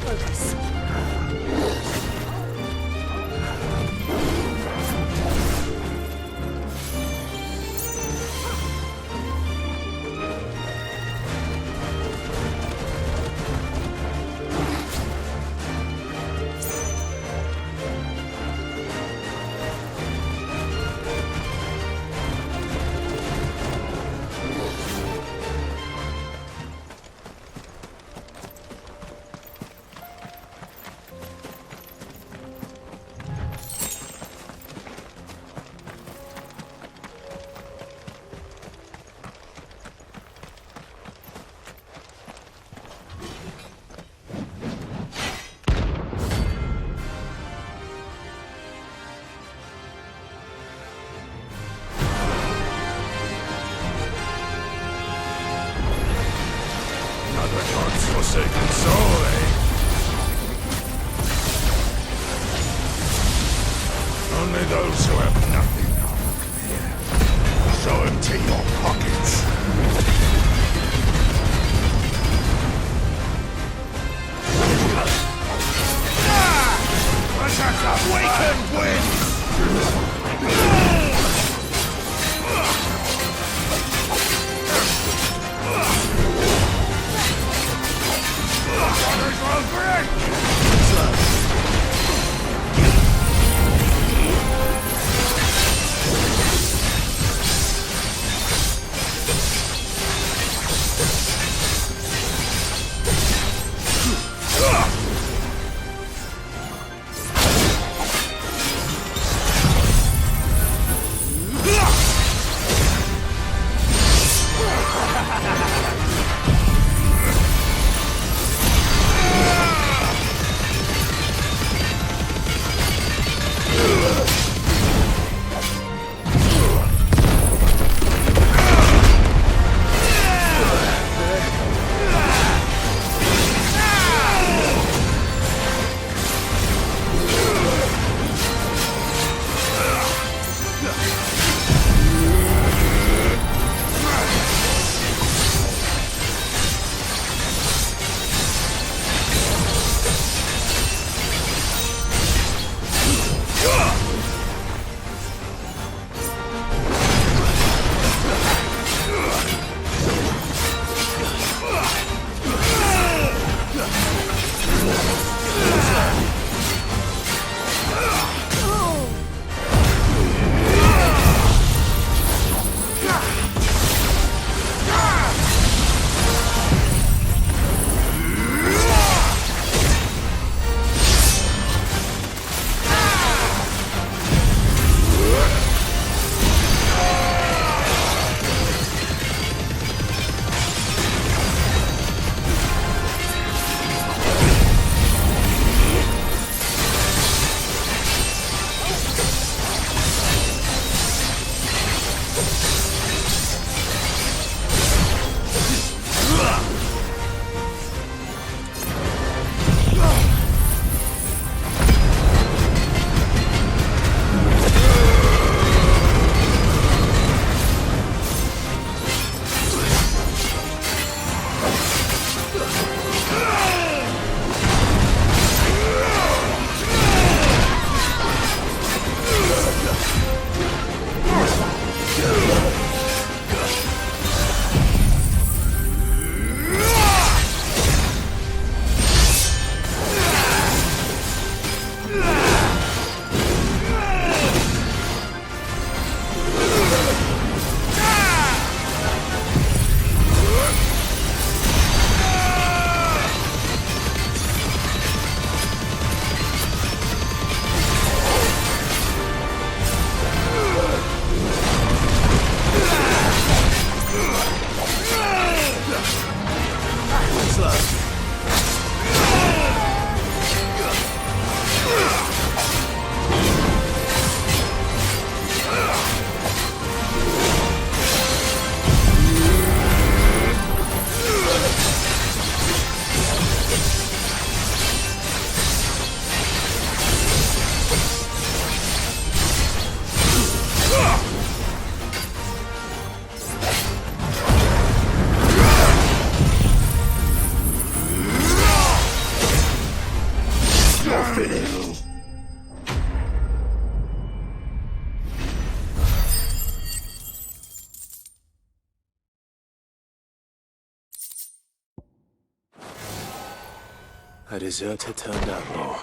focus. Forsaken soul, eh? Only those who have nothing come here. So empty your pockets. Berserker, wakened wind! A deserter turned outlaw.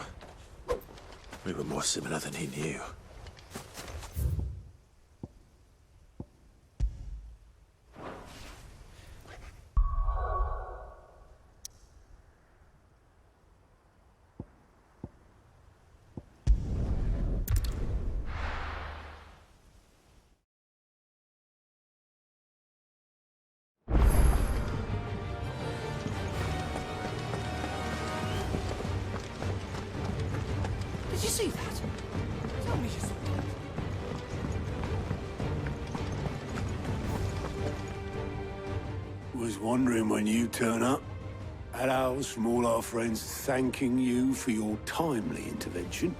We were more similar than he knew. Did you see that? Tell me you saw that. Was wondering when you turn up. Had owls from all our friends thanking you for your timely intervention.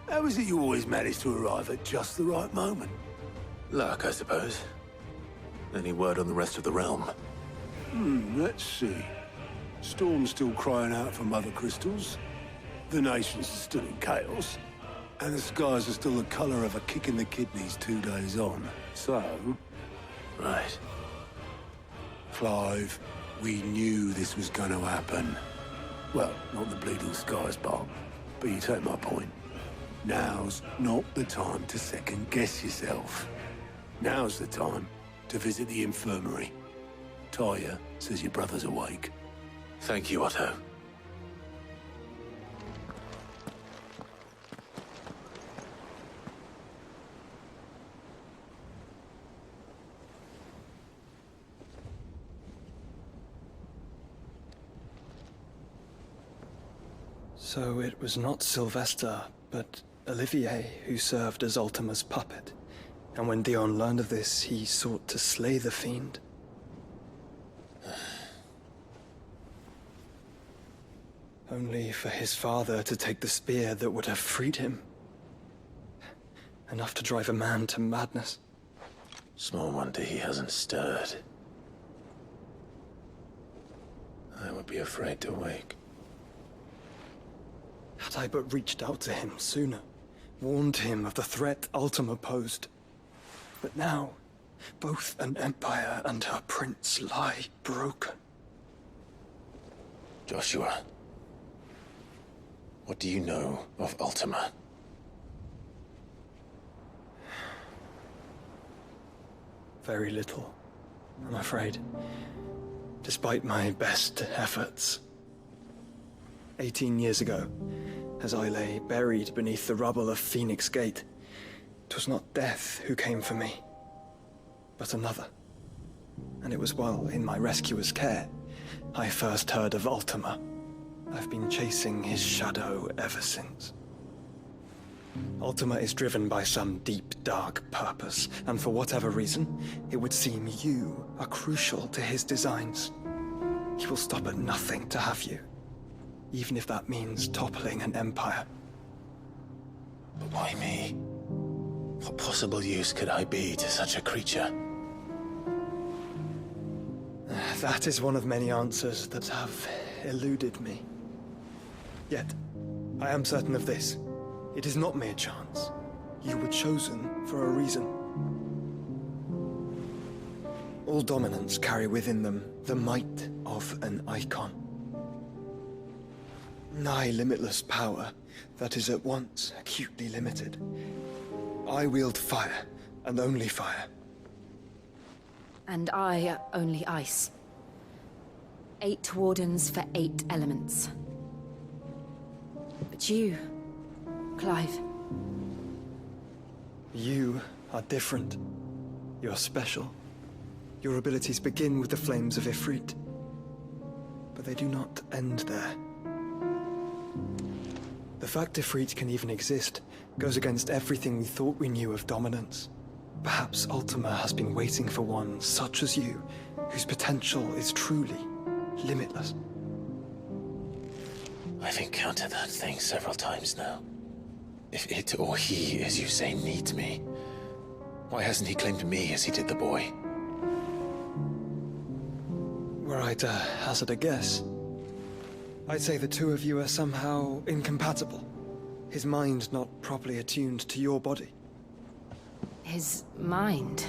How is it you always manage to arrive at just the right moment? Luck, I suppose. Any word on the rest of the realm? Let's see. Storm's still crying out for Mother Crystals. The nations are still in chaos. And the skies are still the color of a kick in the kidneys 2 days on. So... Right. Clive, we knew this was going to happen. Well, not the bleeding skies part, but you take my point. Now's not the time to second-guess yourself. Now's the time to visit the infirmary. Talia says your brother's awake. Thank you, Otto. So it was not Sylvester, but Olivier who served as Ultima's puppet. And when Dion learned of this, he sought to slay the fiend. Only for his father to take the spear that would have freed him. Enough to drive a man to madness. Small wonder he hasn't stirred. I would be afraid to wake. Had I but reached out to him sooner, warned him of the threat Ultima posed. But now, both an empire and her prince lie broken. Joshua, what do you know of Ultima? Very little, I'm afraid. Despite my best efforts. 18 years ago, as I lay buried beneath the rubble of Phoenix Gate, 'twas not death who came for me, but another. And it was while in my rescuer's care, I first heard of Ultima. I've been chasing his shadow ever since. Ultima is driven by some deep, dark purpose, and for whatever reason, it would seem you are crucial to his designs. He will stop at nothing to have you, even if that means toppling an empire. But why me? What possible use could I be to such a creature? That is one of many answers that have eluded me. Yet, I am certain of this. It is not mere chance. You were chosen for a reason. All dominants carry within them the might of an icon. Nigh limitless power that is at once acutely limited. I wield fire, and only fire. And I only ice. 8 wardens for 8 elements. But you, Clive. You are different. You're special. Your abilities begin with the flames of Ifrit. But they do not end there. The fact Ifrit can even exist goes against everything we thought we knew of dominance. Perhaps Ultima has been waiting for one such as you, whose potential is truly limitless. I've encountered that thing several times now. If it or he, as you say, needs me, why hasn't he claimed me as he did the boy? Were I to hazard a guess, I'd say the two of you are somehow incompatible. His mind not properly attuned to your body. His mind?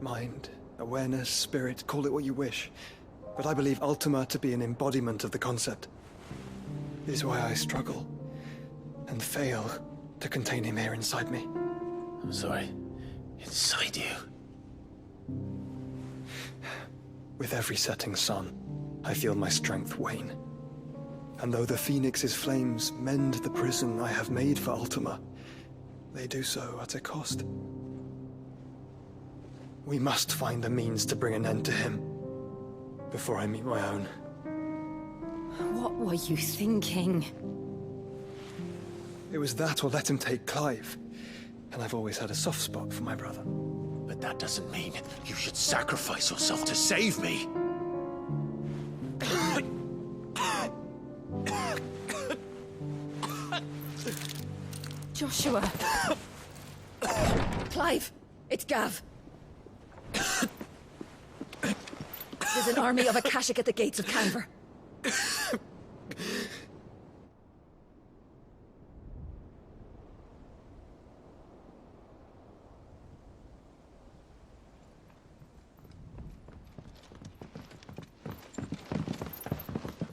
Mind, awareness, spirit, call it what you wish. but I believe Ultima to be an embodiment of the concept. It is why I struggle and fail to contain him here inside me. I'm sorry. Inside you? With every setting sun, I feel my strength wane. And though the Phoenix's flames mend the prison I have made for Ultima, they do so at a cost. We must find a means to bring an end to him before I meet my own. What were you thinking? It was that or let him take Clive. And I've always had a soft spot for my brother. But that doesn't mean you should sacrifice yourself to save me. Joshua! Clive! It's Gav! There's an army of Akashic at the gates of Canver.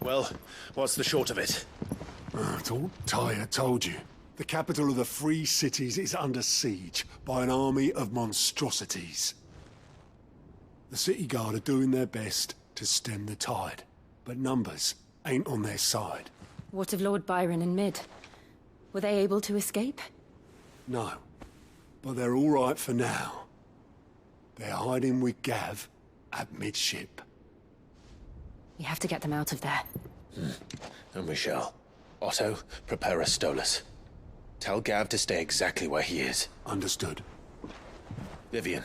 Well, what's the short of it? It's all Tyre told you. The capital of the Free Cities is under siege by an army of monstrosities. The City Guard are doing their best to stem the tide, but numbers ain't on their side. What of Lord Byron and Mid? Were they able to escape? No, but they're all right for now. They're hiding with Gav at midship. We have to get them out of there. And we shall. Otto, prepare a Stolas. Tell Gav to stay exactly where he is. Understood. Vivian,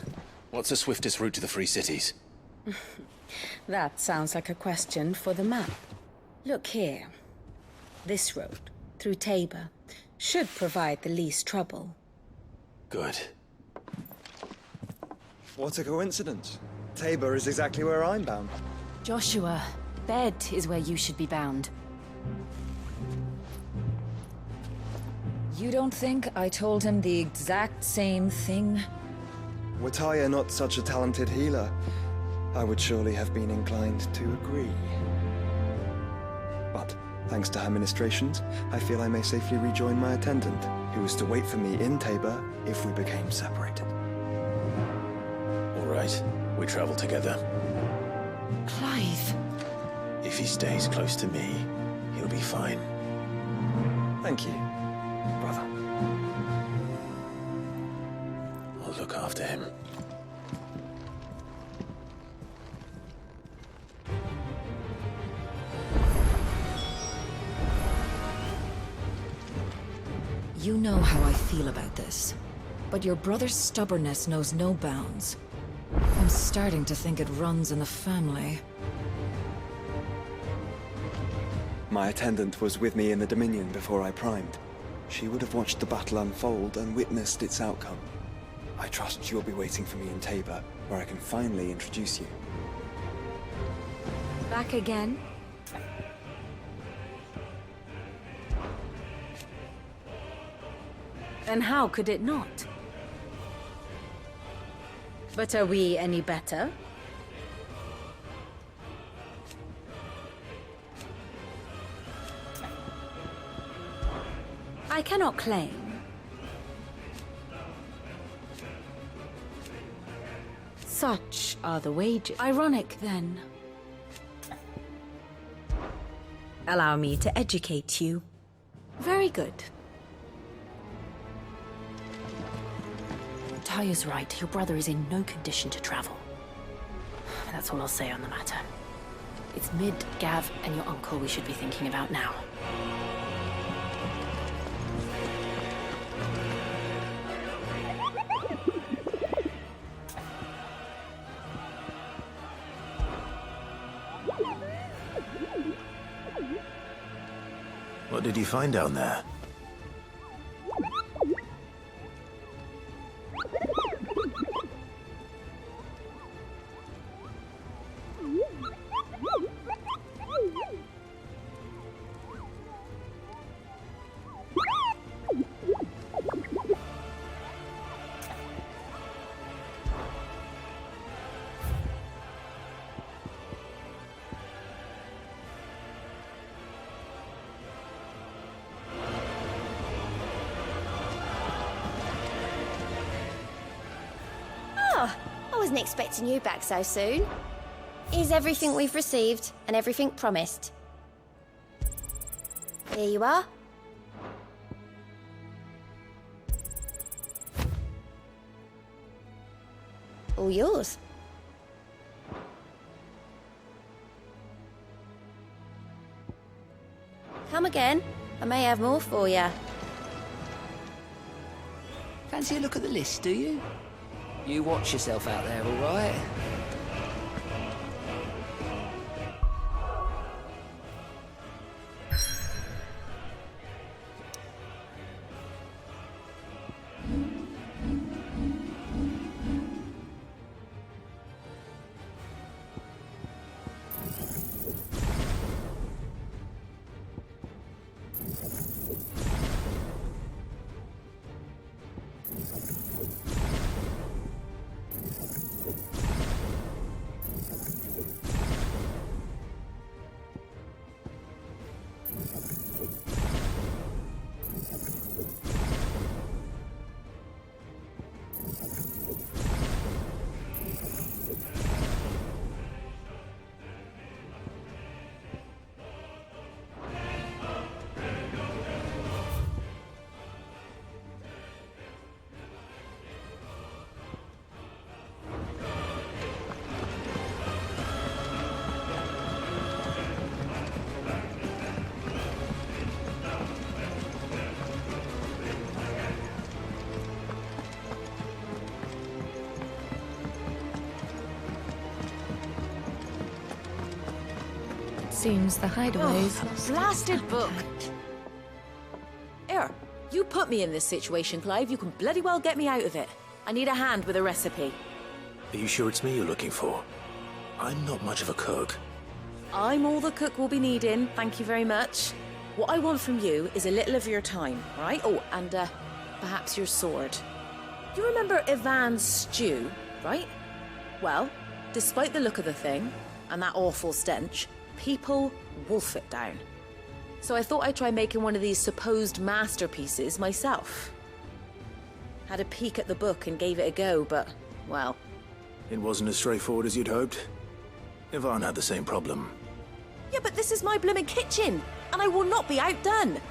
what's the swiftest route to the Free Cities? That sounds like a question for the map. Look here. This road, through Tabor, should provide the least trouble. Good. What a coincidence. Tabor is exactly where I'm bound. Joshua, Bed is where you should be bound. You don't think I told him the exact same thing? Were Tyre not such a talented healer, I would surely have been inclined to agree. But, thanks to her ministrations, I feel I may safely rejoin my attendant, who was to wait for me in Tabor if we became separated. All right, we travel together. Clive! If he stays close to me, he'll be fine. Thank you, brother. I'll look after him. You know how I feel about this, but your brother's stubbornness knows no bounds. I'm starting to think it runs in the family. My attendant was with me in the Dominion before I primed. She would have watched the battle unfold and witnessed its outcome. I trust you'll be waiting for me in Tabor, where I can finally introduce you. Back again? And how could it not? But are we any better? I cannot claim. Such are the wages. Ironic, then. Allow me to educate you. Very good. Tyre's right. Your brother is in no condition to travel. That's all I'll say on the matter. It's Mid, Gav, and your uncle we should be thinking about now. What did you find down there? I wasn't expecting you back so soon. Here's everything we've received and everything promised. Here you are. All yours. Come again. I may have more for you. Fancy a look at the list, do you? You watch yourself out there, all right? Seems the hideaway's lost. Blasted book! Here, you put me in this situation, Clive. You can bloody well get me out of it. I need a hand with a recipe. Are you sure it's me you're looking for? I'm not much of a cook. I'm all the cook will be needing, thank you very much. What I want from you is a little of your time, right? Oh, and perhaps your sword. You remember Ivan's stew, right? Well, despite the look of the thing, and that awful stench, people wolf it down. So I thought I'd try making one of these supposed masterpieces myself. Had a peek at the book and gave it a go, but, well... It wasn't as straightforward as you'd hoped. Ivan had the same problem. Yeah, but this is my blimmin' kitchen, and I will not be outdone.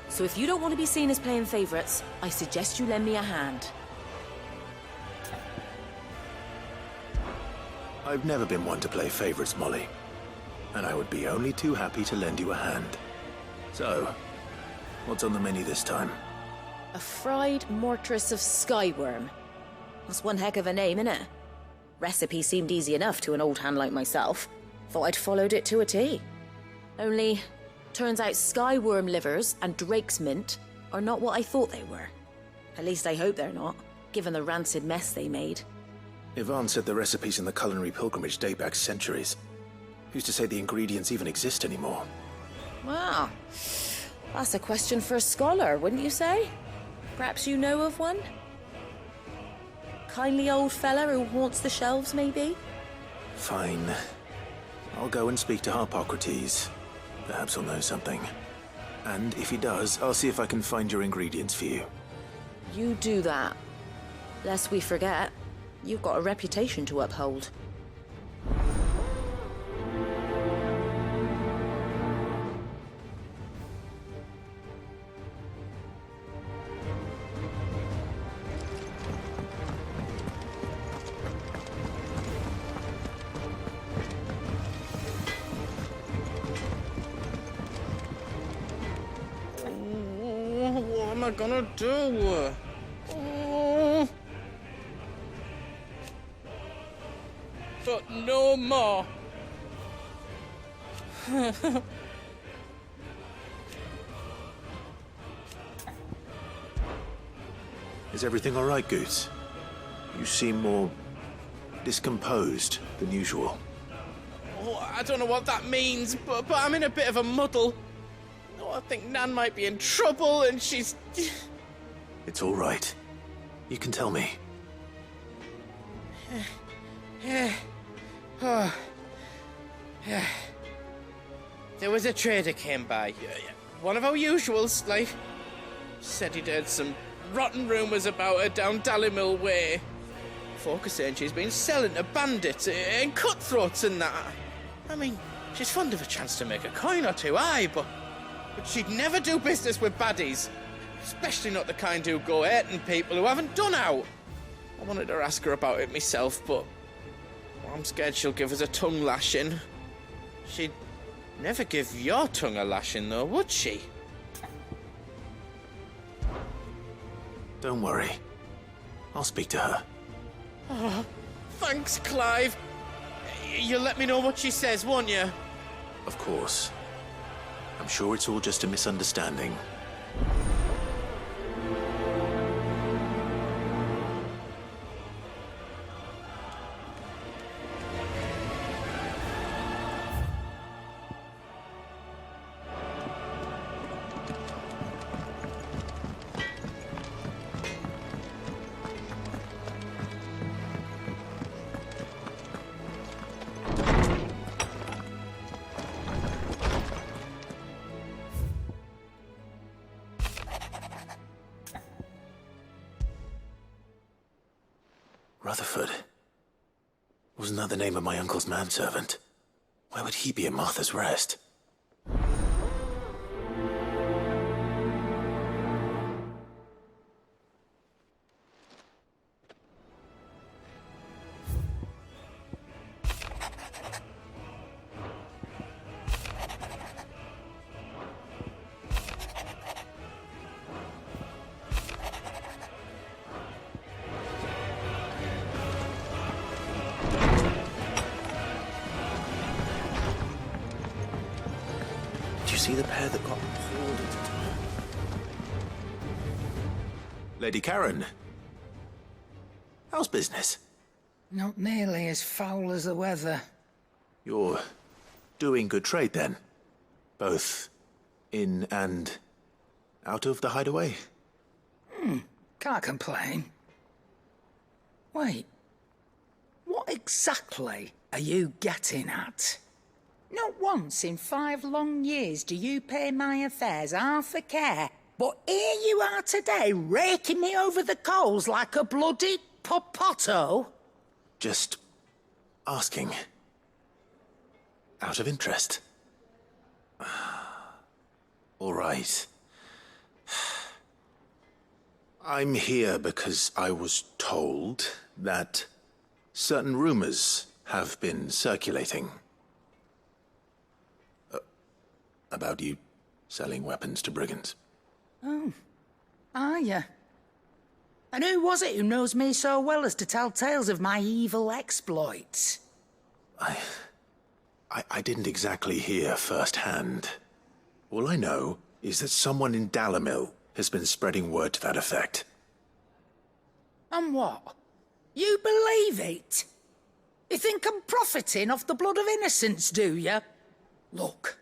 So if you don't want to be seen as playing favourites, I suggest you lend me a hand. I've never been one to play favourites, Molly. And I would be only too happy to lend you a hand. So, what's on the menu this time? A fried mortress of skyworm. That's one heck of a name, innit? Recipe seemed easy enough to an old hand like myself. Thought I'd followed it to a T. Only, turns out skyworm livers and drake's mint are not what I thought they were. At least I hope they're not, given the rancid mess they made. Ivan said the recipes in the culinary pilgrimage date back centuries. Who's to say the ingredients even exist anymore? Wow. That's a question for a scholar, wouldn't you say? Perhaps you know of one? Kindly old fella who haunts the shelves, maybe? Fine. I'll go and speak to Harpocrates. Perhaps he'll know something. And if he does, I'll see if I can find your ingredients for you. You do that. Lest we forget, you've got a reputation to uphold. What am I gonna do? Oh. But no more. Is everything all right, Goose? You seem more discomposed than usual. Oh, I don't know what that means, but I'm in a bit of a muddle. Oh, I think Nan might be in trouble, and she's... It's all right. You can tell me. Oh. There was a trader came by. One of our usuals, like. Said he'd heard some rotten rumours about her down Dalimil Way. folk are saying she's been selling to bandits and cutthroats and that. I mean, she's fond of a chance to make a coin or two, aye, but she'd never do business with baddies. Especially not the kind who go hurting people who haven't done out. I wanted to ask her about it myself, but I'm scared she'll give us a tongue lashing. She'd never give your tongue a lashing, though, would she? Don't worry. I'll speak to her. Oh, thanks, Clive. You'll let me know what she says, won't you? Of course. I'm sure it's all just a misunderstanding. Rutherford. Wasn't that the name of my uncle's manservant? Why would he be at Martha's Rest? See the pair that got pulled into time? Lady Karen, how's business? Not nearly as foul as the weather. You're doing good trade then? Both in and out of the hideaway? Can't complain. Wait, what exactly are you getting at? Not once in 5 long years do you pay my affairs half a care, but here you are today, raking me over the coals like a bloody popoto? Just asking. Out of interest. All right. I'm here because I was told that certain rumors have been circulating. About you selling weapons to brigands. Oh, are you? And who was it who knows me so well as to tell tales of my evil exploits? I didn't exactly hear firsthand. All I know is that someone in Dalamil has been spreading word to that effect. And what? You believe it? You think I'm profiting off the blood of innocents, do you? Look,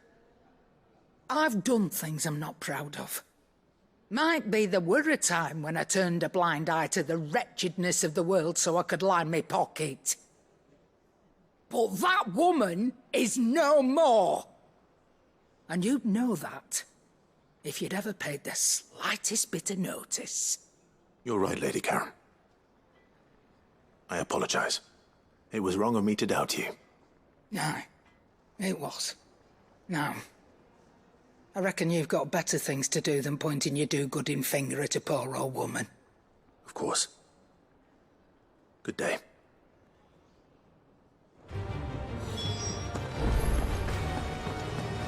I've done things I'm not proud of. Might be there were a time when I turned a blind eye to the wretchedness of the world so I could line my pocket. But that woman is no more. And you'd know that if you'd ever paid the slightest bit of notice. You're right, Lady Karen. I apologize. It was wrong of me to doubt you. No, it was. Now, I reckon you've got better things to do than pointing your do-gooding finger at a poor old woman. Of course. Good day.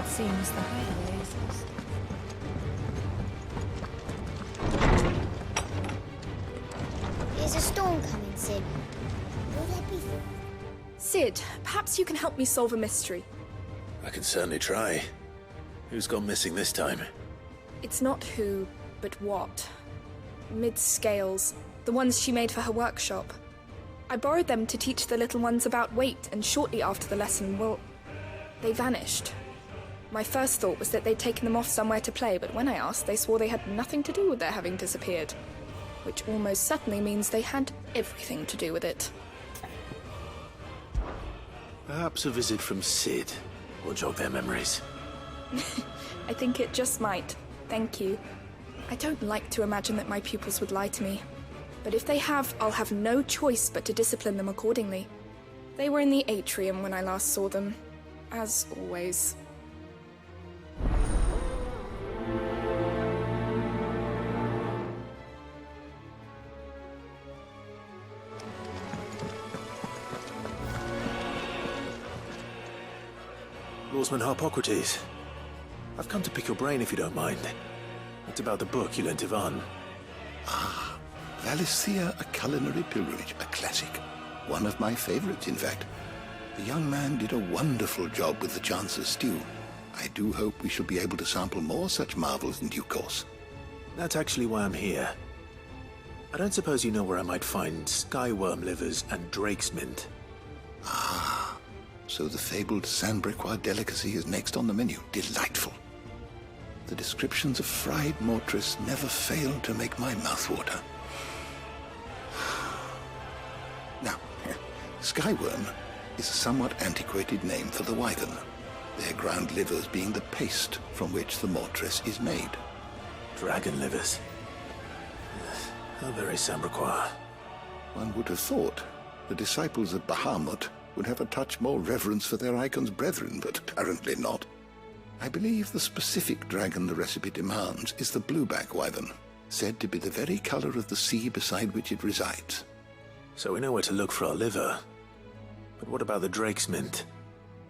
Seems the hideaway is... There's a storm coming, Sid. Will there be... Sid, perhaps you can help me solve a mystery. I can certainly try. Who's gone missing this time? It's not who, but what. Mid's scales, the ones she made for her workshop. I borrowed them to teach the little ones about weight, and shortly after the lesson, well, they vanished. My first thought was that they'd taken them off somewhere to play, but when I asked, they swore they had nothing to do with their having disappeared. Which almost certainly means they had everything to do with it. Perhaps a visit from Sid will jog their memories. I think it just might. Thank you. I don't like to imagine that my pupils would lie to me. But if they have, I'll have no choice but to discipline them accordingly. They were in the atrium when I last saw them, as always. Lawsman Harpocrates. I've come to pick your brain if you don't mind. It's about the book you lent Ivan. Ah, Valisthea, A Culinary Pilgrimage, a classic. One of my favorites, in fact. The young man did a wonderful job with the Chance's stew. I do hope we shall be able to sample more such marvels in due course. That's actually why I'm here. I don't suppose you know where I might find skyworm livers and drake's mint. Ah, so the fabled Sanbrequois delicacy is next on the menu. Delightful. The descriptions of fried mortris never fail to make my mouth water. Now, skyworm is a somewhat antiquated name for the wyvern, their ground livers being the paste from which the mortris is made. Dragon livers. How very Sanbrequois. One would have thought the disciples of Bahamut would have a touch more reverence for their icon's brethren, but apparently not. I believe the specific dragon the recipe demands is the blueback wyvern, said to be the very color of the sea beside which it resides. So we know where to look for our liver. But what about the drake's mint?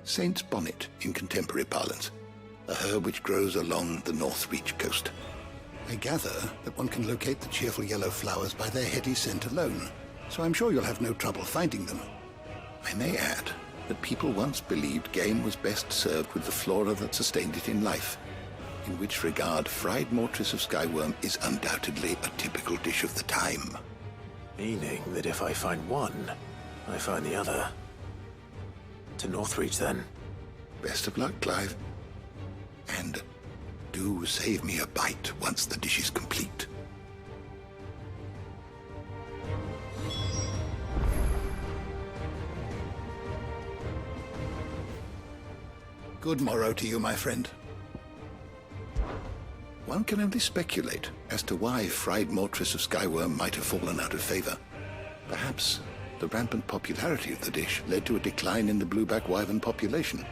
Saint's bonnet in contemporary parlance, a herb which grows along the North Reach coast. I gather that one can locate the cheerful yellow flowers by their heady scent alone, so I'm sure you'll have no trouble finding them. I may add that people once believed game was best served with the flora that sustained it in life, in which regard fried mortris of skyworm is undoubtedly a typical dish of the time. Meaning that if I find one, I find the other. To Northreach, then. Best of luck, Clive. And do save me a bite once the dish is complete. Good morrow to you, my friend. One can only speculate as to why fried mortris of skyworm might have fallen out of favor. Perhaps the rampant popularity of the dish led to a decline in the blueback wyvern population.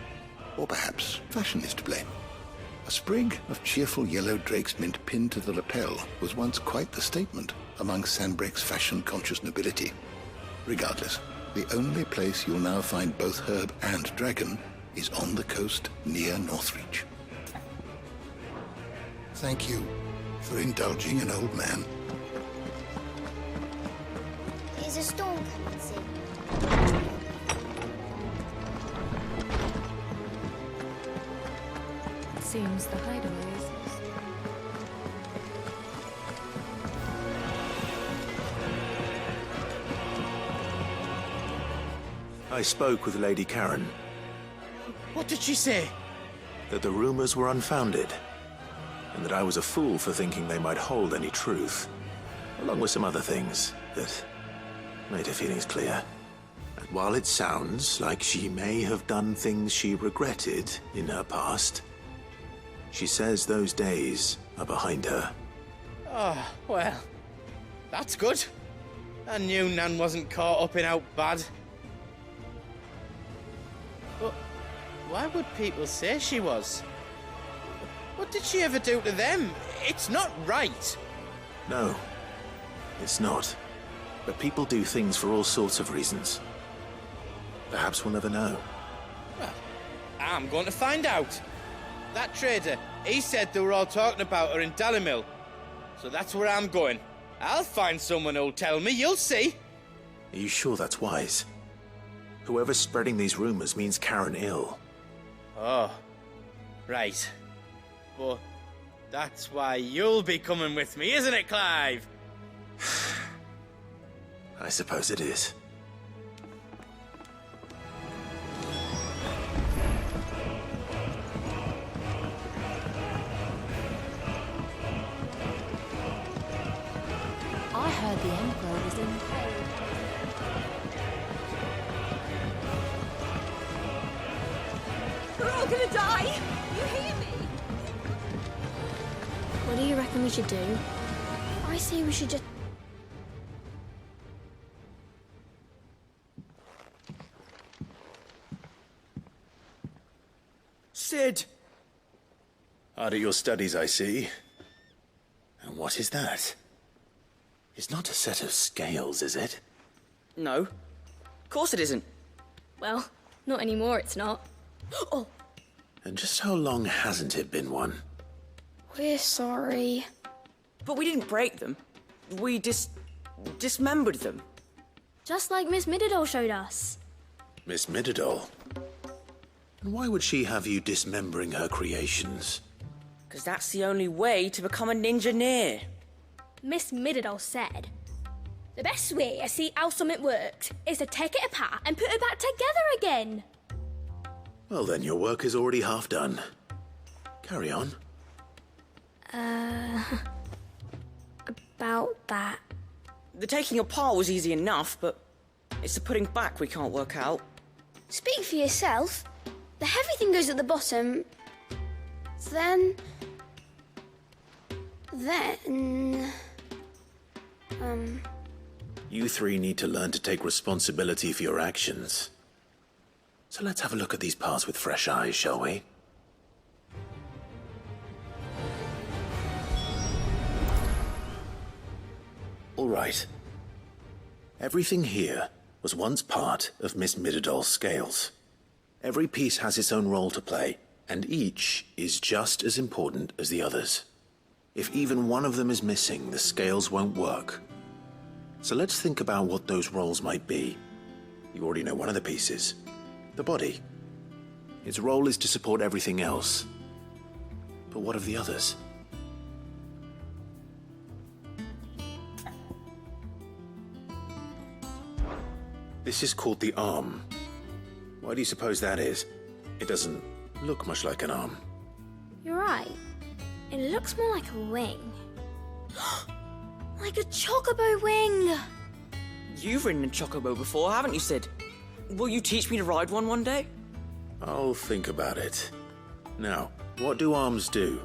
Or perhaps fashion is to blame. A sprig of cheerful yellow drake's mint pinned to the lapel was once quite the statement among Sanbreque's fashion-conscious nobility. Regardless, the only place you'll now find both herb and dragon is on the coast near Northreach. Thank you for indulging an old man. Is a storm coming soon? It seems the hideaway is... I spoke with Lady Karen. What did she say? That the rumors were unfounded, and that I was a fool for thinking they might hold any truth, along with some other things that made her feelings clear. And while it sounds like she may have done things she regretted in her past, she says those days are behind her. Oh, well, that's good. I knew Nan wasn't caught up in out bad. But why would people say she was? What did she ever do to them? It's not right. No, it's not. But people do things for all sorts of reasons. Perhaps we'll never know. Well, I'm going to find out. That trader, he said they were all talking about her in Dalimil. So that's where I'm going. I'll find someone who'll tell me, you'll see. Are you sure that's wise? Whoever's spreading these rumors means Karen ill. Oh, right. But that's why you'll be coming with me, isn't it, Clive? I suppose it is. I heard the Emperor was in We're all gonna die! You hear me? What do you reckon we should do? I say we should just... Hard at your studies, I see. And what is that? It's not a set of scales, is it? No. Of course it isn't. Well, not anymore, it's not. Oh, And just how long hasn't it been one? we're sorry. But we didn't break them. We dismembered them. Just like Miss Mididol showed us. Miss Mididol? And why would she have you dismembering her creations? Because that's the only way to become a ninja-neer. Miss Mididol said, the best way to see how something works is to take it apart and put it back together again. Well, then your work is already half done. Carry on. About that. The taking apart was easy enough, but it's the putting back we can't work out. Speak for yourself. The heavy thing goes at the bottom. Then... You three need to learn to take responsibility for your actions. So let's have a look at these parts with fresh eyes, shall we? All right. Everything here was once part of Miss Mididol's scales. Every piece has its own role to play, and each is just as important as the others. If even one of them is missing, the scales won't work. So let's think about what those roles might be. You already know one of the pieces. The body. Its role is to support everything else. But what of the others? This is called the arm. Why do you suppose that is? It doesn't look much like an arm. You're right. It looks more like a wing. Like a chocobo wing! You've ridden a chocobo before, haven't you, Sid? Will you teach me to ride one day? I'll think about it. Now, what do arms do?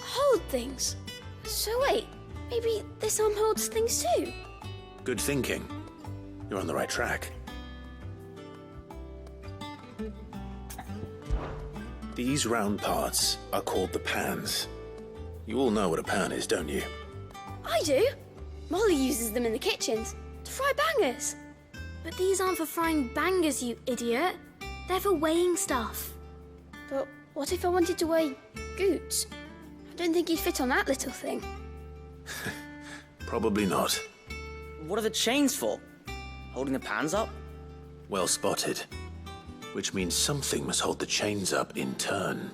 Hold things. So wait, maybe this arm holds things too? Good thinking. You're on the right track. These round parts are called the pans. You all know what a pan is, don't you? I do. Molly uses them in the kitchens to fry bangers. But these aren't for frying bangers, you idiot. They're for weighing stuff. But what if I wanted to weigh Goots? I don't think he'd fit on that little thing. Probably not. What are the chains for? Holding the pans up? Well spotted. Which means something must hold the chains up in turn.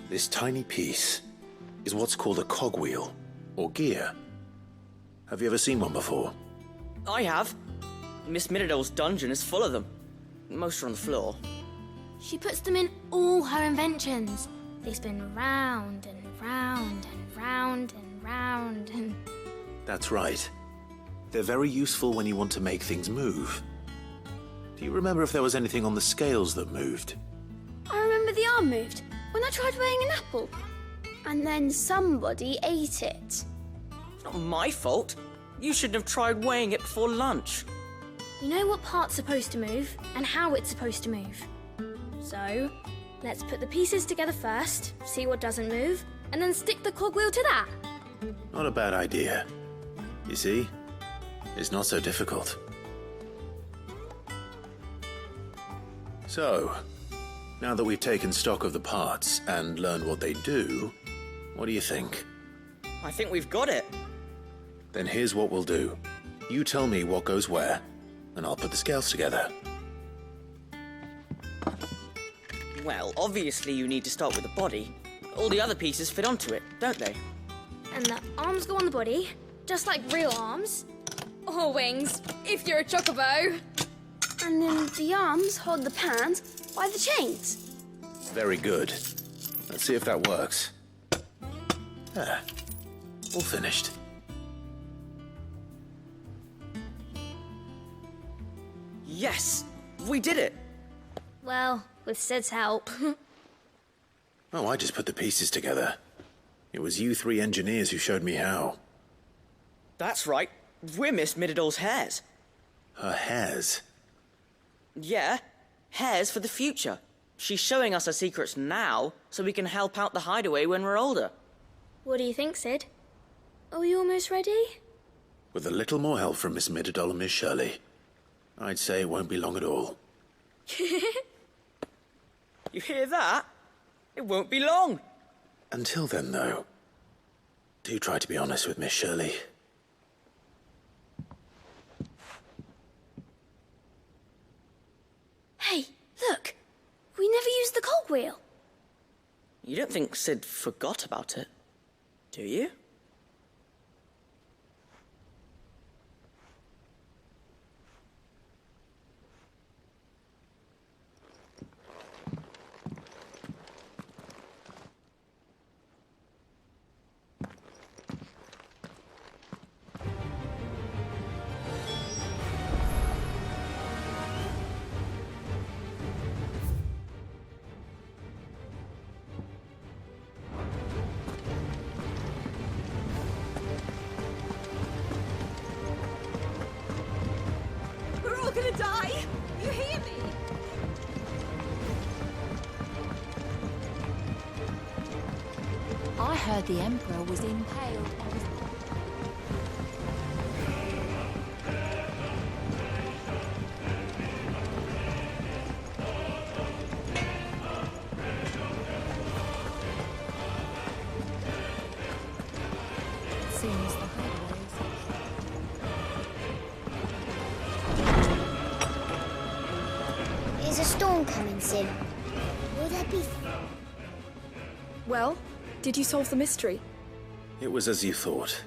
This tiny piece is what's called a cogwheel, or gear. Have you ever seen one before? I have. Miss Mididol's dungeon is full of them. Most are on the floor. She puts them in all her inventions. They spin round and round and round and round and... That's right. They're very useful when you want to make things move. Do you remember if there was anything on the scales that moved? I remember the arm moved when I tried weighing an apple. And then somebody ate it. It's not my fault. You shouldn't have tried weighing it before lunch. You know what part's supposed to move and how it's supposed to move. So, let's put the pieces together first, see what doesn't move, and then stick the cogwheel to that. Not a bad idea. You see? It's not so difficult. So, now that we've taken stock of the parts and learned what they do, what do you think? I think we've got it. Then here's what we'll do. You tell me what goes where, and I'll put the scales together. Well, obviously you need to start with the body. All the other pieces fit onto it, don't they? And the arms go on the body, just like real arms. Or wings, if you're a chocobo. And then the arms hold the pans by the chains. Very good. Let's see if that works. There. All finished. Yes! We did it! Well, with Sid's help. Oh, I just put the pieces together. It was you three engineers who showed me how. That's right. We're Miss Mididol's hares. Her hairs? Yeah. Hare's for the future. She's showing us her secrets now, so we can help out the hideaway when we're older. What do you think, Sid? Are we almost ready? With a little more help from Miss Midadol and Miss Shirley, I'd say it won't be long at all. You hear that? It won't be long. Until then, though, do try to be honest with Miss Shirley. Hey, look! We never used the cogwheel. You don't think Sid forgot about it, do you? We're all gonna die! You hear me? I heard the Emperor was impaled on his... Seems the hideaways. Is a storm coming, Sid? Will there be... Well, did you solve the mystery? It was as you thought.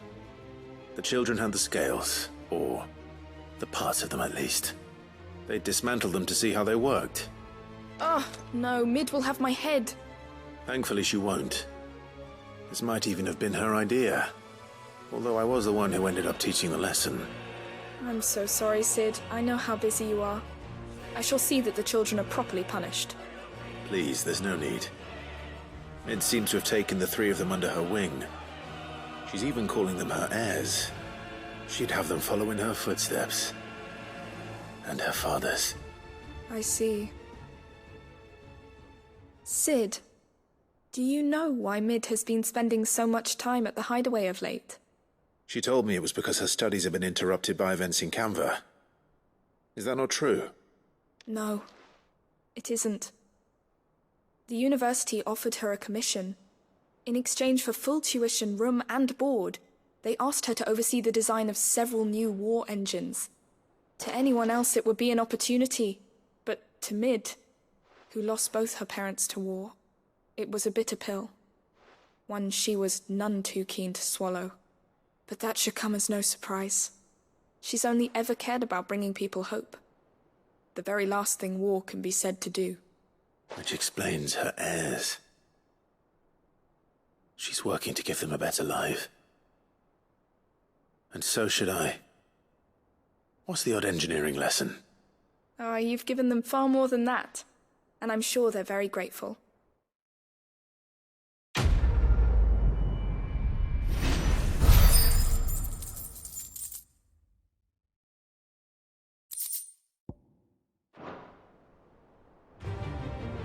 The children had the scales, or the parts of them at least. They dismantled them to see how they worked. Oh, no, Mid will have my head. Thankfully she won't. This might even have been her idea. Although I was the one who ended up teaching the lesson. I'm so sorry, Sid. I know how busy you are. I shall see that the children are properly punished. Please, there's no need. Mid seems to have taken the three of them under her wing. She's even calling them her heirs. She'd have them follow in her footsteps. And her father's. I see. Sid, do you know why Mid has been spending so much time at the hideaway of late? She told me it was because her studies have been interrupted by events in Canva. Is that not true? No, it isn't. The university offered her a commission. In exchange for full tuition, room and board, they asked her to oversee the design of several new war engines. To anyone else it would be an opportunity, but to Mid, who lost both her parents to war, it was a bitter pill. One she was none too keen to swallow. But that should come as no surprise. She's only ever cared about bringing people hope. The very last thing war can be said to do. Which explains her heirs. She's working to give them a better life. And so should I. What's the odd engineering lesson? You've given them far more than that. And I'm sure they're very grateful.